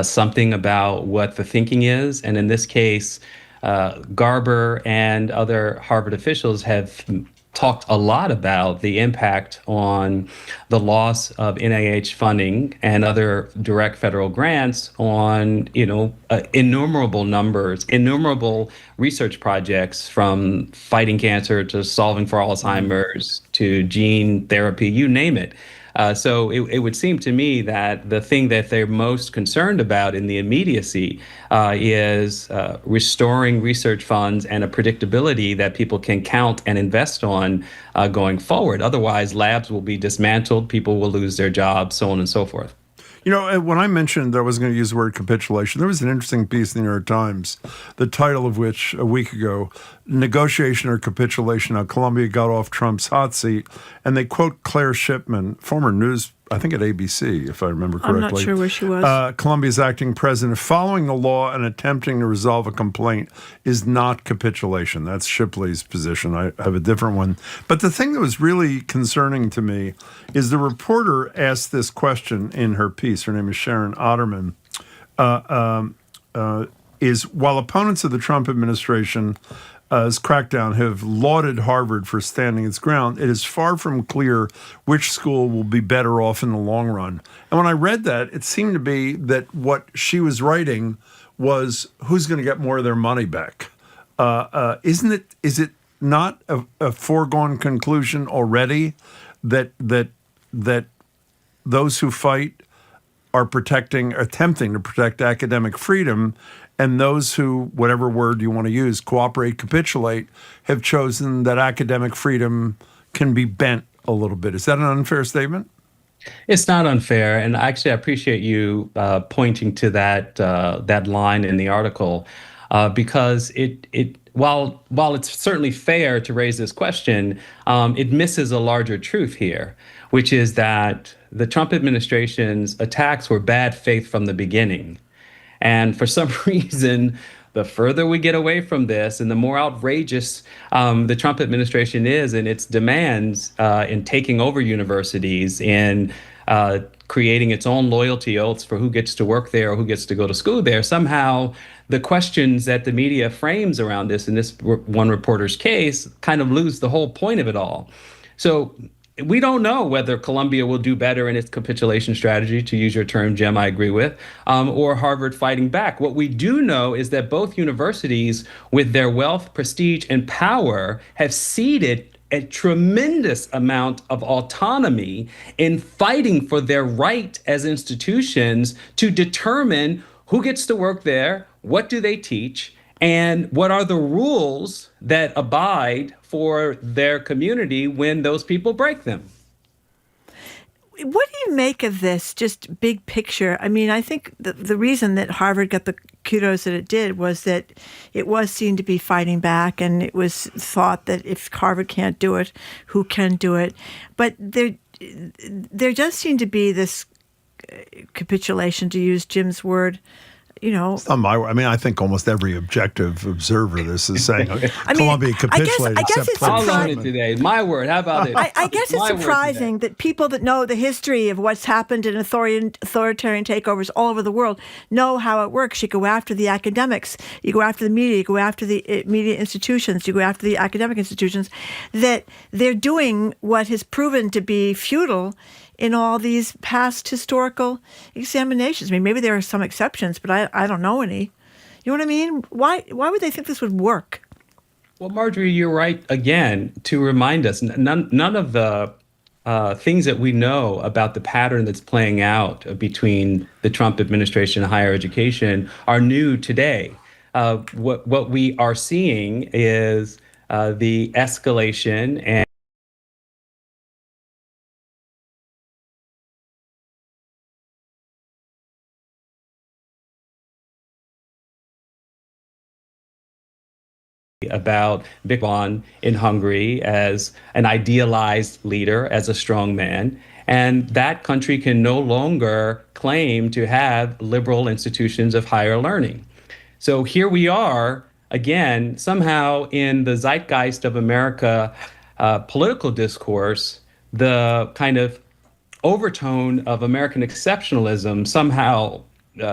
something about what the thinking is. And in this case, Garber and other Harvard officials have talked a lot about the impact on the loss of NIH funding and other direct federal grants on, innumerable research projects, from fighting cancer to solving for Alzheimer's to gene therapy, you name it. So it would seem to me that the thing that they're most concerned about in the immediacy is restoring research funds and a predictability that people can count and invest on going forward. Otherwise, labs will be dismantled, people will lose their jobs, so on and so forth. When I mentioned that I was going to use the word capitulation, there was an interesting piece in the New York Times, the title of which a week ago, Negotiation or Capitulation, how Columbia got off Trump's hot seat. And they quote Claire Shipman, former news, I think at ABC, if I remember correctly. I'm not sure where she was. Columbia's acting president, following the law and attempting to resolve a complaint is not capitulation. That's Shipley's position. I have a different one. But the thing that was really concerning to me is the reporter asked this question in her piece. Her name is Sharon Otterman. Is while opponents of the Trump administration crackdown have lauded Harvard for standing its ground, it is far from clear which school will be better off in the long run. And when I read that, it seemed to be that what she was writing was who's going to get more of their money back. Is it not a foregone conclusion already that those who fight are attempting to protect academic freedom, and those who, whatever word you want to use, cooperate, capitulate, have chosen that academic freedom can be bent a little bit? Is that an unfair statement? It's not unfair, and actually, I appreciate you pointing to that line in the article, because while it's certainly fair to raise this question, it misses a larger truth here, which is that the Trump administration's attacks were bad faith from the beginning. And for some reason, the further we get away from this and the more outrageous the Trump administration is in its demands in taking over universities, in creating its own loyalty oaths for who gets to work there or who gets to go to school there, somehow the questions that the media frames around this, in this one reporter's case, kind of lose the whole point of it all. So we don't know whether Columbia will do better in its capitulation strategy, to use your term, Jim, I agree with, or Harvard fighting back. What we do know is that both universities, with their wealth, prestige, and power, have ceded a tremendous amount of autonomy in fighting for their right as institutions to determine who gets to work there, what do they teach, and what are the rules that abide for their community when those people break them. What do you make of this, just big picture? I think the reason that Harvard got the kudos that it did was that it was seen to be fighting back, and it was thought that if Harvard can't do it, who can do it? But there does seem to be this capitulation, to use Jim's word, I think almost every objective observer of this is saying Columbia capitulated. I guess it's I'll learn it today. My word. How about it? I guess it's surprising that people that know the history of what's happened in authoritarian takeovers all over the world know how it works. You go after the academics, you go after the media, you go after the media institutions, you go after the academic institutions, that they're doing what has proven to be futile in all these past historical examinations. I mean, maybe there are some exceptions, but I don't know any. You know what I mean? Why would they think this would work? Well, Marjorie, you're right again to remind us none of the things that we know about the pattern that's playing out between the Trump administration and higher education are new today. What we are seeing is the escalation and about Gibran in Hungary as an idealized leader, as a strong man. And that country can no longer claim to have liberal institutions of higher learning. So here we are, again, somehow in the zeitgeist of America political discourse, the kind of overtone of American exceptionalism somehow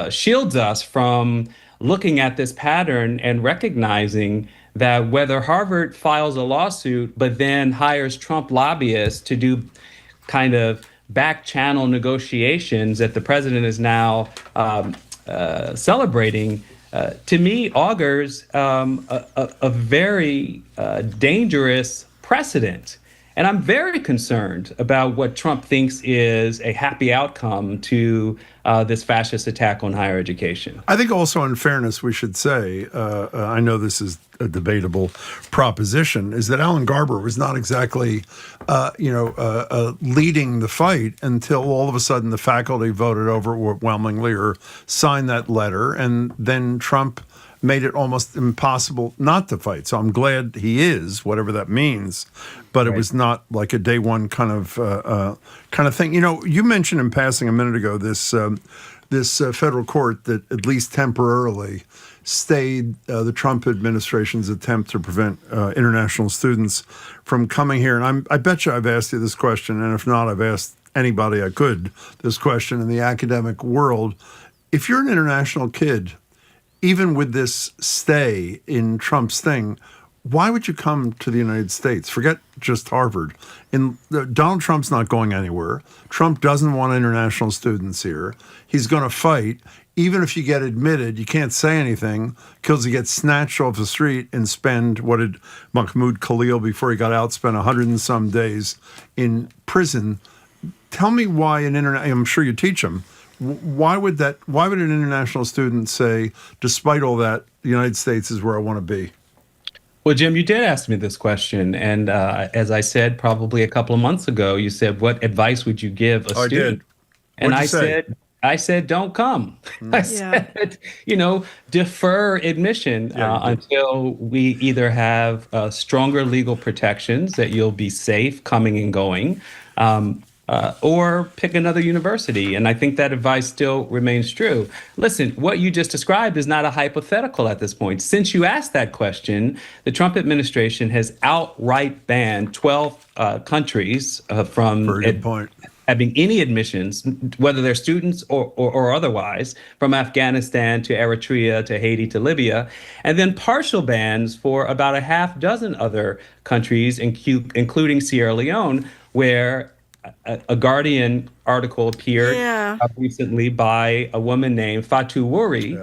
shields us from looking at this pattern and recognizing that whether Harvard files a lawsuit but then hires Trump lobbyists to do kind of back channel negotiations that the president is now celebrating, to me augurs a very dangerous precedent. And I'm very concerned about what Trump thinks is a happy outcome to this fascist attack on higher education. I think also, in fairness, we should say, I know this is a debatable proposition, is that Alan Garber was not exactly, leading the fight until all of a sudden the faculty voted overwhelmingly or signed that letter, and then Trump made it almost impossible not to fight. So I'm glad he is, whatever that means. But it was not like a day one kind of thing. You mentioned in passing a minute ago this federal court that at least temporarily stayed the Trump administration's attempt to prevent international students from coming here. And I bet you I've asked you this question, and if not, I've asked anybody I could this question in the academic world. If you're an international kid, even with this stay in Trump's thing, why would you come to the United States? Forget just Harvard. Donald Trump's not going anywhere. Trump doesn't want international students here. He's going to fight. Even if you get admitted, you can't say anything because you get snatched off the street and spend, what did Mahmoud Khalil, before he got out, spend 100 and some days in prison. Tell me why I'm sure you teach him. Why would an international student say, despite all that, the United States is where I want to be? Well, Jim, you did ask me this question. And as I said, probably a couple of months ago, you said, what advice would you give a student? I did. And I said, don't come. I said, defer admission until we either have stronger legal protections that you'll be safe coming and going, or pick another university. And I think that advice still remains true. Listen, what you just described is not a hypothetical at this point. Since you asked that question, the Trump administration has outright banned 12 countries from having any admissions, whether they're students or otherwise, from Afghanistan to Eritrea to Haiti to Libya, and then partial bans for about a half dozen other countries, including Sierra Leone, where a Guardian article appeared recently by a woman named Fatou Wuri,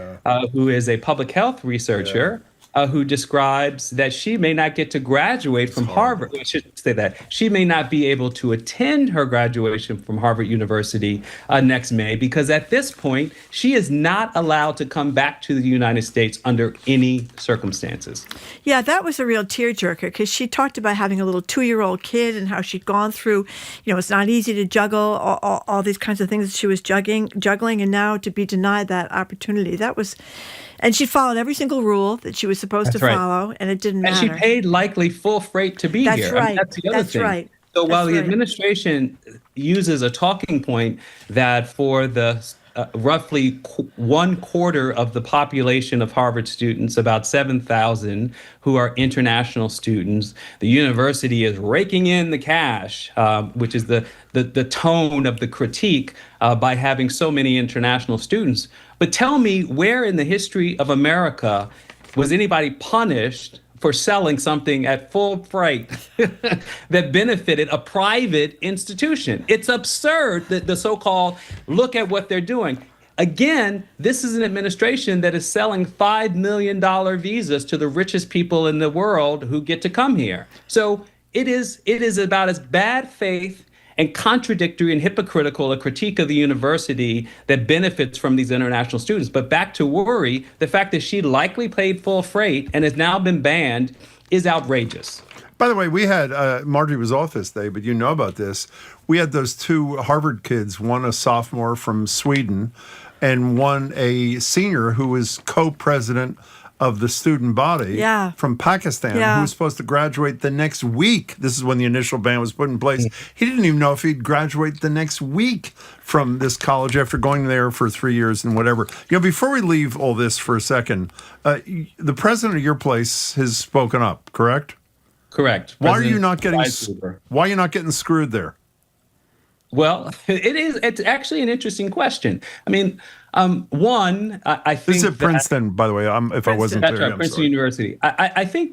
who is a public health researcher, who describes that she may not get to graduate from Harvard. I shouldn't say that. She may not be able to attend her graduation from Harvard University next May because at this point, she is not allowed to come back to the United States under any circumstances. Yeah, that was a real tearjerker because she talked about having a little 2-year-old kid and how she'd gone through, it's not easy to juggle all these kinds of things that she was juggling, and now to be denied that opportunity. And she followed every single rule that she was supposed to follow, and it didn't matter. And she paid likely full freight to be here. Right. That's the other thing. Right. So while the administration uses a talking point that for the roughly 1/4 of the population of Harvard students, about 7,000, who are international students. The university is raking in the cash, which is the tone of the critique by having so many international students. But tell me, where in the history of America was anybody punished for selling something at full freight that benefited a private institution? It's absurd that the so-called look at what they're doing. Again, this is an administration that is selling $5 million visas to the richest people in the world who get to come here. So it is about as bad faith and contradictory and hypocritical a critique of the university that benefits from these international students. But back to worry, the fact that she likely paid full freight and has now been banned is outrageous. By the way, we had, Marjorie was off this day, but you know about this. We had those two Harvard kids, one a sophomore from Sweden and one a senior who was co-president of the student body from Pakistan, who was supposed to graduate the next week. This is when the initial ban was put in place. He didn't even know if he'd graduate the next week from this college after going there for 3 years and whatever. You know, before we leave all this for a second, the president of your place has spoken up, correct? Correct. Why are you not getting screwed there? Well, it's actually an interesting question. I mean, one, I think this is at Princeton, by the way. If I wasn't clear, that's right, Princeton University. I think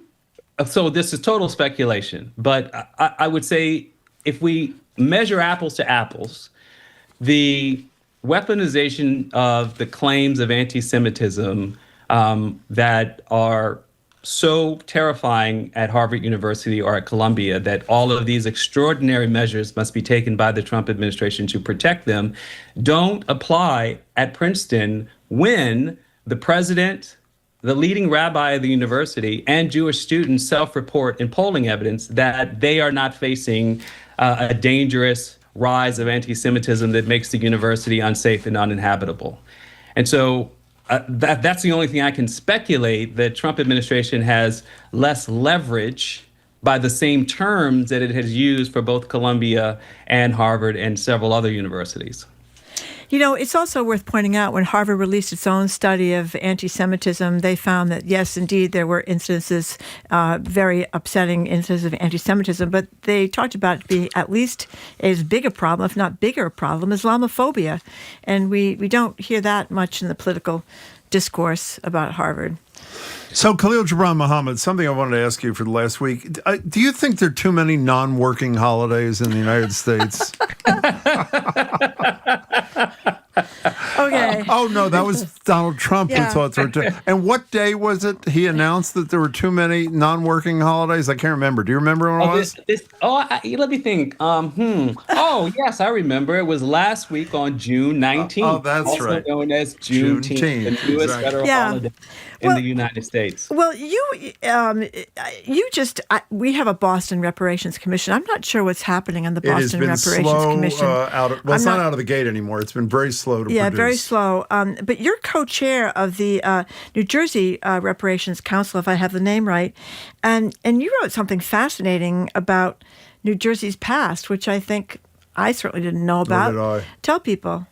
so. This is total speculation, but I would say if we measure apples to apples, the weaponization of the claims of anti-Semitism that are so terrifying at Harvard University or at Columbia that all of these extraordinary measures must be taken by the Trump administration to protect them don't apply at Princeton when the president, the leading rabbi of the university, and Jewish students self-report in polling evidence that they are not facing a dangerous rise of anti-Semitism that makes the university unsafe and uninhabitable. And so that's the only thing I can speculate, that Trump administration has less leverage by the same terms that it has used for both Columbia and Harvard and several other universities. You know, it's also worth pointing out when Harvard released its own study of anti-Semitism, they found that, yes, indeed, there were instances, very upsetting instances of anti-Semitism, but they talked about it being at least as big a problem, if not bigger a problem, Islamophobia. And we don't hear that much in the political discourse about Harvard. So, Khalil Gibran Muhammad, something I wanted to ask you for the last week. Do you think there are too many non-working holidays in the United States? Okay. Oh, no, that was Donald Trump who thought there were too. And what day was it he announced that there were too many non-working holidays? I can't remember. Do you remember when it was? Let me think. Oh, yes, I remember. It was last week on June 19th. Oh, that's also right. known as Juneteenth, the newest federal holiday in the United States. Well, we have a Boston Reparations Commission. I'm not sure what's happening on the Boston Reparations Commission. It's not out of the gate anymore. It's been very slow to produce. Yeah, very slow. But you're co-chair of the New Jersey Reparations Council, if I have the name right, and you wrote something fascinating about New Jersey's past, which I think I certainly didn't know about. Nor did I. Tell people.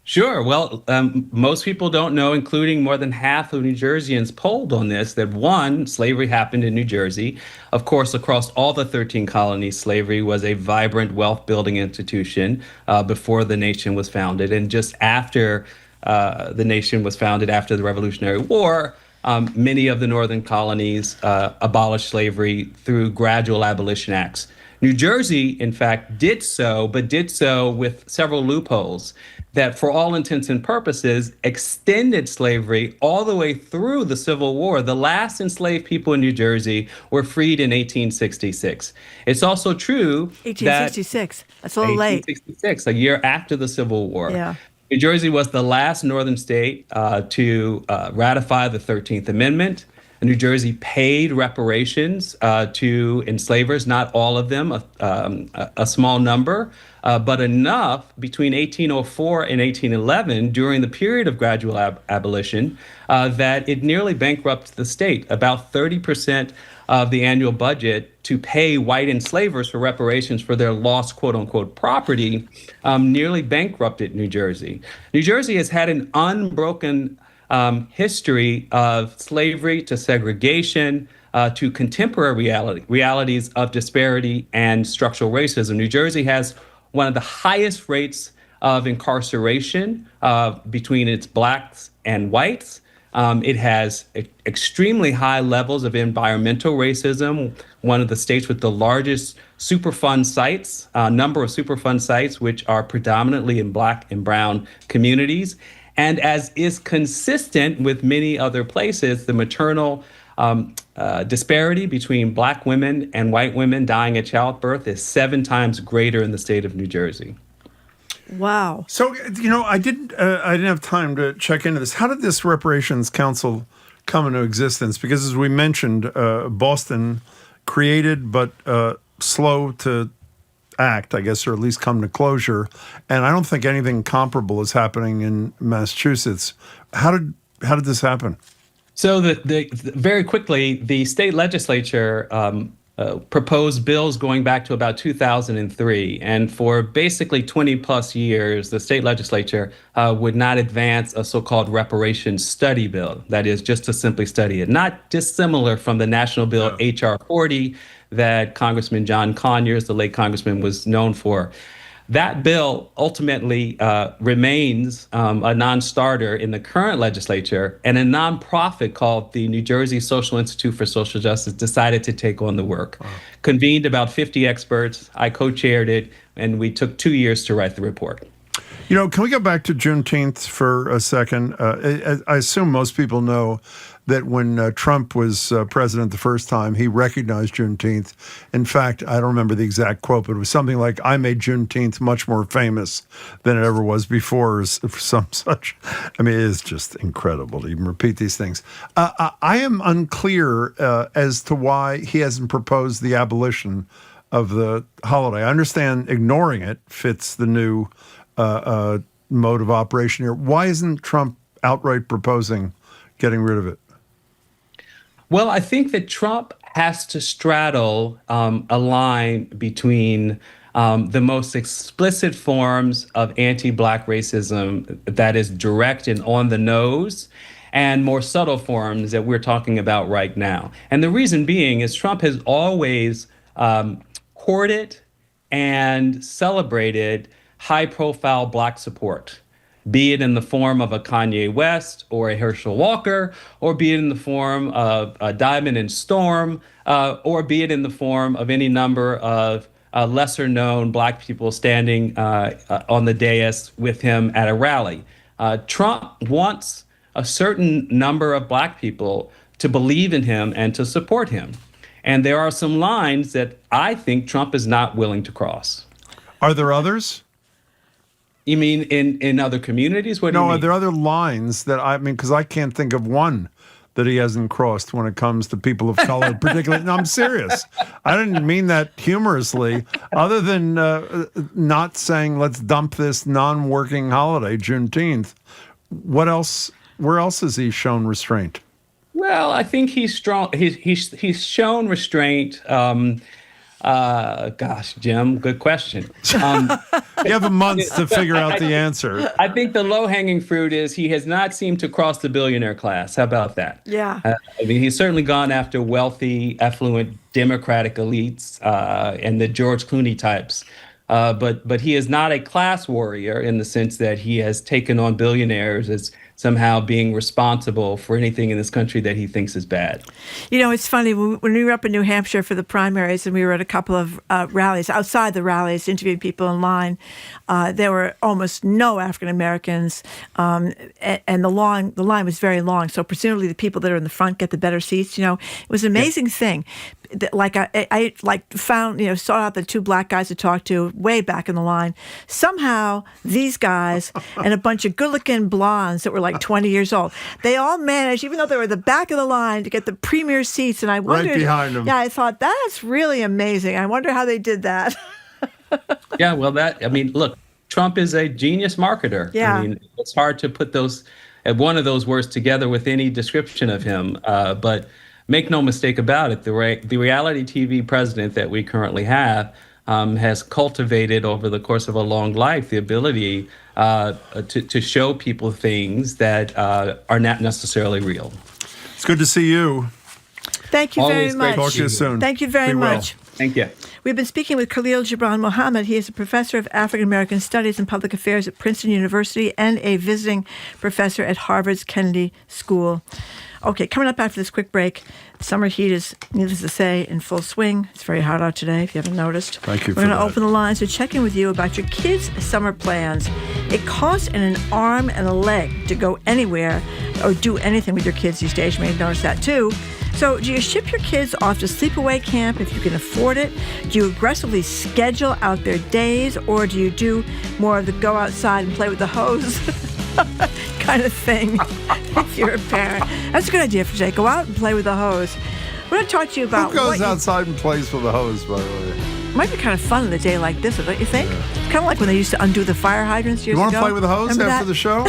Sure. Well, most people don't know, including more than half of New Jerseyans polled on this, that one, slavery happened in New Jersey. Of course, across all the 13 colonies, slavery was a vibrant wealth-building institution before the nation was founded. And just after the nation was founded, after the Revolutionary War, many of the northern colonies abolished slavery through gradual abolition acts. New Jersey, in fact, did so, but did so with several loopholes that, for all intents and purposes, extended slavery all the way through the Civil War. The last enslaved people in New Jersey were freed in 1866. It's also true 1866. That's a little late. 1866, a year after the Civil War. Yeah. New Jersey was the last northern state to ratify the 13th Amendment. New Jersey paid reparations to enslavers, not all of them, a small number, but enough between 1804 and 1811 during the period of gradual abolition that it nearly bankrupted the state. About 30% of the annual budget to pay white enslavers for reparations for their lost quote unquote property nearly bankrupted New Jersey. New Jersey has had an unbroken history of slavery to segregation to contemporary realities of disparity and structural racism. New Jersey has one of the highest rates of incarceration between its blacks and whites. It has extremely high levels of environmental racism, one of the states with the largest Superfund sites, number of Superfund sites, which are predominantly in black and brown communities. And as is consistent with many other places, the maternal disparity between black women and white women dying at childbirth is 7 times greater in the state of New Jersey. Wow. So, I didn't have time to check into this. How did this Reparations Council come into existence? Because as we mentioned, Boston created but slow to act, I guess, or at least come to closure. And I don't think anything comparable is happening in Massachusetts. How did this happen? So very quickly, the state legislature proposed bills going back to about 2003. And for basically 20 plus years, the state legislature would not advance a so-called reparations study bill. That is, just to simply study it. Not dissimilar from the national bill H.R. 40 that Congressman John Conyers, the late congressman, was known for. That bill ultimately remains a non-starter in the current legislature, and a nonprofit called the New Jersey Social Institute for Social Justice decided to take on the work. Wow. Convened about 50 experts. I co-chaired it, and we took 2 years to write the report. Can we go back to Juneteenth for a second? I assume most people know that when Trump was president the first time, he recognized Juneteenth. In fact, I don't remember the exact quote, but it was something like, "I made Juneteenth much more famous than it ever was before," or some such. I mean, it is just incredible to even repeat these things. I am unclear as to why he hasn't proposed the abolition of the holiday. I understand ignoring it fits the new mode of operation here. Why isn't Trump outright proposing getting rid of it? Well, I think that Trump has to straddle a line between the most explicit forms of anti-Black racism that is direct and on the nose, and more subtle forms that we're talking about right now. And the reason being is Trump has always courted and celebrated high-profile Black support, be it in the form of a Kanye West or a Herschel Walker, or be it in the form of a Diamond and Storm, or be it in the form of any number of lesser-known Black people standing on the dais with him at a rally. Trump wants a certain number of Black people to believe in him and to support him. And there are some lines that I think Trump is not willing to cross. Are there others? You mean in other communities? What do you mean? No, are there other lines that because I can't think of one that he hasn't crossed when it comes to people of color, particularly. No, I'm serious. I didn't mean that humorously, other than not saying, let's dump this non-working holiday, Juneteenth. What else? Where else has he shown restraint? Well, I think he's strong. He's shown restraint. Gosh, Jim, good question. You have a month to figure out the answer. I think the low-hanging fruit is he has not seemed to cross the billionaire class. How about that? Yeah. He's certainly gone after wealthy, affluent Democratic elites and the George Clooney types. But he is not a class warrior in the sense that he has taken on billionaires as somehow being responsible for anything in this country that he thinks is bad. It's funny, when we were up in New Hampshire for the primaries and we were at a couple of rallies, outside the rallies, interviewing people in line, there were almost no African Americans, and the line was very long, so presumably the people that are in the front get the better seats. It was an amazing thing. Like I found, sought out the two Black guys to talk to way back in the line. Somehow these guys and a bunch of good-looking blondes that were like like 20 years old. They all managed, even though they were at the back of the line, to get the premier seats. And I wondered, right behind them. Yeah, I thought that's really amazing. I wonder how they did that. Yeah, well, look, Trump is a genius marketer. Yeah. I mean, it's hard to put one of those words together with any description of him. But make no mistake about it, the reality TV president that we currently have has cultivated over the course of a long life the ability to show people things that are not necessarily real. It's good to see you. Thank you very much. Talk to you soon. Thank you very much. Thank you. We've been speaking with Khalil Gibran Mohammed. He is a professor of African American Studies and Public Affairs at Princeton University and a visiting professor at Harvard's Kennedy School. Okay, coming up after this quick break, summer heat is, needless to say, in full swing. It's very hot out today, if you haven't noticed. Thank you for We're going that. to open the lines to check in with you about your kids' summer plans. It costs an arm and a leg to go anywhere or do anything with your kids these days. You may have noticed that too. So do you ship your kids off to sleepaway camp if you can afford it? Do you aggressively schedule out their days, or do you do more of the go outside and play with the hose kind of thing if you're a parent? That's a good idea for today. Go out and play with the hose. We're going to talk to you about Who goes outside and plays with the hose, by the way? It might be kind of fun on a day like this, don't you think? It's kind of like when they used to undo the fire hydrants years ago. You want to play with the hose Remember after that? the show?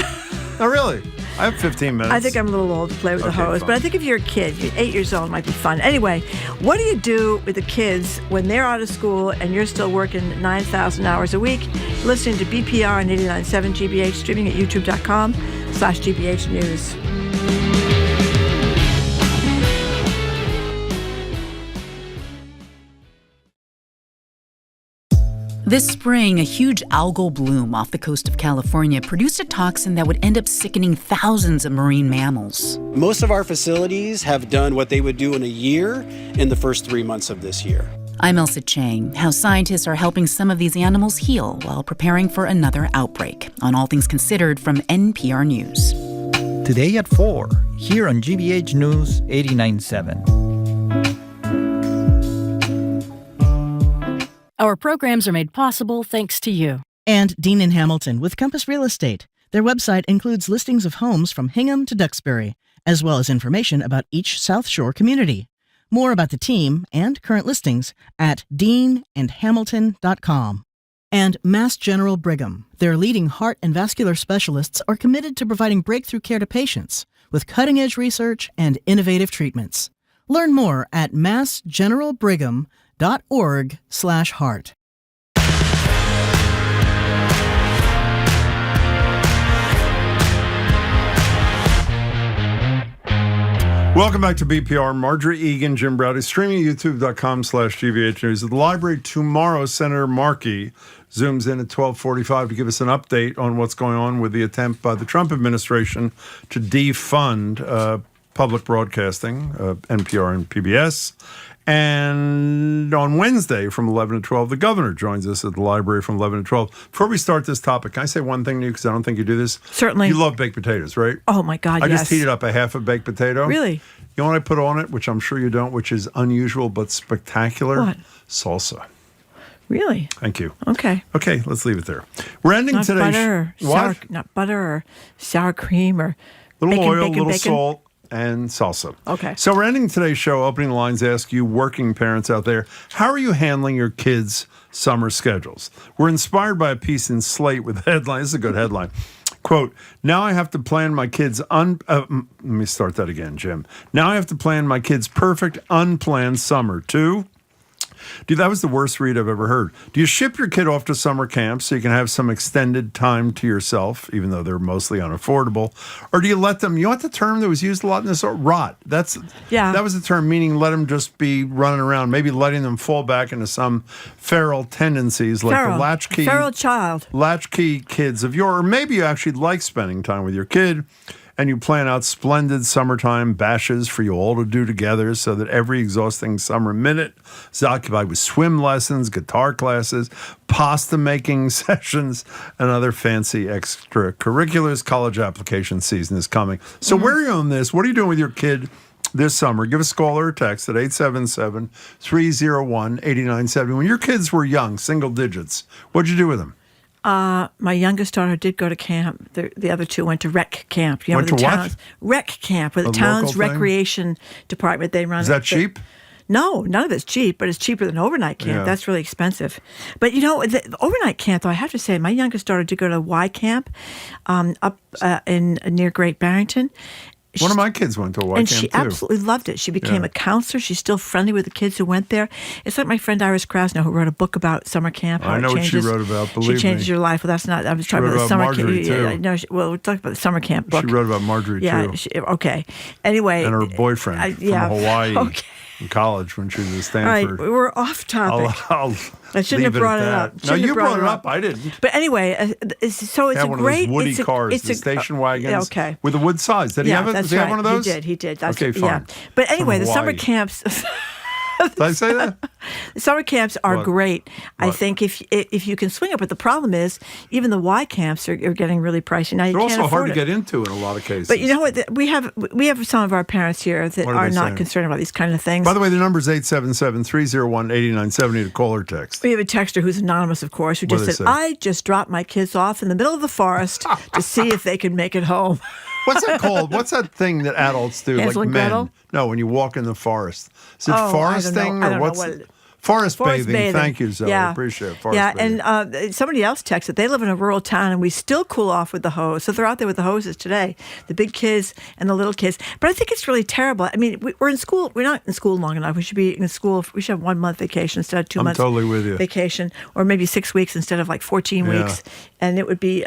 Oh, really? I have 15 minutes. I think I'm a little old to play with the hose, fine. but I think if you're a kid, you're 8 years old, it might be fun. Anyway, what do you do with the kids when they're out of school and you're still working 9,000 hours a week? Listening to BPR on 89.7 GBH, streaming at youtube.com/GBH News. This spring, a huge algal bloom off the coast of California produced a toxin that would end up sickening thousands of marine mammals. Most of our facilities have done what they would do in a year in the first 3 months of this year. I'm Elsa Chang, how scientists are helping some of these animals heal while preparing for another outbreak, on All Things Considered from NPR News. Today at 4, here on GBH News 89.7. Our programs are made possible thanks to you. And Dean and Hamilton with Compass Real Estate. Their website includes listings of homes from Hingham to Duxbury, as well as information about each South Shore community. More about the team and current listings at deanandhamilton.com. And Mass General Brigham. Their leading heart and vascular specialists are committed to providing breakthrough care to patients with cutting-edge research and innovative treatments. Learn more at massgeneralbrigham.org/heart. Welcome back to BPR. Marjorie Egan, Jim Browdy, streaming at youtube.com/GBH News. At the library tomorrow, Senator Markey zooms in at 12:45 to give us an update on what's going on with the attempt by the Trump administration to defund public broadcasting, NPR and PBS. And on Wednesday from 11 to 12, the governor joins us at the library from 11 to 12. Before we start this topic, can I say one thing to you, because I don't think you do this? Certainly. You love baked potatoes, right? Oh, my God, I yes. just heated up a half a baked potato. Really? You know what I put on it, which I'm sure you don't, which is unusual but spectacular? What? Salsa. Really? Thank you. Okay. Okay, let's leave it there. We're ending Not today's... butter, not butter or sour cream or little bacon, oil, bacon, little bacon. salt, and salsa. Okay. So we're ending today's show. Opening lines ask you, working parents out there, how are you handling your kids' summer schedules? We're inspired by a piece in Slate with the headline. This is a good headline. Quote, now I have to plan my kids' let me start that again, Jim. Now I have to plan my kids' perfect unplanned summer too. Dude, that was the worst read I've ever heard. Do you ship your kid off to summer camp so you can have some extended time to yourself, even though they're mostly unaffordable? Or do you let them, you know what the term that was used a lot in this? Rot. That was the term, meaning let them just be running around, maybe letting them fall back into some feral tendencies like the latchkey. Feral child. Latchkey kids of or maybe you actually like spending time with your kid. And you plan out splendid summertime bashes for you all to do together so that every exhausting summer minute is occupied with swim lessons, guitar classes, pasta making sessions, and other fancy extracurriculars. College application season is coming. So where are you on this? What are you doing with your kid this summer? Give us a call or a text at 877-301-8970. When your kids were young, single digits, what'd you do with them? My youngest daughter did go to camp. The other two went to rec camp. Went to what? Town's rec camp, where the A town's local thing? recreation department, they run. Is that cheap? No, none of it's cheap, but it's cheaper than overnight camp. Yeah. That's really expensive. But the overnight camp, though, I have to say, my youngest daughter did go to Y camp up in near Great Barrington. One of my kids went to a Y and camp, she too. absolutely loved it. She became Yeah. a counselor. She's still friendly with the kids who went there. It's like my friend Iris Krasnow, who wrote a book about summer camp. How I know it what she changes, wrote about, believe She changes me. your life. Well, that's not. I was talking wrote about the about summer Marjorie, camp. too. No, we're talking about the summer camp book. She wrote about Marjorie, yeah, too. Okay. Anyway. And her boyfriend from Hawaii in college when she was at Stanford. All right, we're off topic. I shouldn't have brought it up. No, you brought it up. I didn't. But anyway, so it's Had a one great. of those woody it's a, cars, it's the a, station wagons. Okay. With the wood sides. Did he have it? That's Does he have right. one of those? He did. That's, okay, fine. Yeah. But anyway, From the summer Hawaii. camps. Did I say that? The summer camps are What? great. I What? think if you can swing it, but the problem is even the Y camps are getting really pricey now. You They're can't also hard afford to it. get into in a lot of cases. But you know what? We have some of our parents here that What are are they not saying? concerned about these kind of things. By the way, the number is 877-301-8970 to call or text. We have a texter who's anonymous, of course, who What just do they said, say? "I just dropped my kids off in the middle of the forest to see if they could make it home." What's that called? What's that thing that adults do? Hansel like and men. Gretel? No, when you walk in the forest. Is it Oh, I foresting don't know. I or don't know what's what it? Forest bathing. bathing. Thank you, Zoe. Yeah. I appreciate it. Forest bathing. And somebody else texted, they live in a rural town and we still cool off with the hose. So they're out there with the hoses today, the big kids and the little kids. But I think it's really terrible. I mean, we're in school. We're not in school long enough. We should be in school. We should have 1 month vacation instead of 2 I'm months totally with you. vacation, or maybe 6 weeks instead of like 14 Yeah. weeks. And it would be,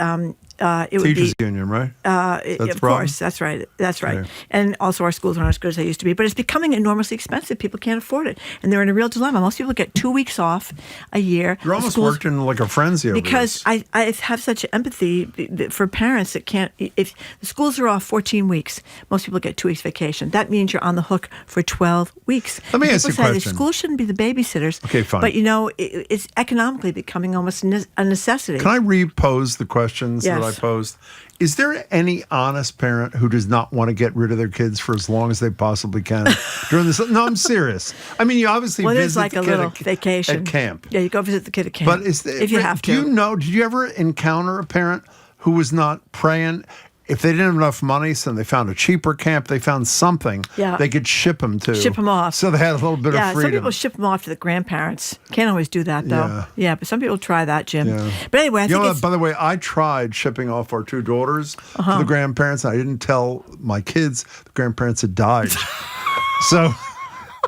Teachers union, right? Of the problem? course, that's right. Yeah. And also our schools aren't as good as they used to be. But it's becoming enormously expensive. People can't afford it. And they're in a real dilemma. Most people get 2 weeks off a year. You're almost Schools- worked in like a frenzy over because this. I have such empathy for parents that can't. If the schools are off 14 weeks, most people get 2 weeks vacation. That means you're on the hook for 12 weeks. Let me And ask you a people say question. the school shouldn't be the babysitters. Okay, fine. But it's economically becoming almost a necessity. Can I repose the questions that I Yes. posed? Is there any honest parent who does not want to get rid of their kids for as long as they possibly can during this? No, I'm serious. I mean, you obviously Well, visit it's like the a kid little at, vacation at camp. Yeah, you go visit the kid at camp. But if you have to. Do you know, did you ever encounter a parent who was not praying? If they didn't have enough money, so they found a cheaper camp, they found something they could ship them to. Ship them off. So they had a little bit of some freedom. people ship them off to the grandparents. Can't always do that, though. Yeah. Yeah, but some people try that, Jim. Yeah. But anyway, I You think know, it's... by the way, I tried shipping off our two daughters to the grandparents. And I didn't tell my kids the grandparents had died. So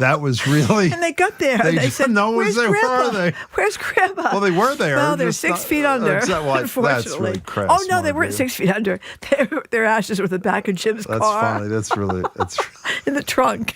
that was really... And they got there. They and they just- said, no one was "Where's there. Where Grandpa? are they?" Where's Grandpa? Well, they were there. Well, they're just 6 not- feet under, That's unfortunately. really crass. Oh, no, they weren't Marjorie. 6 feet under. Their ashes were in the back of Jim's That's car. funny. That's really... That's In the trunk.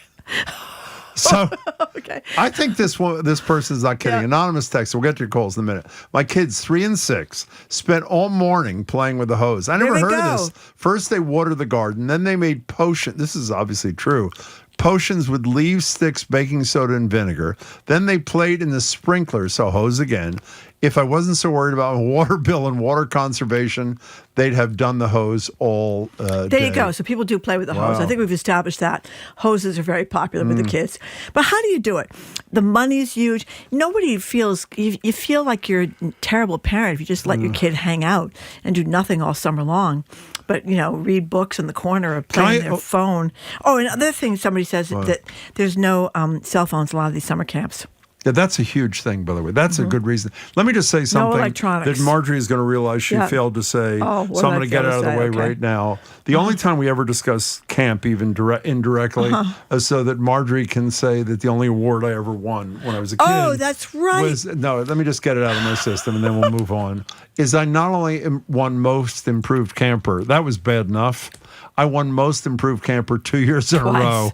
So Okay. I think this person's not kidding. Yeah. Anonymous text. We'll get to your calls in a minute. My kids, 3 and 6, spent all morning playing with the hose. I never There they heard of go. this. First, they watered the garden. Then they made potion. This is obviously true. Potions with leaves, sticks, baking soda, and vinegar. Then they played in the sprinklers, so hose again. If I wasn't so worried about a water bill and water conservation, they'd have done the hose all There day. you go. So people do play with the hose. Wow. I think we've established that. Hoses are very popular with the kids. But how do you do it? The money's huge. Nobody feels, you feel like you're a terrible parent if you just let your kid hang out and do nothing all summer long. But, read books in the corner or play on their phone. Oh, and another thing somebody says that there's no cell phones in a lot of these summer camps. Yeah, that's a huge thing, by the way. That's a good reason. Let me just say something electronics. that Marjorie is going to realize she Yeah. failed to say. Oh, what so I'm did going I to get it fail out to of the say? way Okay. right now. The only time we ever discuss camp, even indirectly, is so that Marjorie can say that the only award I ever won when I was a kid. Oh, that's right. No, let me just get it out of my system and then we'll move on. Is I not only won most improved camper, that was bad enough. I won most improved camper 2 years in a Twice. row,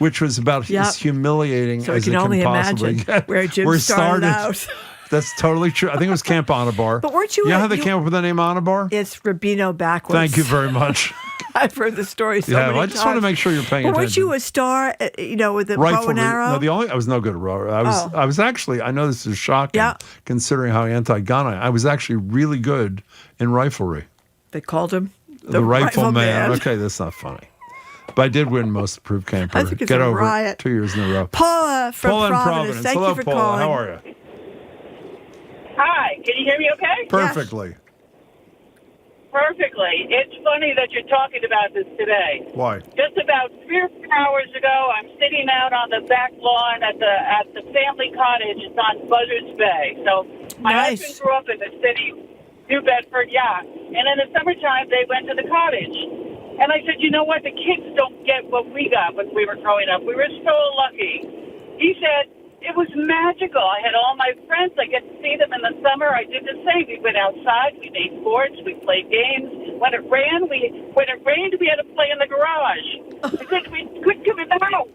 which was about as humiliating So I as can it only can possibly imagine get. where Jim started out. That's totally true. I think it was Camp Anabar. But weren't you? You know how they came up with the name Anabar? It's Rubino backwards. Thank you very much. I've heard the story so many I times. just want to make sure you're paying But attention. weren't you a star, with the bow and arrow? No, I was no good at row. I was actually, I know this is shocking, considering how anti-gun I was actually really good in riflery. They called him The rifleman. Okay, that's not funny. But I did win most improved camper. I think it's Get a over riot. it. 2 years in a row. Paula from Paula in Providence. Thank Hello, you for Paula. calling. How are you? Hi, can you hear me okay? Perfectly. Perfectly. It's funny that you're talking about this today. Why? Just about 3 or 4 hours ago, I'm sitting out on the back lawn at the family cottage. It's on Buzzards Bay. So my husband grew up in the city, New Bedford, And in the summertime, they went to the cottage. And I said, you know what? The kids don't get what we got when we were growing up. We were so lucky. He said, it was magical. I had all my friends. I get to see them in the summer. I did the same. We went outside. We made sports. We played games. When it rained, we had to play in the garage. Because we couldn't come in the house.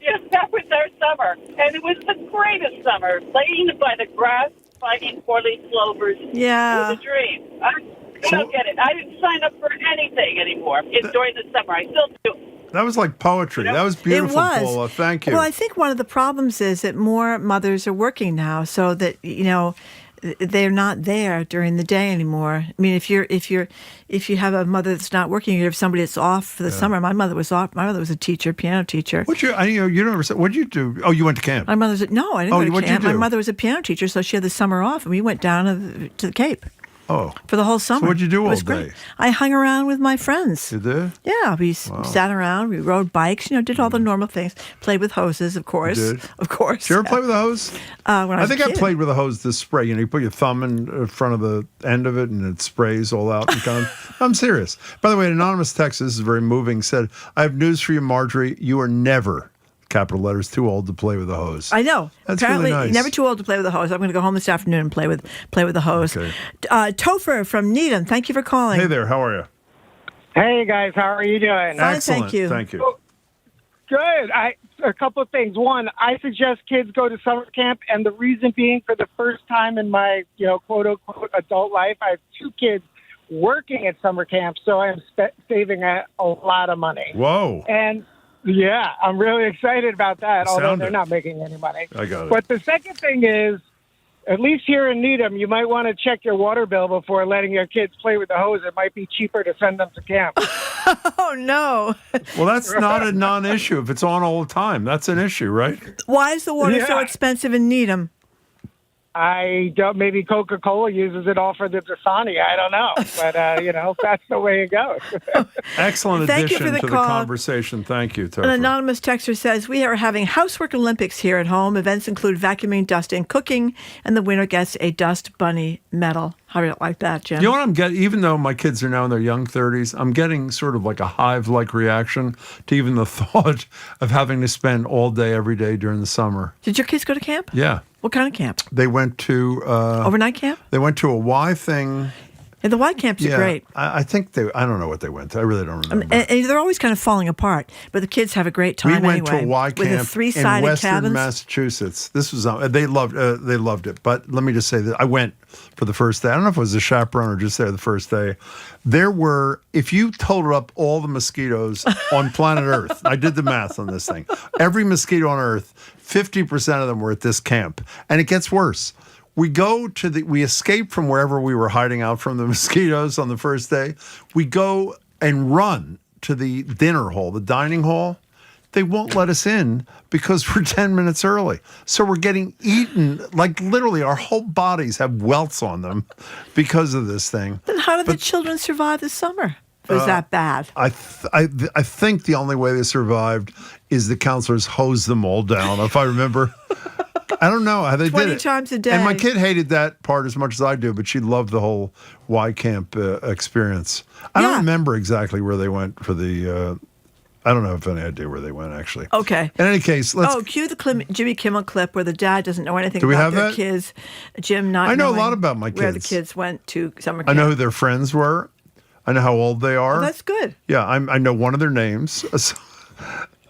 Yeah, that was our summer. And it was the greatest summer. Playing by the grass, finding four-leaf clovers. Yeah. It was a dream. I don't get it. I didn't sign up for anything anymore during the summer. I still do. That was like poetry. That was beautiful, It was. Paula. Thank you. Well, I think one of the problems is that more mothers are working now, so that they're not there during the day anymore. I mean, if you have a mother that's not working, you have somebody that's off for the summer. My mother was off. My mother was a teacher, piano teacher. You never said. What'd you do? Oh, you went to camp. My mother's no, I didn't go to what'd camp. you do? My mother was a piano teacher, so she had the summer off, and we went down to the Cape. Oh. For the whole summer. So what'd you do all day? Great. I hung around with my friends. You did? Yeah, we sat around, we rode bikes, did all the normal things. Played with hoses, of course. You did? Of course. Did you ever play with a hose? When I think I played with a hose this spray. You put your thumb in front of the end of it and it sprays all out. I'm serious. By the way, an anonymous text, this is very moving, said, I have news for you, Marjorie. You are never, capital letters, too old to play with a hose. I know. That's Apparently, really nice. Never too old to play with a hose. I'm going to go home this afternoon and play with the hose. Okay. Topher from Needham, thank you for calling. Hey there, how are you? Hey guys, how are you doing? Fine, Excellent. thank you. Thank you. Good. A couple of things. One, I suggest kids go to summer camp, and the reason being, for the first time in my quote unquote adult life, I have 2 kids working at summer camp, so I'm saving a lot of money. Whoa. And yeah, I'm really excited about that, although Sounded. they're not making any money. I got it. But the second thing is, at least here in Needham, you might want to check your water bill before letting your kids play with the hose. It might be cheaper to send them to camp. Oh, no. Well, that's not a non-issue. If it's on all the time, that's an issue, right? Why is the water so expensive in Needham? I don't. Maybe Coca-Cola uses it all for the Dasani. I don't know, but that's the way it goes. Excellent Thank you addition for the to call. the conversation. Thank you, Topher. An anonymous texter says, we are having housework Olympics here at home. Events include vacuuming, dusting, cooking, and the winner gets a Dust Bunny medal. How do you like that, Jim? You know what I'm getting? Even though my kids are now in their young 30s, I'm getting sort of like a hive-like reaction to even the thought of having to spend all day, every day during the summer. Did your kids go to camp? Yeah. What kind of camp? They went to... overnight camp? They went to a Y thing. And the Y camps are great. I think I don't know what they went to. I really don't remember. And they're always kind of falling apart, but the kids have a great time anyway. We went to a Y with camp the three-sided in Western cabins. Massachusetts. This was they loved it. But let me just say that I went for the first day. I don't know if it was a chaperone or just there the first day. There were, if you totaled up all the mosquitoes on planet Earth, I did the math on this thing. Every mosquito on Earth, 50% of them were at this camp, and it gets worse. We escape from wherever we were hiding out from the mosquitoes on the first day. We go and run to the dinner hall, the dining hall. They won't let us in because we're 10 minutes early. So we're getting eaten, like literally our whole bodies have welts on them because of this thing. Then how did the children survive the summer? It was that bad. I think the only way they survived is the counselors hosed them all down, if I remember. I don't know how they did it. 20 times a day. And my kid hated that part as much as I do, but she loved the whole Y camp experience. I don't remember exactly where they went for the. I don't have any idea where they went, actually. Okay. In any case, let's. Cue the Jimmy Kimmel clip where the dad doesn't know anything Do we about have their that? kids. Jim not I know a knowing lot about my where the kids. kids went to summer camp. I know who their friends were. I know how old they are. Oh, that's good. Yeah, I know one of their names.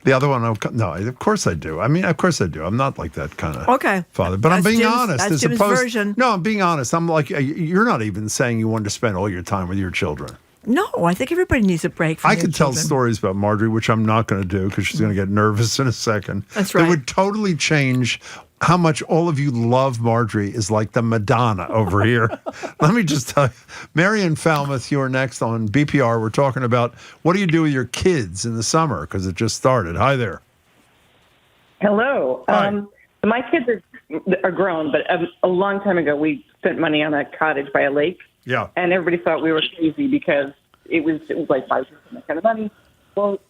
The other one, no, of course I do. I mean, of course I do. I'm not like that kind of father. But I'm being honest. That's Jim's version. No, I'm being honest. I'm like, you're not even saying you wanted to spend all your time with your children. No, I think everybody needs a break from I their could tell children. stories about Marjorie, which I'm not going to do because she's going to get nervous in a second. That's right. That would totally change how much all of you love Marjorie is like the Madonna over here. Let me just tell you. Mary in Falmouth, you're next on BPR. We're talking about what do you do with your kids in the summer because it just started. Hi there. Hello. Hi. My kids are grown, but a long time ago we spent money on a cottage by a lake. Yeah. And everybody thought we were crazy because it was like 5% that kind of money. Well,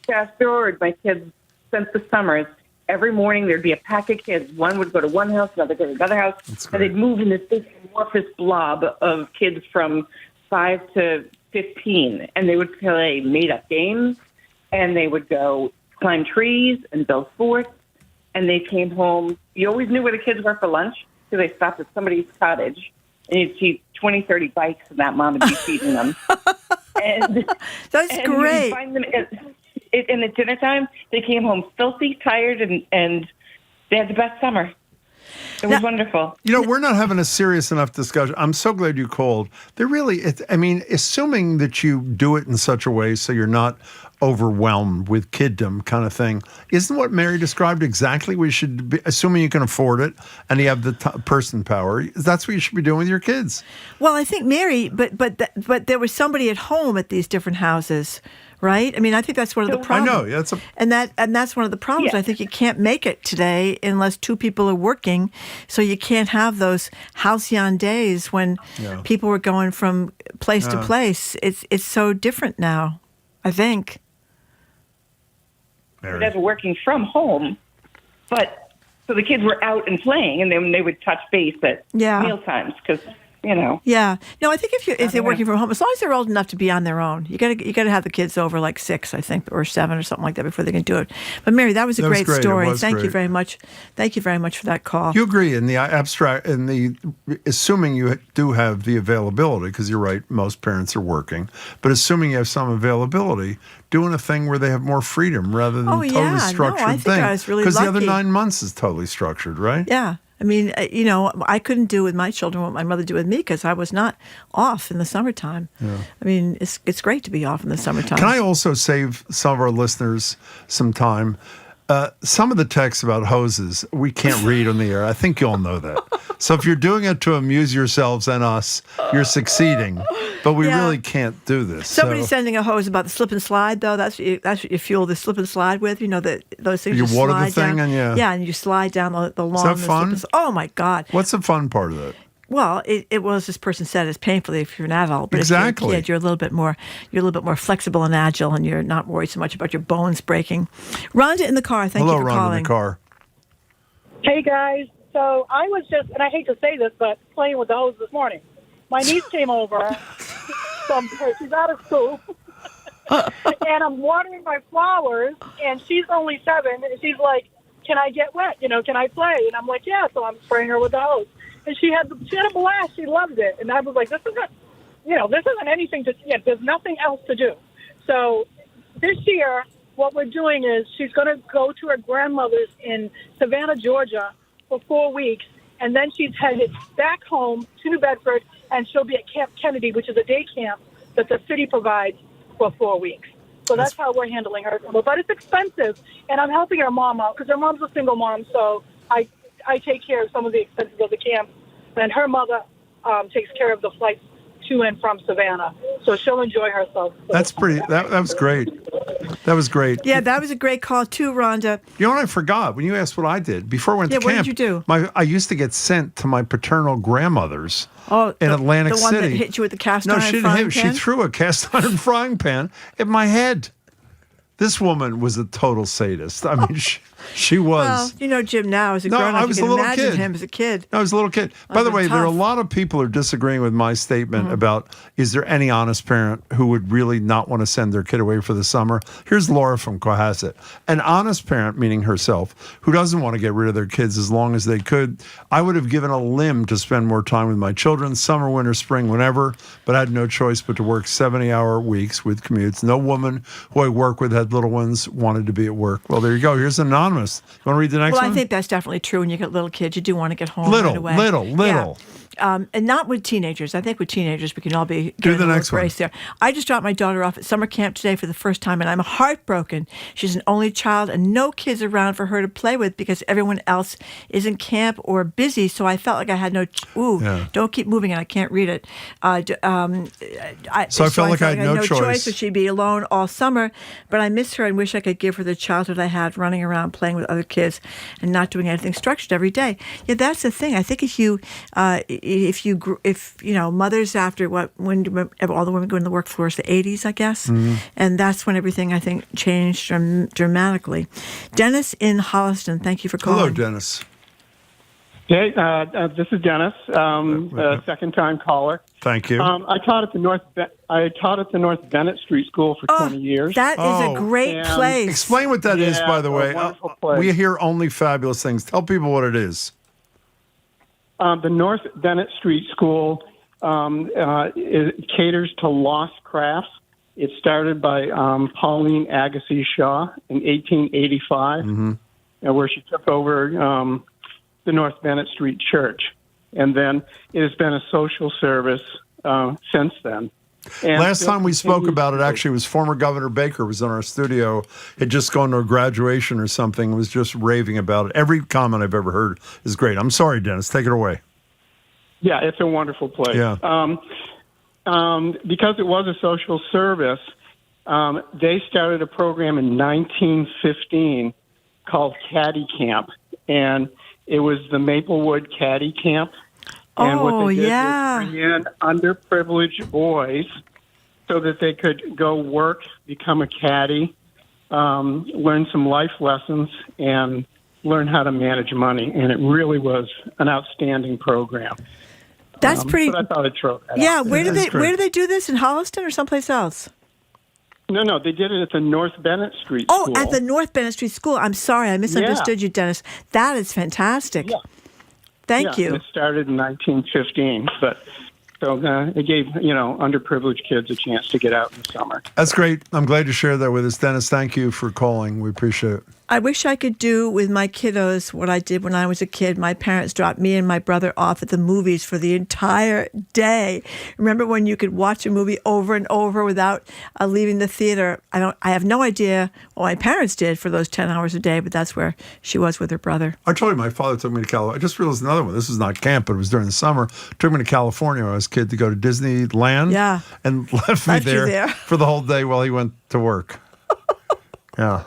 fast forward, my kids spent the summers. Every morning there'd be a pack of kids. One would go to one house, another go to another house, and they'd move in this big amorphous blob of kids from 5 to 15, and they would play made-up games, and they would go climb trees and build forts, and they came home. You always knew where the kids were for lunch because they stopped at somebody's cottage, and you'd see 20, 30 bikes, and that mom would be feeding them. And that's great. You'd find them and at dinner time, they came home filthy, tired, and they had the best summer. It was wonderful. You know, we're not having a serious enough discussion. I'm so glad you called. Assuming that you do it in such a way so you're not overwhelmed with kiddom kind of thing, isn't what Mary described exactly what you should be, assuming you can afford it and you have the person power, that's what you should be doing with your kids. Well, I think Mary, but there was somebody at home at these different houses, right? I mean, I think that's one of the problems. I know. And that's one of the problems. Yeah. I think you can't make it today unless two people are working. So you can't have those halcyon days when people were going from place to place. It's so different now, I think. Never working from home, but so the kids were out and playing, and then they would touch base at meal times because. Yeah. No, I think if they're working from home, as long as they're old enough to be on their own, you got to have the kids over like 6, I think, or 7 or something like that before they can do it. But Mary, that was a great story. Thank you very much. Thank you very much for that call. You agree in the abstract, assuming you do have the availability, because you're right, most parents are working, but assuming you have some availability, doing a thing where they have more freedom rather than totally structured thing. I was really lucky. Because the other 9 months is totally structured, right? Yeah. I mean, I couldn't do with my children what my mother did with me because I was not off in the summertime. Yeah. I mean, it's great to be off in the summertime. Can I also save some of our listeners some time? Some of the texts about hoses we can't read on the air. I think you all know that. So if you're doing it to amuse yourselves and us, you're succeeding. But we really can't do this. Somebody's sending a hose about the slip and slide, though. That's what you fuel the slip and slide with. You know, those things you water slide the thing down. and and you slide down the lawn. Is that fun? Oh my God! What's the fun part of it? Well, it was, this person said, it's painfully if you're an adult, but exactly. If you're a kid, you're a little bit more flexible and agile, and you're not worried so much about your bones breaking. Rhonda in the car, thank you for calling. Hello, Rhonda in the car. Hey guys, so I was just, and I hate to say this, but playing with the hose this morning. My niece came over from her, she's out of school, and I'm watering my flowers, and she's only 7, and she's like, "Can I get wet? Can I play?" And I'm like, "Yeah." So I'm spraying her with the hose. And she had a blast. She loved it. And I was like, this isn't anything to, there's nothing else to do. So this year, what we're doing is she's going to go to her grandmother's in Savannah, Georgia for 4 weeks. And then she's headed back home to New Bedford, and she'll be at Camp Kennedy, which is a day camp that the city provides for 4 weeks. So that's how we're handling her. But it's expensive. And I'm helping her mom out because her mom's a single mom. So I take care of some of the expenses of the camp, and her mother takes care of the flights to and from Savannah. So she'll enjoy herself. That's pretty. That was great. That was great. Yeah, that was a great call too, Rhonda. You know what I forgot? When you asked what I did before I went to camp. What did you do? I used to get sent to my paternal grandmother's in Atlantic City. The one that hit you with the cast iron frying pan? No, she threw a cast iron frying pan at my head. This woman was a total sadist. I mean, she was. Well, you know Jim now as a grown-up. I was a little kid. Him as a kid. I was a little kid. By the way, there are a lot of people who are disagreeing with my statement about is there any honest parent who would really not want to send their kid away for the summer? Here's Laura from Cohasset. An honest parent, meaning herself, who doesn't want to get rid of their kids as long as they could. I would have given a limb to spend more time with my children, summer, winter, spring, whenever, but I had no choice but to work 70-hour weeks with commutes. No woman who I work with had little ones wanted to be at work. Well, there you go. Here's Anonymous. You want to read the next one? Well, I think that's definitely true. When you get little kids, you do want to get home right away. Little. Yeah. And not with teenagers. I think with teenagers, we can all be do the next one. There. I just dropped my daughter off at summer camp today for the first time, and I'm heartbroken. She's an only child, and no kids around for her to play with because everyone else is in camp or busy. So I felt like I had no. Don't keep moving, and I can't read it. I felt like I had no choice. So she'd be alone all summer, but I miss her and wish I could give her the childhood I had, running around playing with other kids and not doing anything structured every day. Yeah, that's the thing. I think if you if mothers after when all the women go in the workforce, the 80s, I guess, and that's when everything I think changed dramatically. Dennis in Holliston, thank you for calling. Hello, Dennis. Hey, this is Dennis, second-time caller. Thank you. I taught at the North Bennett Street School for 20 years. That is a great place. Explain what that is, by the way. We hear only fabulous things. Tell people what it is. The North Bennett Street School it caters to lost crafts. It started by Pauline Agassiz Shaw in 1885, where she took over the North Bennett Street Church. And then it has been a social service since then. And last time we spoke about it, actually, was former Governor Baker was in our studio, had just gone to a graduation or something, was just raving about it. Every comment I've ever heard is great. I'm sorry, Dennis. Take it away. Yeah, it's a wonderful place. Yeah. Because it was a social service, they started a program in 1915 called Caddy Camp. And it was the Maplewood Caddy Camp. And what they did was bring in underprivileged boys so that they could go work, become a caddy, learn some life lessons, and learn how to manage money. And it really was an outstanding program. That's pretty. But I thought I'd throw that Yeah, out. where do they do this, in Holliston or someplace else? No, they did it at the North Bennett Street School. Oh, at the North Bennett Street School. I'm sorry, I misunderstood you, Dennis. That is fantastic. Yeah. Thank you. It started in 1915, but so it gave underprivileged kids a chance to get out in the summer. That's great. I'm glad you shared that with us, Dennis. Thank you for calling. We appreciate it. I wish I could do with my kiddos what I did when I was a kid. My parents dropped me and my brother off at the movies for the entire day. Remember when you could watch a movie over and over without leaving the theater? I have no idea what my parents did for those 10 hours a day, but that's where she was with her brother. I told you my father took me to California. I just realized another one. This was not camp, but it was during the summer. Took me to California when I was a kid to go to Disneyland. Yeah. And left me there for the whole day while he went to work. Yeah.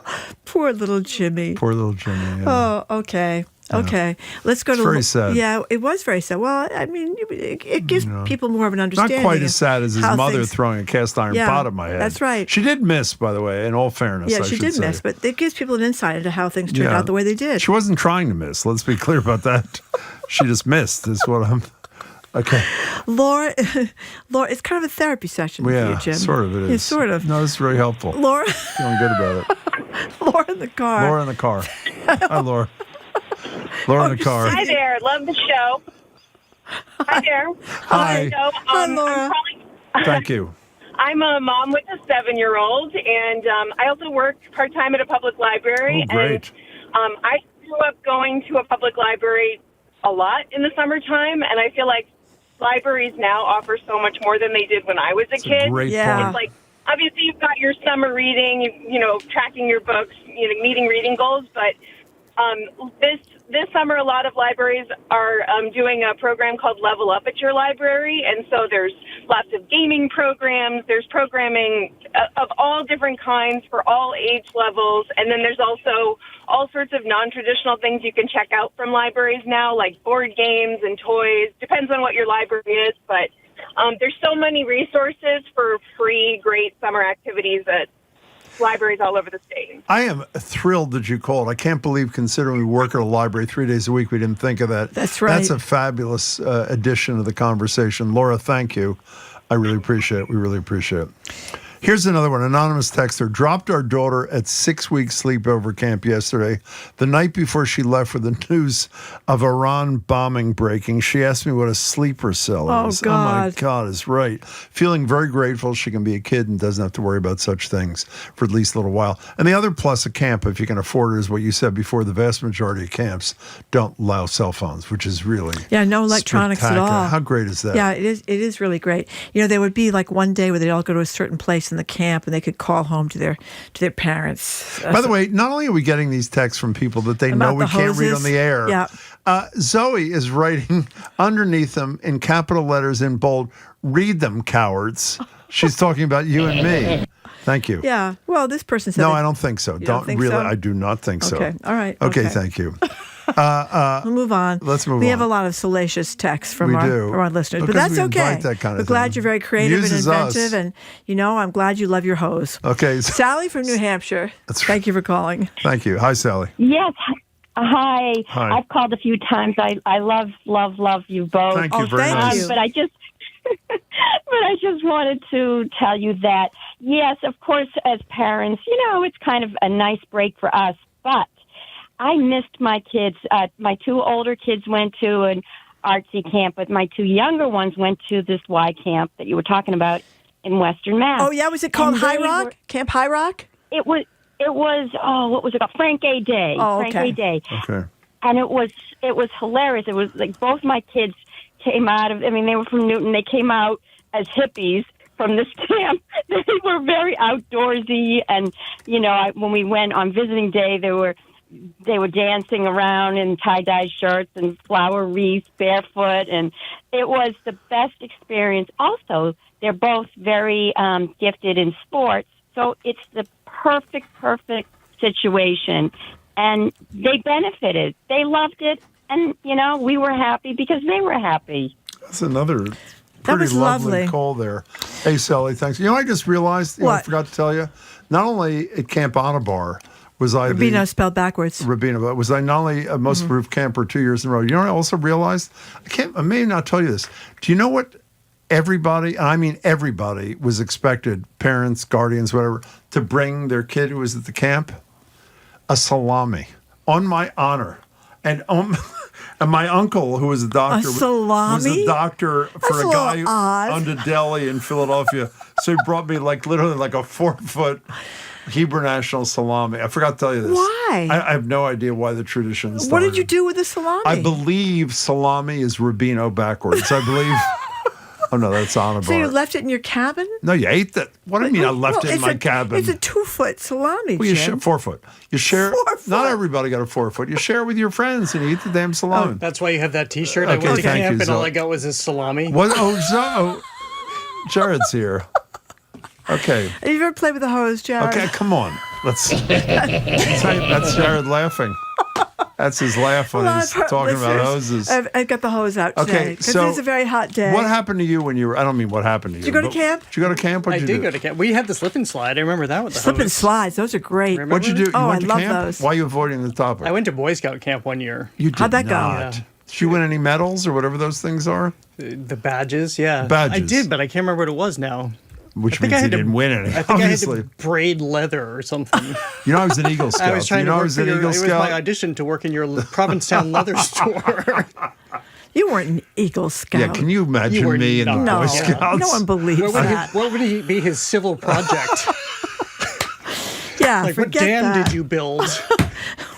Poor little Jimmy. Poor little Jimmy. Yeah. Oh, okay. Okay. Let's go to. Very sad. Yeah, it was very sad. Well, I mean, it gives people more of an understanding. Not quite as sad as his mother throwing a cast iron pot at my head. That's right. She did miss, by the way, in all fairness. Yeah, she did miss, but it gives people an insight into how things turned out the way they did. She wasn't trying to miss. Let's be clear about that. She just missed, is what I'm. Okay. Laura, it's kind of a therapy session for you, Jim. Sort of it is. It's sort of. No, this is very helpful. Laura. Feeling good about it. Laura in the car. Laura in the car. Hi, Laura. Laura in the car. Hi there. Love the show. Hi there. Hi. So, Hi, Laura. Thank you. I'm a mom with a 7-year-old, and I also work part-time at a public library. Oh, great. And I grew up going to a public library a lot in the summertime, and I feel like libraries now offer so much more than they did when I was a kid. Great It's like, obviously, you've got your summer reading, tracking your books, meeting reading goals. But this summer, a lot of libraries are doing a program called Level Up at your library. And so there's lots of gaming programs. There's programming of all different kinds for all age levels. And then there's also all sorts of non-traditional things you can check out from libraries now, like board games and toys. Depends on what your library is, but there's so many resources for free, great summer activities at libraries all over the state. I am thrilled that you called. I can't believe, considering we work at a library 3 days a week, we didn't think of that. That's right. That's a fabulous addition to the conversation. Laura, thank you. I really appreciate it. We really appreciate it. Here's another one. Anonymous texter. Dropped our daughter at 6-week sleepover camp yesterday. The night before she left for the news of Iran bombing breaking, she asked me what a sleeper cell is. God. Oh, my God, is right. Feeling very grateful she can be a kid and doesn't have to worry about such things for at least a little while. And the other plus of camp, if you can afford it, is what you said before. The vast majority of camps don't allow cell phones, which is really no electronics at all. How great is that? Yeah, it is really great. There would be like one day where they'd all go to a certain place in the camp and they could call home to their parents. By the way, not only are we getting these texts from people that they know we can't read on the air, Zoe is writing underneath them in capital letters in bold, "Read them, cowards." She's talking about you and me. Thank you. Yeah. Well, this person said no, I don't think so. Don't think really. so? I do not think so. Okay. All right. Okay. Thank you. We'll move on. Let's move on. We have a lot of salacious texts from our listeners, but Because that's we okay. invite that kind of We're glad thing. you're very creative Uses and inventive, us. and I'm glad you love your hose. Okay. Sally from New Hampshire. Thank you for calling. Thank you. Hi, Sally. Yes. Hi. Hi. I've called a few times. I love you both. Thank you very much. But I just wanted to tell you that, yes, of course, as parents, it's kind of a nice break for us. But I missed my kids. My two older kids went to an artsy camp, but my two younger ones went to this Y camp that you were talking about in Western Mass. Oh, yeah? Was it called High Rock? Camp High Rock? It was, what was it called? Frank A. Day. Oh, Frank okay. A. Day. Okay. And it was hilarious. It was like both my kids came out of, they were from Newton. They came out as hippies from this camp. They were very outdoorsy. And, when we went on visiting day, they were dancing around in tie-dye shirts and flower wreaths, barefoot. And it was the best experience. Also, they're both very gifted in sports. So it's the perfect situation. And they benefited. They loved it. And, we were happy because they were happy. That's another That pretty was lovely. call there. Hey, Sally, thanks. I just realized, I forgot to tell you, not only at Camp Anabar was I Rubino spelled backwards. Rubino, but was I not only a most approved camper 2 years in a row? I also realized, I may not tell you this. Do you know what everybody, and I mean everybody, was expected, parents, guardians, whatever, to bring their kid who was at the camp? A salami, on my honor. And my uncle, who was a doctor, was a doctor for a guy who owned a deli in Philadelphia. So he brought me literally a 4-foot Hebrew national salami. I forgot to tell you this. Why? I have no idea why the tradition started. What did you do with the salami? I believe salami is Rubino backwards. I believe. Oh, no, that's Anabar. So you left it in your cabin? No, you ate that. What do you mean I left it in my cabin? It's a 2-foot salami, Well, you Jim. 4 foot. You share. 4 foot. Not everybody got a 4 foot. You share with your friends and you eat the damn salami. That's why you have that T-shirt. I Okay, went to thank camp you, and all Zoe. I got was this salami. What? Oh, Jared's here. Okay. Have you ever played with a hose, Jared? Okay, come on. That's Jared laughing. That's his laugh when he's talking about hoses. I've got the hose out today. Okay, Because so it's a very hot day. what happened to you when you were? I don't mean what happened to you. Did you go to but- camp? Did you go to camp? I What'd you did do? go to camp. We had the slip and slide. I remember that with the Slip and hose. slides. Those are great. What'd you do? You Oh, went I to love camp? those. Why are you avoiding the topic? I went to Boy Scout camp one year. You did How'd that go? not. Did you win any medals or whatever those things are? The badges, yeah. Badges. I did, but I can't remember what it was now. Which I think means I you had to- didn't win any. I think Obviously. I had to braid leather or something. I was an Eagle Scout. I was trying to I work was for an your, Eagle it was Scout. my audition to work in your Provincetown leather store. You weren't an Eagle Scout. Yeah, can you imagine You were me and the not. Boy Scouts? No one believes What would, that. what would he be his civil project? Yeah, Like, what forget dam that. did you build?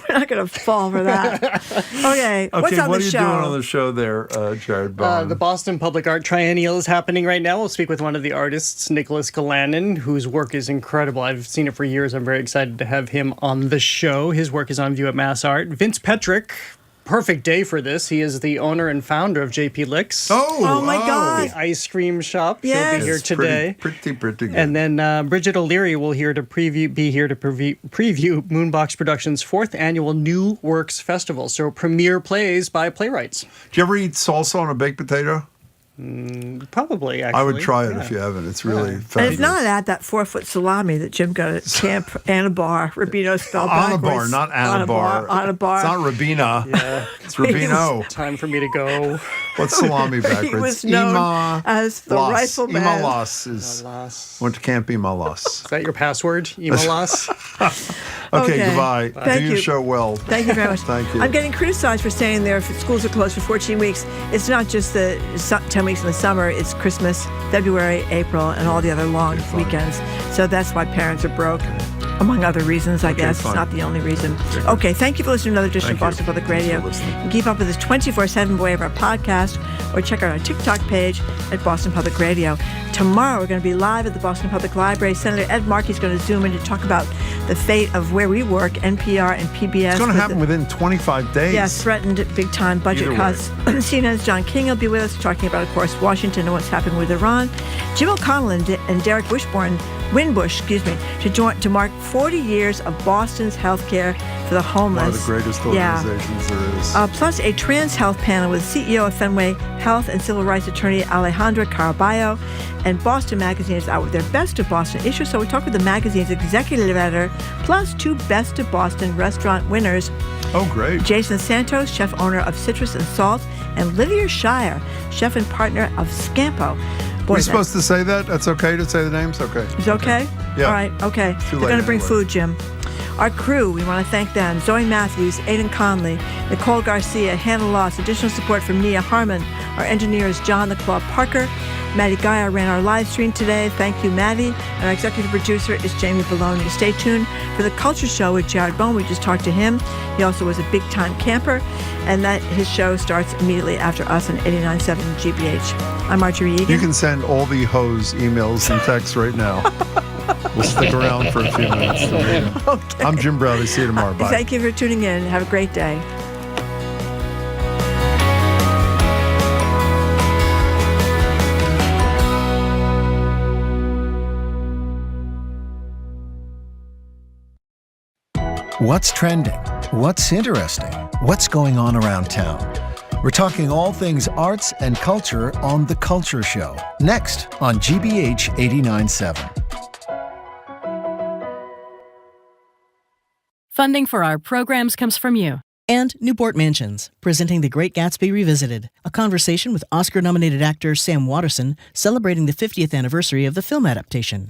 We're not going to fall for that. Okay, what's Okay, on what the are you show? doing on the show there, Jared Bond? The Boston Public Art Triennial is happening right now. We'll speak with one of the artists, Nicholas Galanin, whose work is incredible. I've seen it for years. I'm very excited to have him on the show. His work is on view at Mass Art. Vince Petrick, perfect day for this. He is the owner and founder of JP Licks. Oh my God. The ice cream shop. Yes. She'll be here It's today. Pretty good. And then Bridget O'Leary will be here to preview Moonbox Productions' 4th annual New Works Festival. So premiere plays by playwrights. Do you ever eat salsa on a baked potato? Probably, actually. I would try it yeah. if you haven't. It's really And fabulous. if not, add that 4-foot salami that Jim got at Camp Anabar. Rubino spelled Anabar, backwards. not Anabar. Anabar. It's not Rabina. Yeah. It's Rubino. Time for me to go. What's salami backwards? He was known as the Las. rifleman. Imalas is. Went to Camp Imalas. Is that your password? Emalas? Okay, goodbye. Thank Do your you. show well. Thank you very much. Thank you. I'm getting criticized for staying there. If schools are closed for 14 weeks, it's not just the 10 weeks in the summer. It's Christmas, February, April, and all the other long weekends. So that's why parents are broke, among other reasons, I guess. fine. It's not the only reason. Okay, thank you for listening to another edition of Thank Boston you. Public Radio. And keep up with us 24/7 way of our podcast, or check out our TikTok page at Boston Public Radio. Tomorrow, we're going to be live at the Boston Public Library. Senator Ed Markey is going to zoom in to talk about the fate of where we work, NPR and PBS. It's going to with happen within 25 days. Yes, threatened big-time budget Either way. cuts. CNN's John King will be with us talking about, of course, Washington and what's happening with Iran. Jim O'Connell and Derek Wishborn to mark 40 years of Boston's healthcare for the homeless. One of the greatest organizations there is. Plus a trans health panel with CEO of Fenway Health and civil rights attorney Alejandra Caraballo. And Boston Magazine is out with their Best of Boston issue. So we talked with the magazine's executive editor, plus 2 Best of Boston restaurant winners. Oh, great. Jason Santos, chef owner of Citrus and Salt, and Livia Shire, chef and partner of Scampo. Boy, We're supposed to say that? That's okay to say the names? Okay. Is it okay? Yeah. All right, okay. They're going to bring food, Jim. Our crew, we want to thank them. Zoe Matthews, Aidan Conley, Nicole Garcia, Hannah Loss, additional support from Nia Harmon. Our engineer is John the Claw Parker. Maddie Gaia ran our live stream today. Thank you, Maddie. And our executive producer is Jamie Bologna. Stay tuned for the Culture Show with Jared Bone. We just talked to him. He also was a big-time camper. And that his show starts immediately after us on 89.7 GBH. I'm Marjorie Egan. You can send all the hoes emails and texts right now. We'll stick around for a few minutes. Okay. I'm Jim Browdy. See you tomorrow. Bye. Thank you for tuning in. Have a great day. What's trending? What's interesting? What's going on around town? We're talking all things arts and culture on The Culture Show, next on GBH 89.7. Funding for our programs comes from you. And Newport Mansions, presenting The Great Gatsby Revisited, a conversation with Oscar-nominated actor Sam Waterston celebrating the 50th anniversary of the film adaptation.